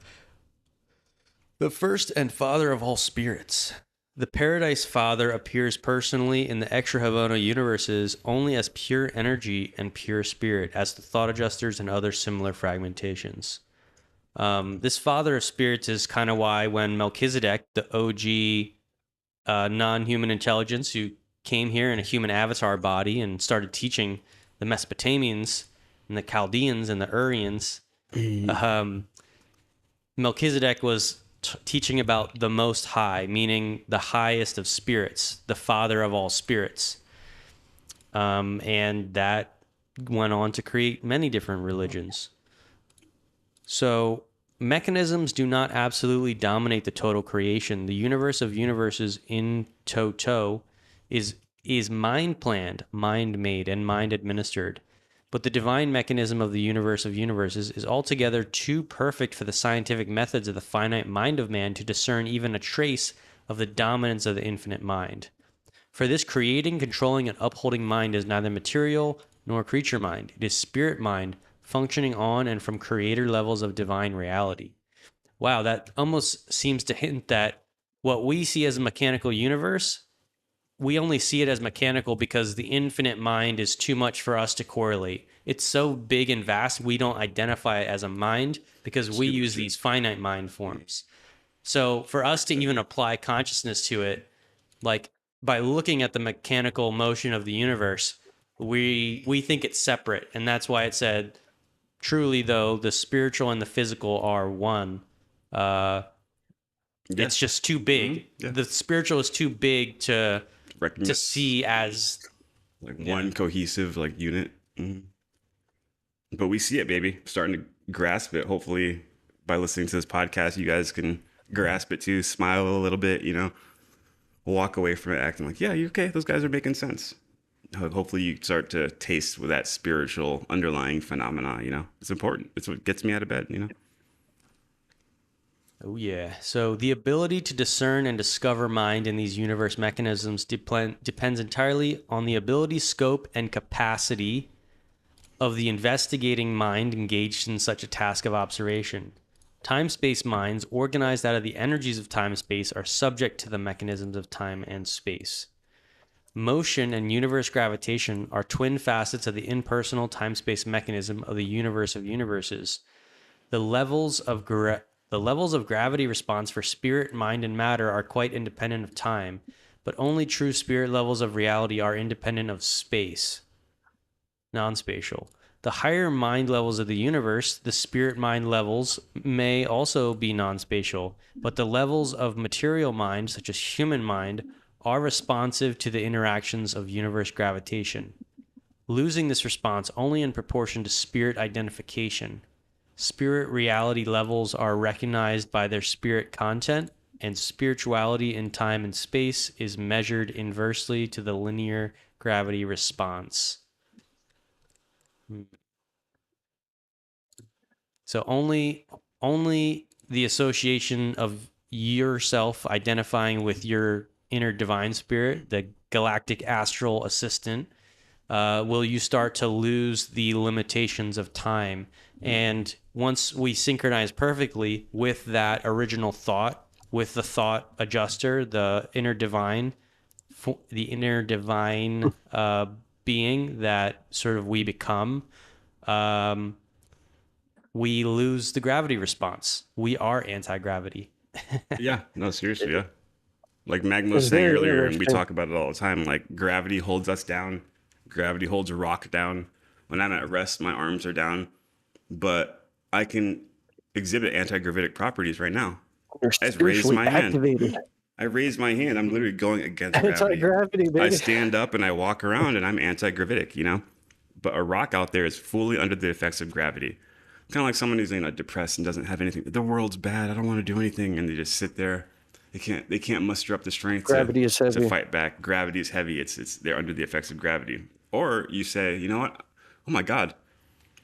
the first and father of all spirits. The Paradise Father appears personally in the extra Havana universes only as pure energy and pure spirit, as the thought adjusters and other similar fragmentations. This Father of Spirits is kind of why when Melchizedek, the OG non-human intelligence who came here in a human avatar body and started teaching the Mesopotamians and the Chaldeans and the Urians, Melchizedek was teaching about the Most High, meaning the highest of spirits, the Father of all spirits. And that went on to create many different religions. So mechanisms do not absolutely dominate the total creation. The universe of universes in toto is mind planned, mind made, and mind administered. But the divine mechanism of the universe of universes is altogether too perfect for the scientific methods of the finite mind of man to discern even a trace of the dominance of the infinite mind. For this creating, controlling, and upholding mind is neither material nor creature mind. It is spirit mind, functioning on and from creator levels of divine reality. Wow, that almost seems to hint that what we see as a mechanical universe, we only see it as mechanical because the infinite mind is too much for us to correlate. It's so big and vast, we don't identify it as a mind because we use these finite mind forms. So for us to even apply consciousness to it, like by looking at the mechanical motion of the universe, we think it's separate. And that's why it said, truly, though, the spiritual and the physical are one. It's just too big. The spiritual is too big to see as like one cohesive like unit. But we see it, baby. Starting to grasp it. Hopefully, by listening to this podcast, you guys can grasp it too. Smile a little bit, walk away from it acting like, yeah, you okay? Those guys are making sense. Hopefully, you start to taste with that spiritual underlying phenomena. It's important. It's what gets me out of bed. Oh, yeah. So the ability to discern and discover mind in these universe mechanisms depends entirely on the ability, scope, and capacity of the investigating mind engaged in such a task of observation. Time-space minds, organized out of the energies of time and space, are subject to the mechanisms of time and space. Motion and universe gravitation are twin facets of the impersonal time-space mechanism of the universe of universes. The levels of gravity response for spirit, mind, and matter are quite independent of time, but only true spirit levels of reality are independent of space, non-spatial. The higher mind levels of the universe, the spirit mind levels, may also be non-spatial, but the levels of material mind, such as human mind, are responsive to the interactions of universe gravitation, losing this response only in proportion to spirit identification. Spirit reality levels are recognized by their spirit content, and spirituality in time and space is measured inversely to the linear gravity response. So only the association of yourself identifying with your inner divine spirit, the galactic astral assistant, will you start to lose the limitations of time. And once we synchronize perfectly with that original thought, with the thought adjuster, the inner divine being that sort of we become, we lose the gravity response. We are anti-gravity. Yeah, no, seriously, yeah. Like Magma was It's saying very earlier, and we interesting. talk about it all the time, like gravity holds us down. Gravity holds a rock down. When I'm at rest, my arms are down. But I can exhibit anti-gravitic properties right now. You're I just raised spiritually my hand. activated. I raised my hand. I'm literally going against gravity. Anti-gravity, I baby. stand up and I walk around and I'm anti-gravitic. But a rock out there is fully under the effects of gravity. Kind of like someone who's depressed and doesn't have anything. The world's bad. I don't want to do anything, and they just sit there. They can't muster up the strength Gravity is to heavy. fight back. Gravity is heavy. It's they're under the effects of gravity. Or you say, you know what? Oh my God,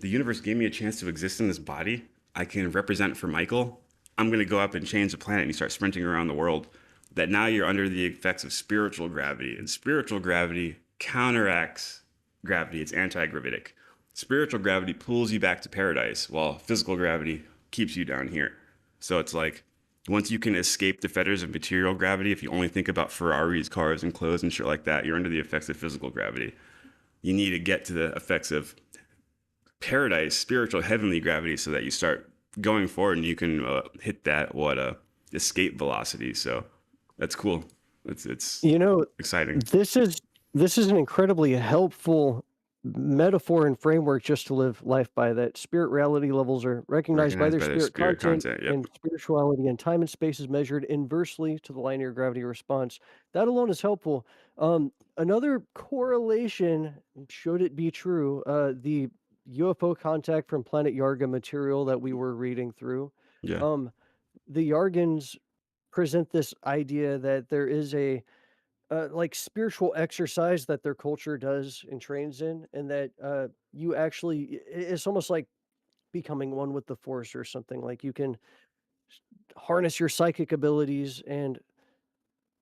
the universe gave me a chance to exist in this body. I can represent for Michael. I'm gonna go up and change the planet, and you start sprinting around the world. That now you're under the effects of spiritual gravity, and spiritual gravity counteracts gravity. It's anti-gravitic. Spiritual gravity pulls you back to paradise, while physical gravity keeps you down here. So it's like, once you can escape the fetters of material gravity, if you only think about Ferraris, cars, and clothes and shit like that, you're under the effects of physical gravity. You need to get to the effects of paradise, spiritual, heavenly gravity, so that you start going forward and you can hit that escape velocity. So that's cool. It's exciting. This is an incredibly helpful metaphor and framework just to live life by. That spirit reality levels are recognized by their spirit content, Yep. and spirituality and time and space is measured inversely to the linear gravity response. That alone is helpful. Another correlation, should it be true, the UFO contact from planet Yarga material that we were reading through. Yeah. The Yargans present this idea that there is a like spiritual exercise that their culture does and trains in, and that you actually it's almost like becoming one with the force or something. Like you can harness your psychic abilities and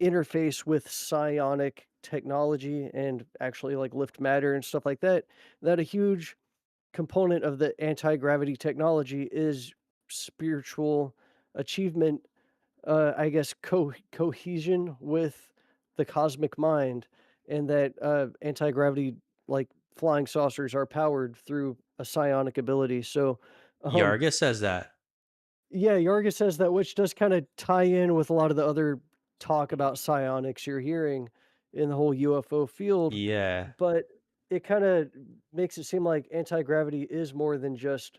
interface with psionic technology and actually like lift matter and stuff like that. That a huge component of the anti-gravity technology is spiritual achievement, I guess cohesion with the cosmic mind, and that anti-gravity like flying saucers are powered through a psionic ability. So Yarga says that. yeah, Yorga says that, which does kind of tie in with a lot of the other talk about psionics you're hearing in the whole UFO field, Yeah. but it kind of makes it seem like anti-gravity is more than just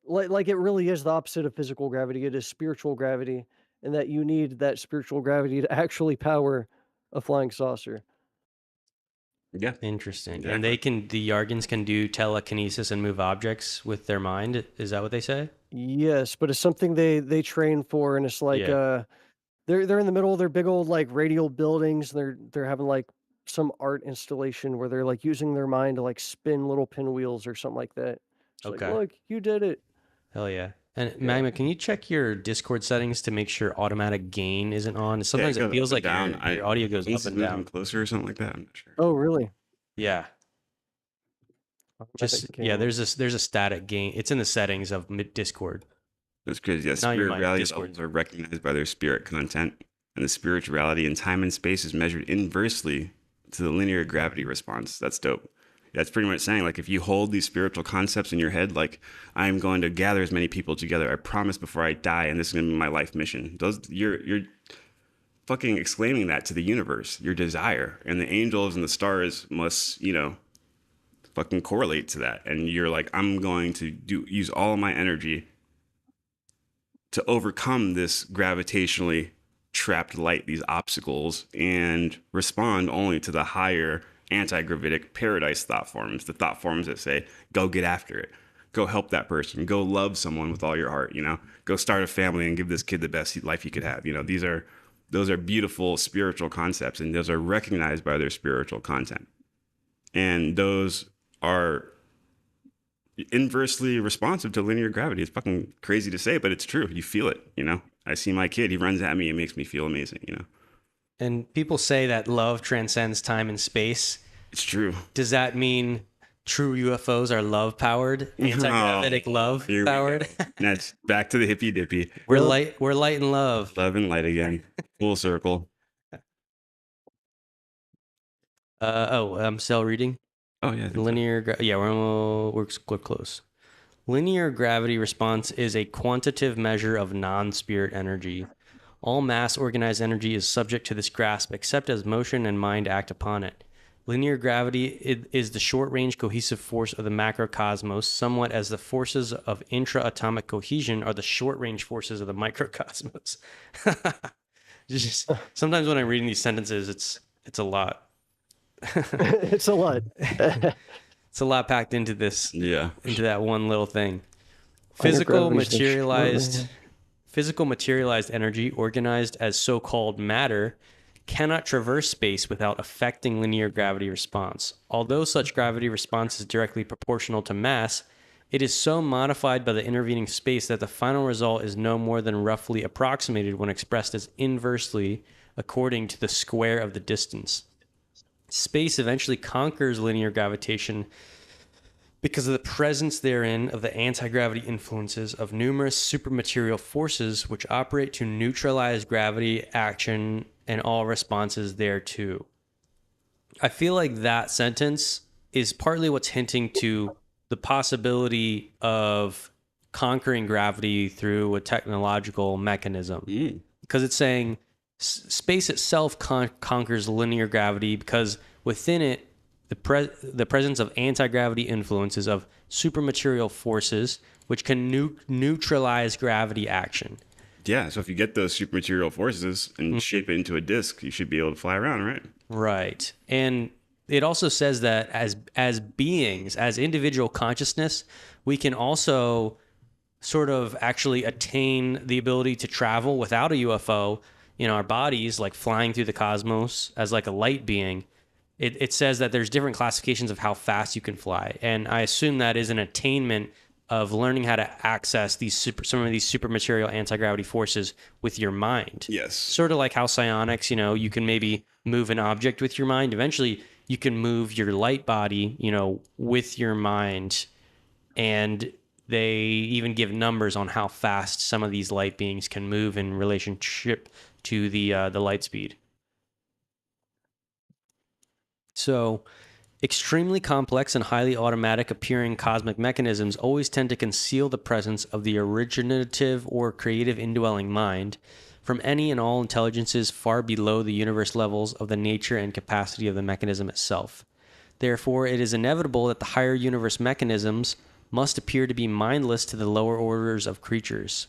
like it really is the opposite of physical gravity. It is spiritual gravity, and that you need that spiritual gravity to actually power a flying saucer. Yeah. Interesting. And Exactly. the Yargans can do telekinesis and move objects with their mind. Is that what they say? Yes, but it's something they train for, and it's like Yeah. they're in the middle of their big old like radial buildings. They're having like some art installation where they're like using their mind to like spin little pinwheels or something like that. It's like, Okay. look, you did it. Hell yeah. And Yeah. Magma, can you check your Discord settings to make sure automatic gain isn't on? Yeah, Sometimes it it goes up feels and like down. your audio goes up Unless it's and moving down. closer or something like that. I'm not sure. Oh, really? Yeah. Automatic Yeah, gain. there's a static gain. It's in the settings of Discord. That's because yeah, Not your spirit mic, reality Discord. levels are recognized by their spirit content, and the spirituality in time and space is measured inversely to the linear gravity response. That's dope. That's pretty much saying like if you hold these spiritual concepts in your head, like I'm going to gather as many people together. I promise before I die, and this is going to be my life mission. Those you're fucking exclaiming that to the universe, your desire, and the angels and the stars must fucking correlate to that. And you're like, I'm going to use all of my energy to overcome this gravitationally trapped light, these obstacles, and respond only to the higher anti-gravitic paradise thought forms, the thought forms that say, go get after it. Go help that person. Go love someone with all your heart, Go start a family and give this kid the best life he could have. Those are beautiful spiritual concepts, and those are recognized by their spiritual content. And those are inversely responsive to linear gravity. It's fucking crazy to say, but it's true. You feel it. I see my kid, he runs at me, it makes me feel amazing. And people say that love transcends time and space. It's true. Does that mean true UFOs are love powered, anti-gravitic love Here we powered? go. That's back to the hippy dippy. We're light and love. Love and light again. Full circle. I'm still reading. Oh yeah. Yeah, we're close. Linear gravity response is a quantitative measure of non-spirit energy. All mass organized energy is subject to this grasp except as motion and mind act upon it. Linear gravity is the short-range cohesive force of the macrocosmos, somewhat as the forces of intra-atomic cohesion are the short-range forces of the microcosmos. Just sometimes when I'm reading these sentences, it's a lot. It's a lot. It's a lot packed into this. Yeah. Into that one little thing. Physical materialized energy organized as so-called matter cannot traverse space without affecting linear gravity response. Although such gravity response is directly proportional to mass, it is so modified by the intervening space that the final result is no more than roughly approximated when expressed as inversely according to the square of the distance. Space eventually conquers linear gravitation because of the presence therein of the anti-gravity influences of numerous supermaterial forces which operate to neutralize gravity action and all responses thereto. I feel like that sentence is partly what's hinting to the possibility of conquering gravity through a technological mechanism. Because it's saying space itself conquers linear gravity because within it, the presence of anti-gravity influences of supermaterial forces which can neutralize gravity action. Yeah, so if you get those supermaterial forces and shape it into a disk, you should be able to fly around, right? Right. And it also says that as beings, as individual consciousness, we can also sort of actually attain the ability to travel without a UFO in our bodies, like flying through the cosmos as like a light being, it says that there's different classifications of how fast you can fly. And I assume that is an attainment of learning how to access some of these super material anti-gravity forces with your mind. Yes. Sort of like how psionics, you can maybe move an object with your mind. Eventually, you can move your light body, with your mind. And they even give numbers on how fast some of these light beings can move in relationship to the light speed. So, extremely complex and highly automatic appearing cosmic mechanisms always tend to conceal the presence of the originative or creative indwelling mind from any and all intelligences far below the universe levels of the nature and capacity of the mechanism itself. Therefore, it is inevitable that the higher universe mechanisms must appear to be mindless to the lower orders of creatures.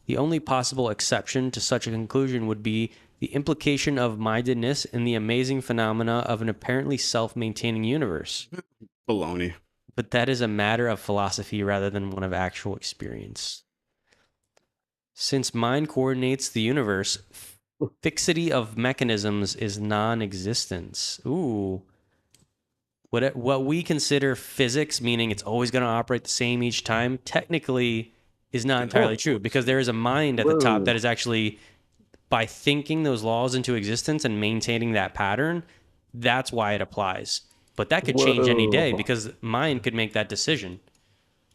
The only possible exception to such a conclusion would be the implication of mindedness in the amazing phenomena of an apparently self-maintaining universe. Baloney. But that is a matter of philosophy rather than one of actual experience. Since mind coordinates the universe, fixity of mechanisms is non-existence. Ooh. What we consider physics, meaning it's always going to operate the same each time, technically is not entirely true, because there is a mind at the top that is actually, by thinking those laws into existence and maintaining that pattern, that's why it applies. But that could change any day, because mind could make that decision.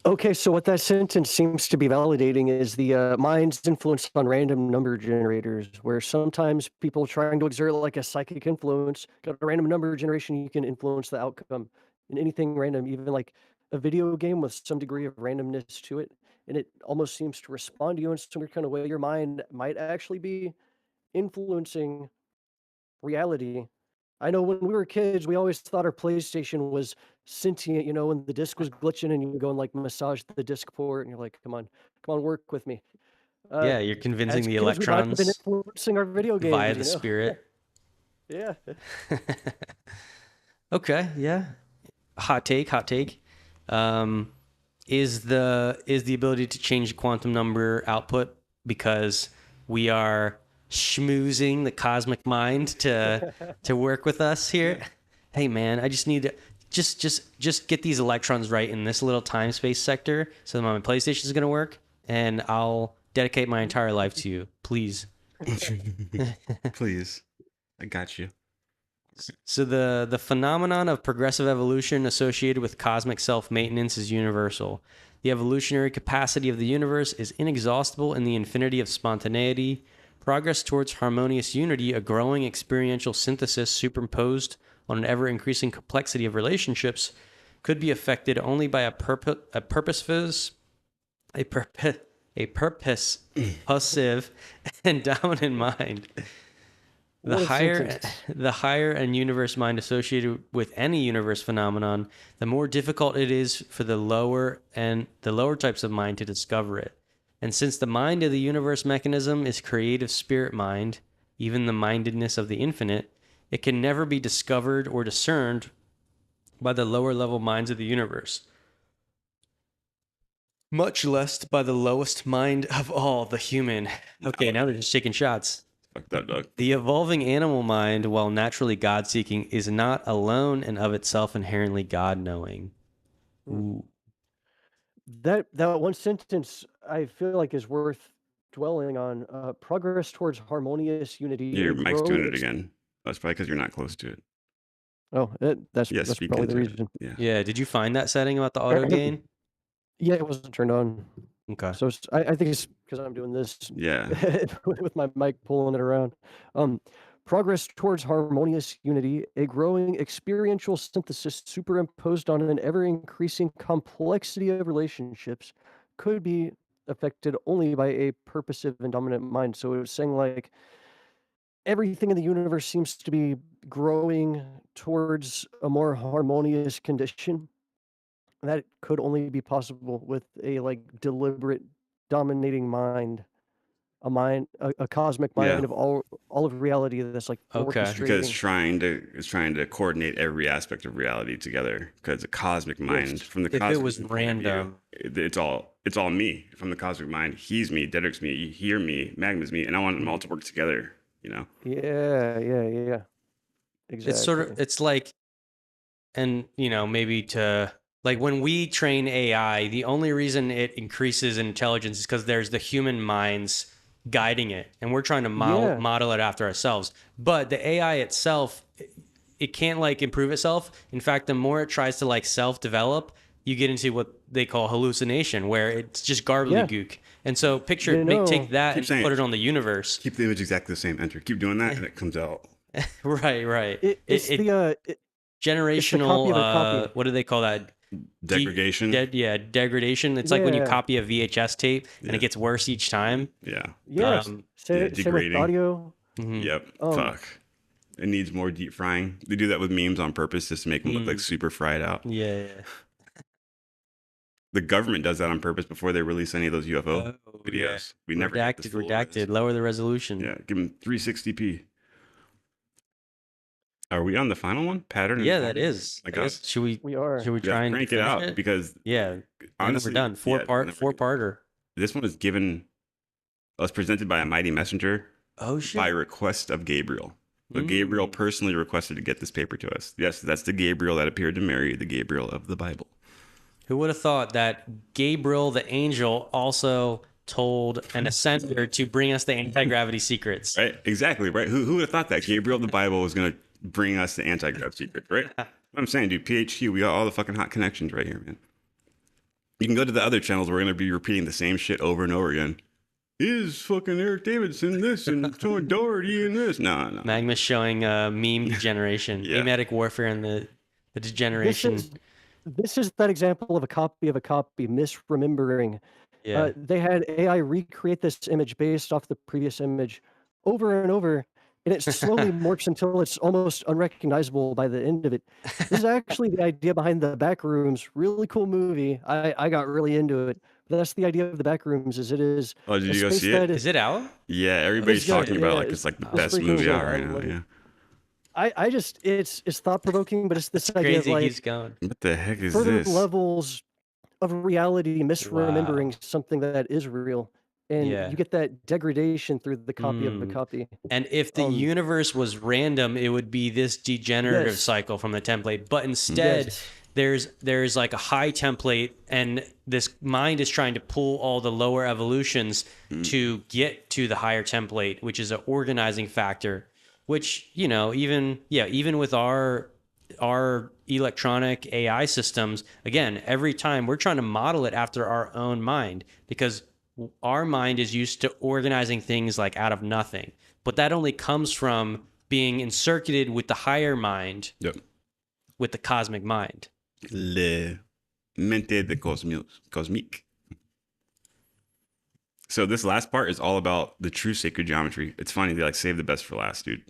Okay, so what that sentence seems to be validating is the mind's influence on random number generators, where sometimes people trying to exert like a psychic influence, got a random number generation, you can influence the outcome in anything random, even like a video game with some degree of randomness to it. And it almost seems to respond to you in some kind of way. Your mind might actually be influencing reality. I know when we were kids, we always thought our PlayStation was sentient, when the disc was glitching and you go and like massage the disc port and you're like, come on, work with me. Uh, Yeah, you're convincing as the kids, we might have been electrons influencing our video via games, the spirit. Yeah. Okay, yeah. Hot take. Is the ability to change the quantum number output because we are schmoozing the cosmic mind to work with us here? Hey man, I just need to just get these electrons right in this little time space sector so that my PlayStation is going to work, and I'll dedicate my entire life to you. Please. Please. I got you. So the phenomenon of progressive evolution associated with cosmic self-maintenance is universal. The evolutionary capacity of the universe is inexhaustible in the infinity of spontaneity. Progress towards harmonious unity, a growing experiential synthesis superimposed on an ever-increasing complexity of relationships, could be affected only by a purposive and dominant mind. The higher a universe mind associated with any universe phenomenon, the more difficult it is for the lower types of mind to discover it. And since the mind of the universe mechanism is creative spirit mind, even the mindedness of the infinite, it can never be discovered or discerned by the lower level minds of the universe, much less by the lowest mind of all, the human. Okay, now they're just taking shots. Fuck that, dog. The evolving animal mind, while naturally God-seeking, is not alone and of itself inherently God-knowing. Ooh. That one sentence I feel like is worth dwelling on. Progress towards harmonious unity. Your a mic's doing growing it again. That's probably because you're not close to it. Oh, that's Yeah, that's speak probably the into it. reason. Yeah. Yeah, did you find that setting about the auto gain? Yeah, it wasn't turned on. Okay. So I think it's because I'm doing this Yeah. with my mic pulling it around. Progress towards harmonious unity, a growing experiential synthesis superimposed on an ever-increasing complexity of relationships, could be affected only by a purposive and dominant mind. So it was saying like everything in the universe seems to be growing towards a more harmonious condition. That could only be possible with a like deliberate dominating mind. a mind, a cosmic Yeah. mind of all of reality that's like Okay. Because orchestrating. it's trying to coordinate every aspect of reality together. Because the cosmic mind, Yes. from the If it cosmic was point of random, view, it's all me. From the cosmic mind, he's me, Deadrick's me, you hear me, Magma's me, and I want them all to work together. You know. Yeah. it's sort of Exactly. it's like, and maybe to like when we train AI, the only reason it increases in intelligence is because there's the human minds guiding it, and we're trying to Yeah. model it after ourselves. But the AI itself, it can't like improve itself. In fact, the more it tries to like self-develop, you get into what they call hallucination, where it's just Yeah. gobbledygook. And so picture, You know, take that Keep and saying put it. it on the universe. Keep the image exactly the same. Enter. Keep doing that, and it comes out. Right. it's It the generational, of a copy. what do they call that? Degradation. Degradation. It's like when you Yeah. copy a VHS tape and Yeah. it gets worse each time. Yeah. Yes. Um, Same with degrading. audio. mhm. Yep. Um, Fuck. It needs more deep frying. They do that with memes on purpose just to make them look like super fried out. Yeah. The government does that on purpose before they release any of those UFO Oh, videos. yeah. We never get the full Redacted. Lower the resolution. Yeah, give them 360p. Are we on the final one? Pattern. Yeah, and that form? is. I That is. guess. we are. Should we Yeah, try and crank it finish out it? because Yeah. honestly, We're done. yeah, Four parter. This one is given. Was presented by a mighty messenger Oh shit. by request of Gabriel. But Gabriel personally requested to get this paper to us. Yes, that's the Gabriel that appeared to Mary, the Gabriel of the Bible. Who would have thought that Gabriel the angel also told an ascender to bring us the anti-gravity secrets? Right? Exactly, right? Who would have thought that Gabriel of the Bible was going to bring us the anti-grav secret, right? I'm saying, dude, PHQ, we got all the fucking hot connections right here, man. You can go to the other channels. We're going to be repeating the same shit over and over again. Is fucking Eric Davidson this and Tony Doherty and this? No. Magma's showing meme degeneration, Yeah. memetic warfare, and the degeneration. This is that example of a copy, misremembering. Yeah. They had AI recreate this image based off the previous image over and over, and it slowly morphs until it's almost unrecognizable by the end of it. This is actually the idea behind the Backrooms. Really cool movie. I got really into it. But that's the idea of the Backrooms. Is it is? Oh, did a you go space see it? that Is it out? Yeah, everybody's It's good, talking about yeah, like it's like the it's best freaking movie cool. out I right now. love it. Yeah. I just it's thought provoking, but it's this idea of Crazy. like He's going. What the heck is further this? levels of reality, misremembering something that is real, and Yeah. you get that degradation through the copy of the copy. And if the universe was random, it would be this degenerative Yes. cycle from the template. But instead, Yes. there's like a high template, and this mind is trying to pull all the lower evolutions to get to the higher template, which is an organizing factor. Which even with our electronic AI systems, again, every time we're trying to model it after our own mind, because our mind is used to organizing things like out of nothing. But that only comes from being encircuited with the higher mind, Yep. with the cosmic mind. Le mente de cosmique. So this last part is all about the true sacred geometry. It's funny, they like save the best for last, dude.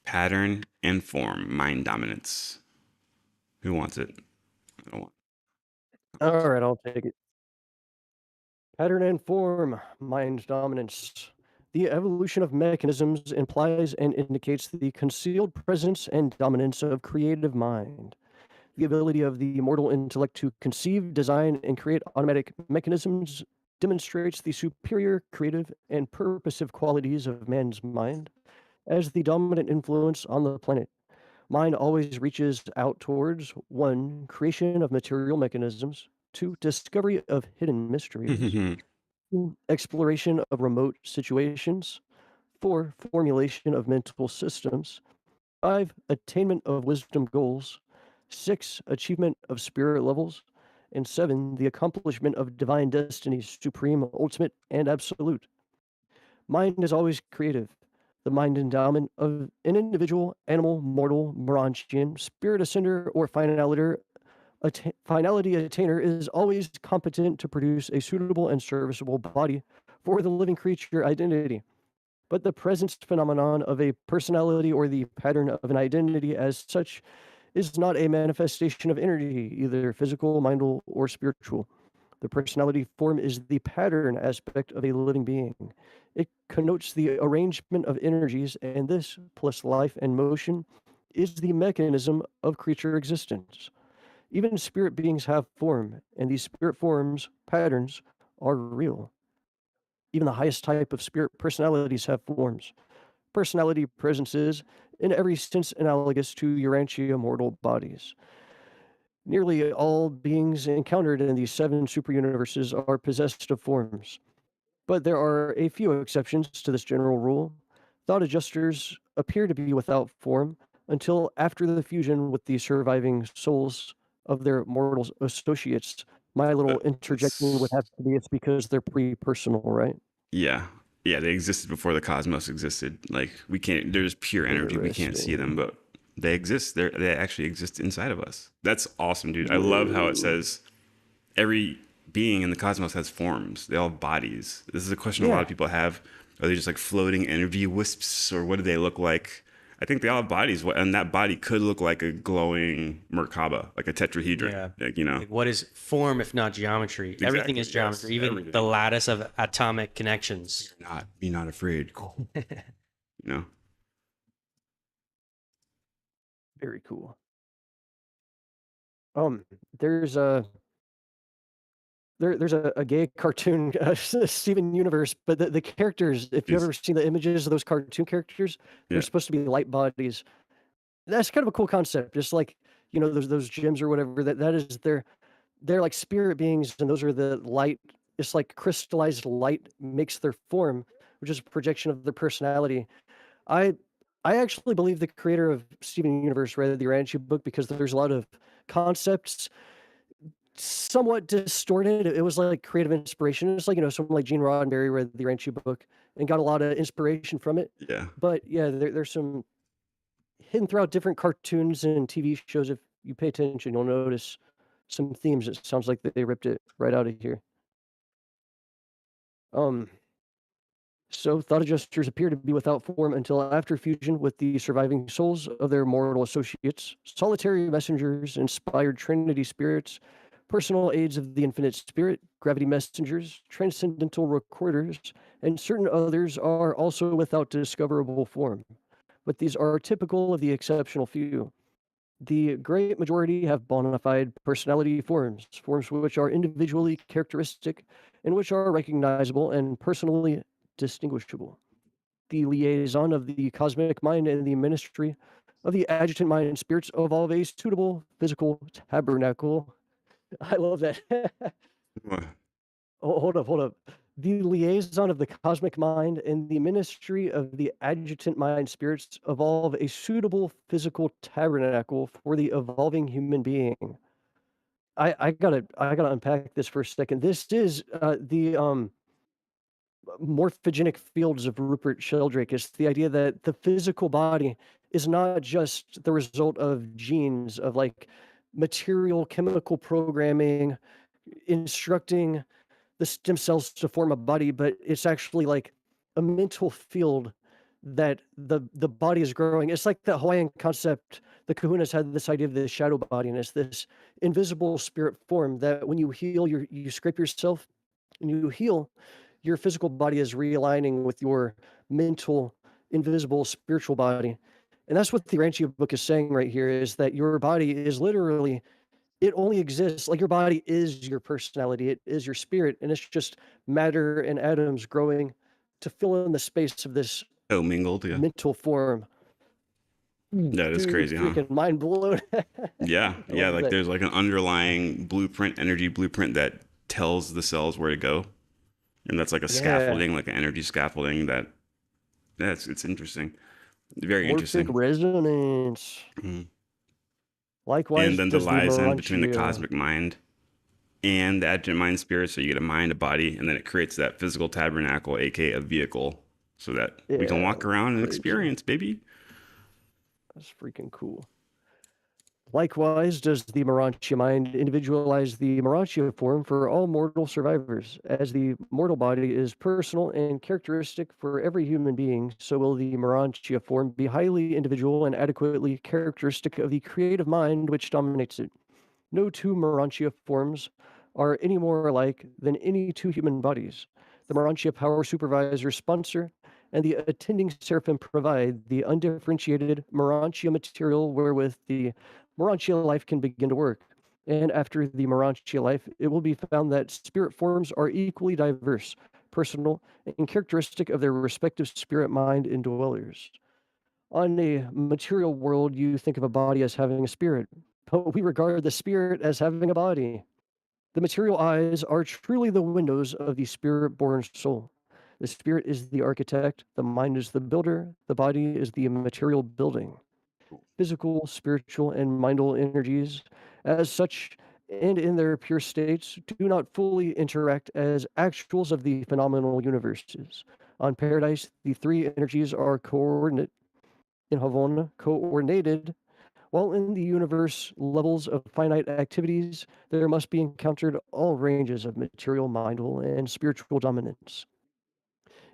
Pattern and form, mind dominance. Who wants it? I don't want. All right, I'll take it. Pattern and form, mind dominance. The evolution of mechanisms implies and indicates the concealed presence and dominance of creative mind. The ability of the mortal intellect to conceive, design, and create automatic mechanisms demonstrates the superior creative and purposive qualities of man's mind as the dominant influence on the planet. Mind always reaches out towards 1. Creation of material mechanisms, 2. Discovery of hidden mysteries, 2. Exploration of remote situations, 4. Formulation of mental systems, 5. Attainment of wisdom goals, 6. Achievement of spirit levels, and 7. The accomplishment of divine destinies, supreme, ultimate, and absolute. Mind is always creative. The mind endowment of an individual, animal, mortal, Morontian, spirit ascender, or finality attainer is always competent to produce a suitable and serviceable body for the living creature identity. But the presence phenomenon of a personality or the pattern of an identity as such is not a manifestation of energy, either physical, mental, or spiritual. The personality form is the pattern aspect of a living being. It connotes the arrangement of energies, and this, plus life and motion, is the mechanism of creature existence. Even spirit beings have form, and these spirit forms, patterns, are real. Even the highest type of spirit personalities have forms. Personality presences, in every sense analogous to Urantia mortal bodies. Nearly all beings encountered in these 7 superuniverses are possessed of forms, but there are a few exceptions to this general rule. Thought adjusters appear to be without form until after the fusion with the surviving souls of their mortal associates. My little interjecting would It's, have to be it's because they're pre-personal, right? yeah. Yeah, they existed before the cosmos existed. Like we can't there's pure energy. We can't see them, Interesting. but they exist. They actually exist inside of us. That's awesome, dude. I love how it Whoa. says every being in the cosmos has forms. They all have bodies. This is a question a lot of Yeah, people have. Are they just like floating energy wisps, or what do they look like? I think they all have bodies, and that body could look like a glowing Merkaba, like a tetrahedron. Yeah. Like, you know, Like, what is form if not geometry? Everything is exactly. geometry, Yes, even the everything. lattice of atomic connections. Be not afraid. You know, very cool. Um, there's a there's a gay cartoon, Steven Universe, but the characters, if you've it's ever seen the images of those cartoon characters, they're yeah, supposed to be light bodies. That's kind of a cool concept. Just like, those gems or whatever, that is they're like spirit beings, and those are the light. It's like crystallized light makes their form, which is a projection of their personality. I I actually believe the creator of Steven Universe read the Urantia book because there's a lot of concepts somewhat distorted. It was like creative inspiration. It's like, someone like Gene Roddenberry read the Urantia book and got a lot of inspiration from it. yeah. But yeah, there's some hidden throughout different cartoons and TV shows. If you pay attention, you'll notice some themes. It sounds like they ripped it right out of here. Um, so thought adjusters appear to be without form until after fusion with the surviving souls of their mortal associates, solitary messengers, inspired trinity spirits, personal aids of the infinite spirit, gravity messengers, transcendental recorders, and certain others are also without discoverable form. But these are typical of the exceptional few. The great majority have bona fide personality forms, forms which are individually characteristic and which are recognizable and personally distinguishable. The liaison of the cosmic mind and the ministry of the adjutant mind and spirits evolve a suitable physical tabernacle. I love that. Oh, hold up. The liaison of the cosmic mind and the ministry of the adjutant mind spirits evolve a suitable physical tabernacle for the evolving human being. I gotta unpack this for a second. This is the morphogenic fields of Rupert Sheldrake. It's the idea that the physical body is not just the result of genes, of like material chemical programming, instructing the stem cells to form a body, but it's actually like a mental field that the body is growing. It's like the Hawaiian concept. The Kahunas had this idea of the shadow body, and it's this invisible spirit form that when you heal, you scrape yourself and you heal, your physical body is realigning with your mental, invisible spiritual body. And that's what the Ranchi book is saying right here is that your body is literally it only exists like your body is your personality, it is your spirit, and it's just matter and atoms growing to fill in the space of this Oh, mingled. Yeah, mental form. that is Dude, crazy, huh? freaking mind blown. Yeah, I yeah. love Like that. there's like an underlying blueprint, energy blueprint that tells the cells where to go, and that's like a Yeah. scaffolding, like an energy scaffolding. It's interesting, very Morphic interesting. resonance. Mhm. And Likewise then the does the liaison between the Morantia. cosmic mind and the adjunct mind spirit. So you get a mind, a body, and then it creates that physical tabernacle, aka a vehicle, so that we can Yeah, walk around and crazy. experience, baby. That's freaking cool. Likewise, does the Morantia mind individualize the Morantia form for all mortal survivors? As the mortal body is personal and characteristic for every human being, so will the Morantia form be highly individual and adequately characteristic of the creative mind which dominates it. No two Morantia forms are any more alike than any two human bodies. The Morantia Power Supervisor sponsor and the attending seraphim provide the undifferentiated Morantia material wherewith the Morantia life can begin to work. And after the Morantia life, it will be found that spirit forms are equally diverse, personal, and characteristic of their respective spirit mind indwellers. On a material world, you think of a body as having a spirit, but we regard the spirit as having a body. The material eyes are truly the windows of the spirit-born soul. The spirit is the architect, the mind is the builder, the body is the material building. Physical, spiritual, and mindful energies, as such and in their pure states, do not fully interact as actuals of the phenomenal universes. On Paradise, the three energies are coordinate in Havona, coordinated, while in the universe levels of finite activities, there must be encountered all ranges of material, mindful, and spiritual dominance.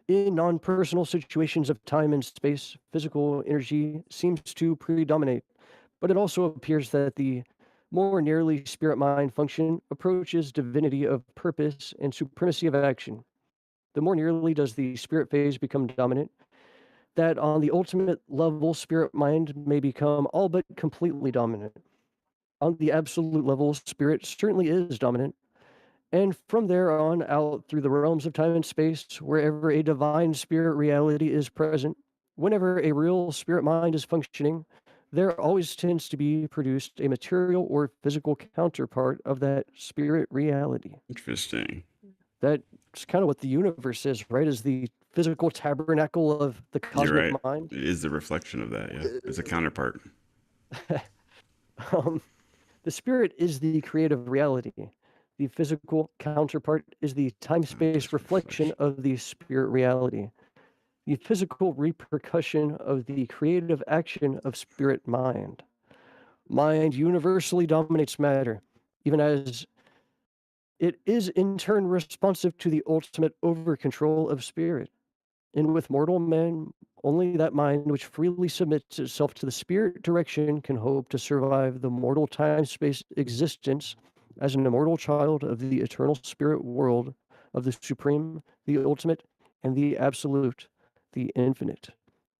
In non personal situations of time and space, physical energy seems to predominate, but it also appears that the more nearly spirit mind function approaches divinity of purpose and supremacy of action. The more nearly does the spirit phase become dominant, that on the ultimate level, spirit mind may become all but completely dominant. On the absolute level, spirit certainly is dominant. And from there on out through the realms of time and space, wherever a divine spirit reality is present, whenever a real spirit mind is functioning, there always tends to be produced a material or physical counterpart of that spirit reality. Interesting. That's kind of what the universe is, right? Is the physical tabernacle of the You're cosmic right. mind. It is the reflection of that. Yeah, it's a counterpart. The spirit is the creative reality. The physical counterpart is the time space reflection of the spirit reality. The physical repercussion of the creative action of spirit mind. Mind universally dominates matter, even as it is in turn responsive to the ultimate over control of spirit. And with mortal men, only that mind which freely submits itself to the spirit direction can hope to survive the mortal time space existence as an immortal child of the eternal spirit world of the supreme, the ultimate, and the absolute, the infinite.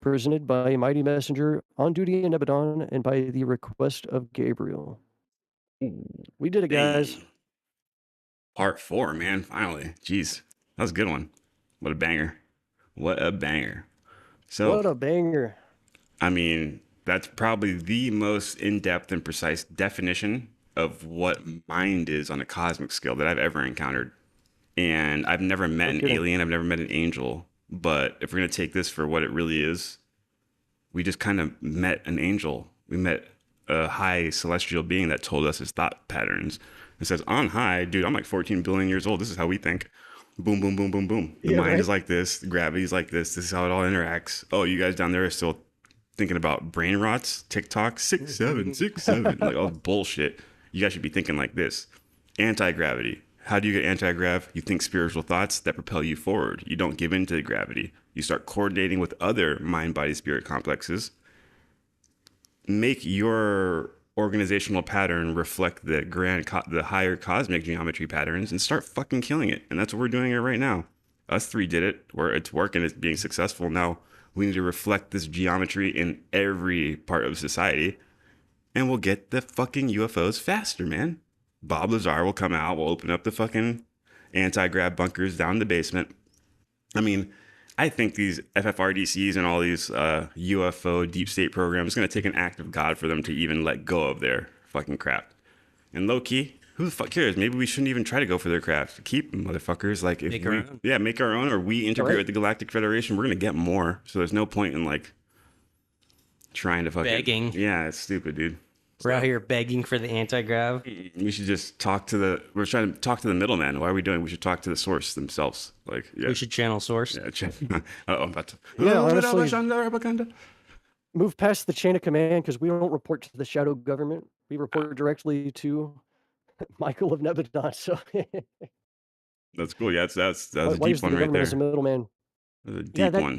Presented by a mighty messenger on duty in Abaddon and by the request of Gabriel. We did it, guys. Dang. Part 4, man. Finally. Jeez. That was a good one. What a banger. What a banger. So, What a banger. I mean, that's probably the most in-depth and precise definition of what mind is on a cosmic scale that I've ever encountered. And I've never met an alien, I've never met an angel. But if we're going to take this for what it really is, we just kind of met an angel. We met a high celestial being that told us his thought patterns. It says, on high, dude, I'm like 14 billion years old. This is how we think. Boom, boom, boom, boom, boom. The mind is like this. The gravity is like this. This is how it all interacts. Oh, you guys down there are still thinking about brain rots, TikTok, 6'7", 6'7", like all bullshit. You guys should be thinking like this. Anti-gravity. How do you get anti-grav? You think spiritual thoughts that propel you forward. You don't give in to the gravity. You start coordinating with other mind-body-spirit complexes. Make your organizational pattern reflect the higher cosmic geometry patterns and start fucking killing it. And that's what we're doing here right now. Us three did it, where it's working, it's being successful. Now we need to reflect this geometry in every part of society, and we'll get the fucking UFOs faster, man. Bob Lazar will come out, we'll open up the fucking anti-grav bunkers down in the basement. I mean, I think these FFRDCs and all these UFO deep state programs, it's going to take an act of God for them to even let go of their fucking crap. And low key, who the fuck cares? Maybe we shouldn't even try to go for their craft. Keep them, motherfuckers. Like, if make our own, or we integrate with the Galactic Federation, we're going to get more. So there's no point in like trying to fucking begging. Yeah, it's stupid, dude. We're out here begging for the anti-grav. We should just we're trying to talk to the middleman. Why are we doing? We should talk to the source themselves. Like, yeah. We should channel source. Yeah, I'm about to. Yeah, honestly, move past the chain of command, because we don't report to the shadow government. We report directly to Michael of Nebadon. So that's cool. Yeah, that's a why deep one right there. As a middleman. That's a deep one.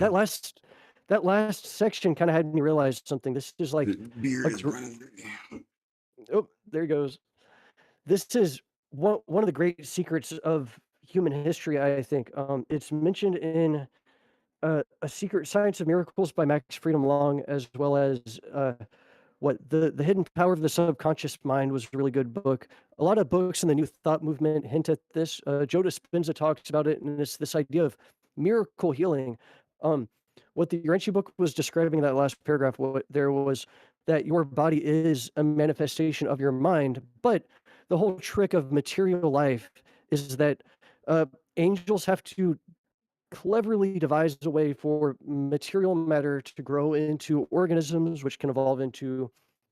That last section kind of had me realize something. This is like, beer is running. Oh, there he goes. This is one of the great secrets of human history, I think. It's mentioned in A Secret Science of Miracles by Max Freedom Long, as well as what the Hidden Power of the Subconscious Mind was a really good book. A lot of books in the New Thought movement hint at this. Joe Dispenza talks about it, and it's this idea of miracle healing. Um, what the Urenchi book was describing in that last paragraph, what there was that your body is a manifestation of your mind, but the whole trick of material life is that uh, angels have to cleverly devise a way for material matter to grow into organisms, which can evolve into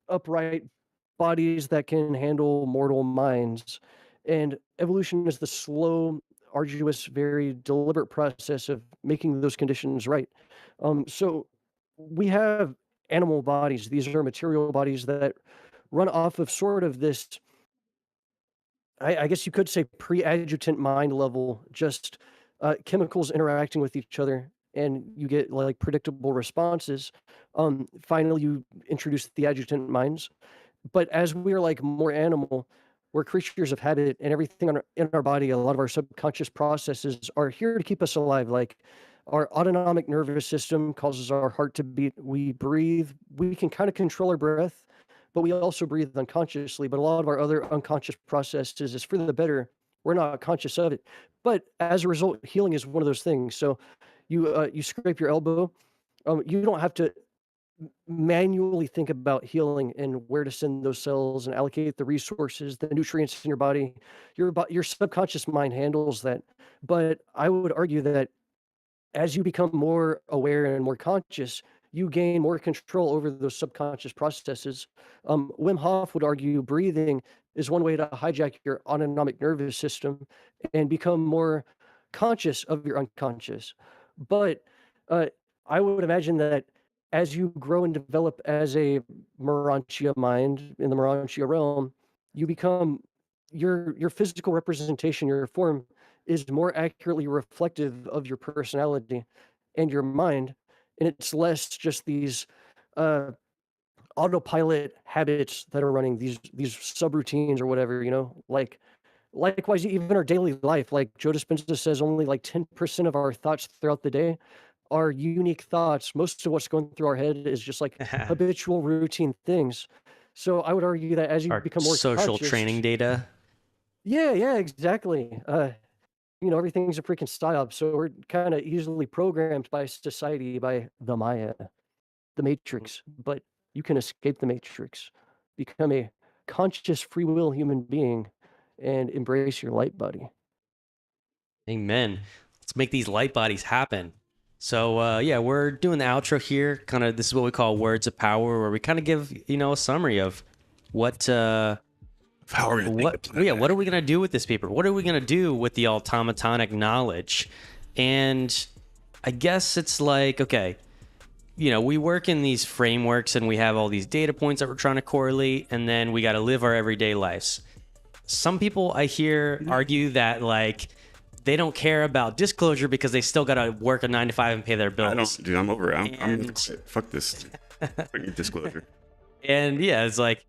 upright bodies that can handle mortal minds. And evolution is the slow, arduous, very deliberate process of making those conditions right. So we have animal bodies. These are material bodies that run off of sort of this, I guess you could say, pre-adjutant mind level, just chemicals interacting with each other, and you get like predictable responses. Finally, you introduce the adjutant minds, but as we're like more animal, we're creatures of habit, and everything in our body, a lot of our subconscious processes are here to keep us alive. Like our autonomic nervous system causes our heart to beat. We breathe. We can kind of control our breath, but we also breathe unconsciously. But a lot of our other unconscious processes is for the better. We're not conscious of it. But as a result, healing is one of those things. So you scrape your elbow. You don't have to manually think about healing and where to send those cells and allocate the resources, the nutrients in your body. Your subconscious mind handles that. But I would argue that as you become more aware and more conscious, you gain more control over those subconscious processes. Wim Hof would argue breathing is one way to hijack your autonomic nervous system and become more conscious of your unconscious. But uh, I would imagine that as you grow and develop as a Morantia mind in the Morantia realm, you become your physical representation, your form is more accurately reflective of your personality and your mind, and it's less just these uh, autopilot habits that are running these subroutines or whatever. Like likewise, even our daily life, like Joe Dispenza says, only like 10% of our thoughts throughout the day are unique thoughts. Most of what's going through our head is just like habitual routine things. So I would argue that as you Our become more social conscious, training data. yeah, exactly. Everything's a freaking psyop, so we're kind of easily programmed by society, by the Maya, the Matrix. But you can escape the Matrix, become a conscious, free will human being, and embrace your light body. Amen. Let's make these light bodies happen. So yeah, we're doing the outro here. Kind of, this is what we call words of power, where we kind of give a summary of what How are we gonna make the planet yeah, back? what are we gonna do with this paper? What are we gonna do with the automatonic knowledge? And I guess it's like, okay, we work in these frameworks and we have all these data points that we're trying to correlate, and then we got to live our everyday lives. Some people I hear argue that like they don't care about disclosure because they still got to work a 9 to 5 and pay their bills. I don't, dude. I'm over it. I'm And- fuck this. Disclosure. And yeah, it's like,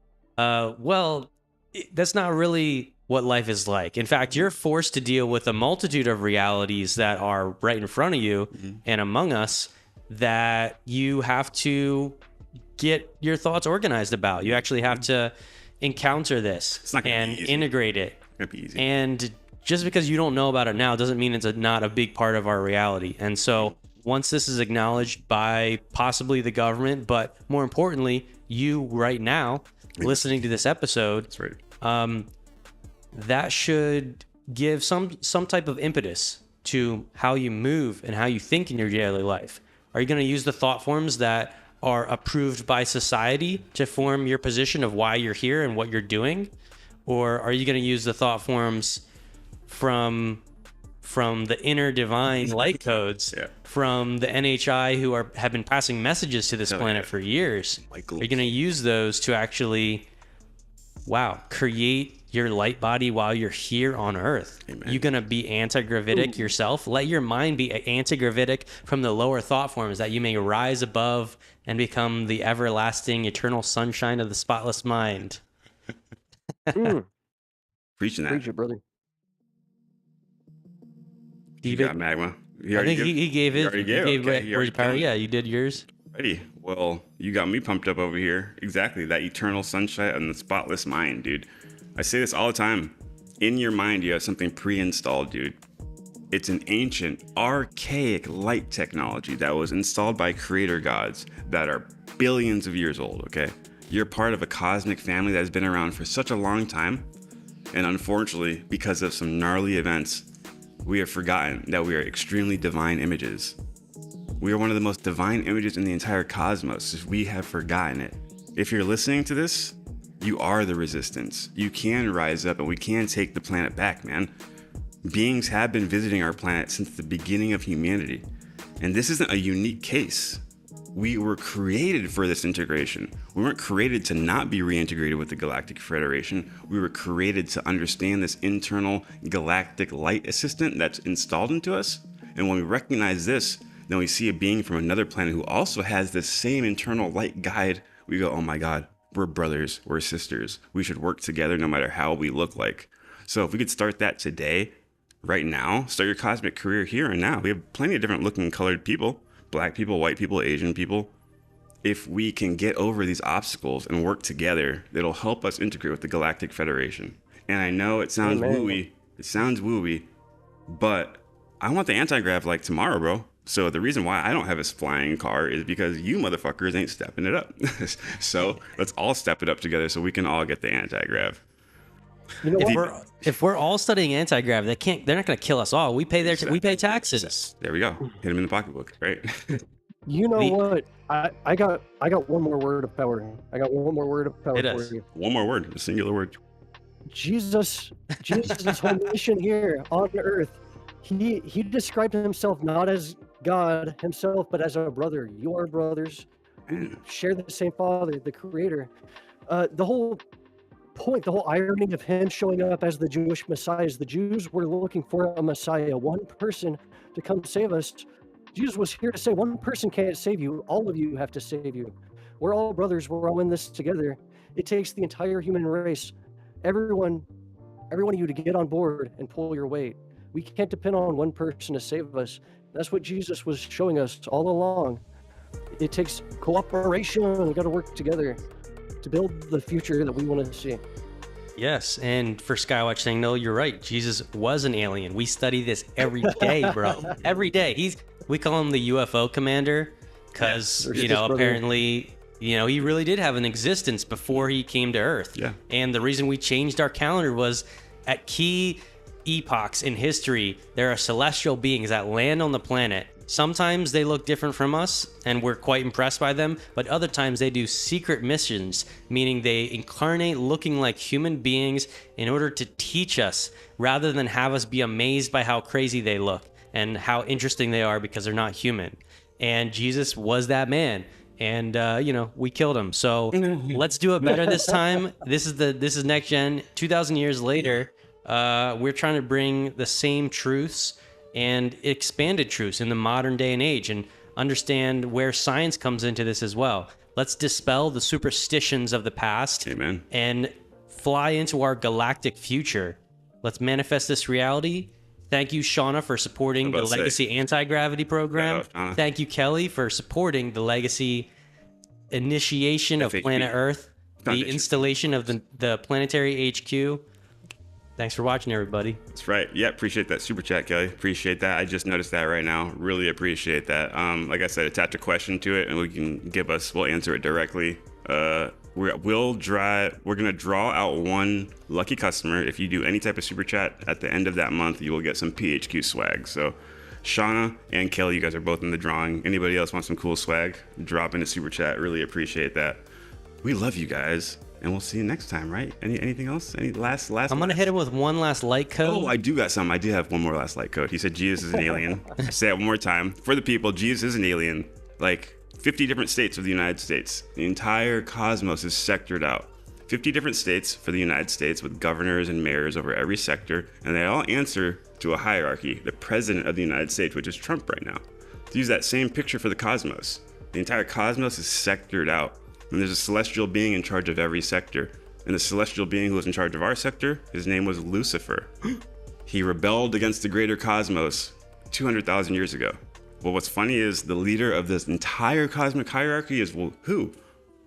that's not really what life is like. In fact, you're forced to deal with a multitude of realities that are right in front of you and among us that you have to get your thoughts organized about. You actually have to encounter this It's not gonna and be easy. integrate it. It's gonna be easy. And just because you don't know about it now doesn't mean it's not a big part of our reality. And so once this is acknowledged by possibly the government, but more importantly, you right now listening to this episode, That's right. that should give some type of impetus to how you move and how you think in your daily life. Are you going to use the thought forms that are approved by society to form your position of why you're here and what you're doing? Or are you going to use the thought forms from the inner divine light codes Yeah. from the NHI who have been passing messages to this Hell planet yeah. for years? Michael. Are you going to use those to actually, create your light body while you're here on Earth? Amen. You're going to be anti-gravitic yourself? Let your mind be anti-gravitic from the lower thought forms that you may rise above and become the everlasting, eternal sunshine of the spotless mind. Mm. Preaching that. Preach it, brother. You got Magma. I think he gave his. He gave okay. Words of Power. Yeah, you did yours. Ready. Well, you got me pumped up over here. Exactly. That eternal sunshine and the spotless mind, dude. I say this all the time. In your mind, you have something pre-installed, dude. It's an ancient, archaic light technology that was installed by creator gods that are billions of years old, okay? You're part of a cosmic family that has been around for such a long time. And unfortunately, because of some gnarly events, we have forgotten that we are extremely divine images. We are one of the most divine images in the entire cosmos. We have forgotten it. If you're listening to this, you are the resistance. You can rise up and we can take the planet back, man. Beings have been visiting our planet since the beginning of humanity. And this isn't a unique case. We were created for this integration. We weren't created to not be reintegrated with the Galactic Federation. We were created to understand this internal galactic light assistant that's installed into us. And when we recognize this, then we see a being from another planet who also has this same internal light guide. We go, oh my God, we're brothers, we're sisters. We should work together no matter how we look like. So if we could start that today, right now, start your cosmic career here and now. We have plenty of different looking colored people. Black people, white people, Asian people. If we can get over these obstacles and work together, it'll help us integrate with the Galactic Federation. And I know it sounds wooey, but I want the anti-grav like tomorrow, bro. So the reason why I don't have a flying car is because you motherfuckers ain't stepping it up. So let's all step it up together so we can all get the anti-grav. You know If we're all studying anti-grav, they're not going to kill us all. We pay we pay taxes. There we go. Hit them in the pocketbook, right? You know what? I got one more word of power. I got one more word of power for you. One more word, a singular word. Jesus' whole mission here on Earth. He described himself not as God himself, but as a brother. You are brothers. We share the same Father, the Creator. The whole point, the whole irony of him showing up as the Jewish Messiah is the Jews were looking for a Messiah, one person to come save us. Jesus was here to say one person can't save you. All of you have to save you. We're all brothers. We're all in this together. It takes the entire human race, every one of you to get on board and pull your weight. We can't depend on one person to save us. That's what Jesus was showing us all along. It takes cooperation. We got to work together to build the future that we want to see. Yes, and for Skywatch saying, no, you're right. Jesus was an alien. We study this every day, bro. Every day. We call him the UFO commander because, apparently, he really did have an existence before he came to Earth. Yeah. And the reason we changed our calendar was at key epochs in history, there are celestial beings that land on the planet. Sometimes they look different from us and we're quite impressed by them, but other times they do secret missions, meaning they incarnate looking like human beings in order to teach us rather than have us be amazed by how crazy they look and how interesting they are because they're not human. And Jesus was that man. And, we killed him. So let's do it better this time. This is next gen. 2,000 years later, we're trying to bring the same truths and expanded truths in the modern day and age and understand where science comes into this as well. Let's dispel the superstitions of the past. Amen. And fly into our galactic future. Let's manifest this reality. Thank you, Shauna, for supporting the Legacy Anti-Gravity Program. Thank you, Kelly, for supporting the Legacy initiation of Planet Earth, the installation of the Planetary HQ. Thanks for watching, everybody. That's right. Yeah, appreciate that super chat, Kelly. Appreciate that. I just noticed that right now. Really appreciate that. Like I said, attach a question to it, and we'll answer it directly. We're gonna draw out one lucky customer. If you do any type of super chat at the end of that month, you will get some PHQ swag. So Shauna and Kelly, you guys are both in the drawing. Anybody else want some cool swag? Drop in a super chat. Really appreciate that. We love you guys. And we'll see you next time, right? Anything else? Any last? I'm gonna hit him with one last light code. Oh, I do got some. I do have one more last light code. He said Jesus is an alien. I say it one more time. For the people, Jesus is an alien. Like 50 different states of the United States. The entire cosmos is sectored out. 50 different states for the United States with governors and mayors over every sector. And they all answer to a hierarchy. The president of the United States, which is Trump right now. To use that same picture for the cosmos. The entire cosmos is sectored out. And there's a celestial being in charge of every sector. And the celestial being who was in charge of our sector, his name was Lucifer. He rebelled against the greater cosmos 200,000 years ago. Well, what's funny is the leader of this entire cosmic hierarchy is, well, who?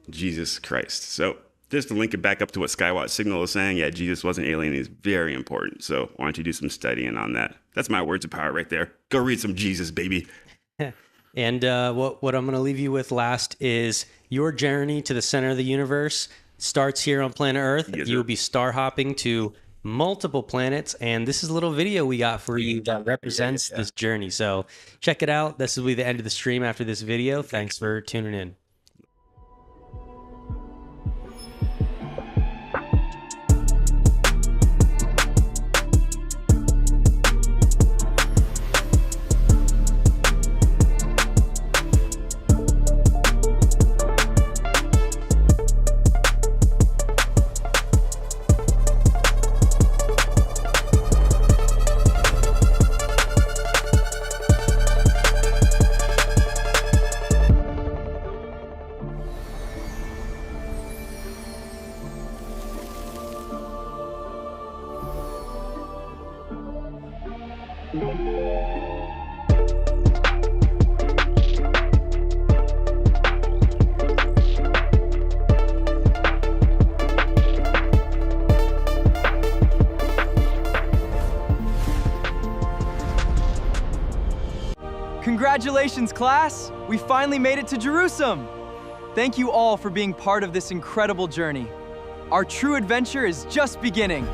Jesus Christ. So just to link it back up to what Skywatch Signal is saying, yeah, Jesus was an alien. He's very important. So why don't you do some studying on that? That's my words of power right there. Go read some Jesus, baby. And what I'm going to leave you with last is your journey to the center of the universe starts here on planet Earth. Yes, You'll sir. be star hopping to multiple planets, and this is a little video we got for you that represents this journey. So check it out. This will be the end of the stream after this video. Thanks for tuning in. Congratulations, class! We finally made it to Jerusalem! Thank you all for being part of this incredible journey. Our true adventure is just beginning.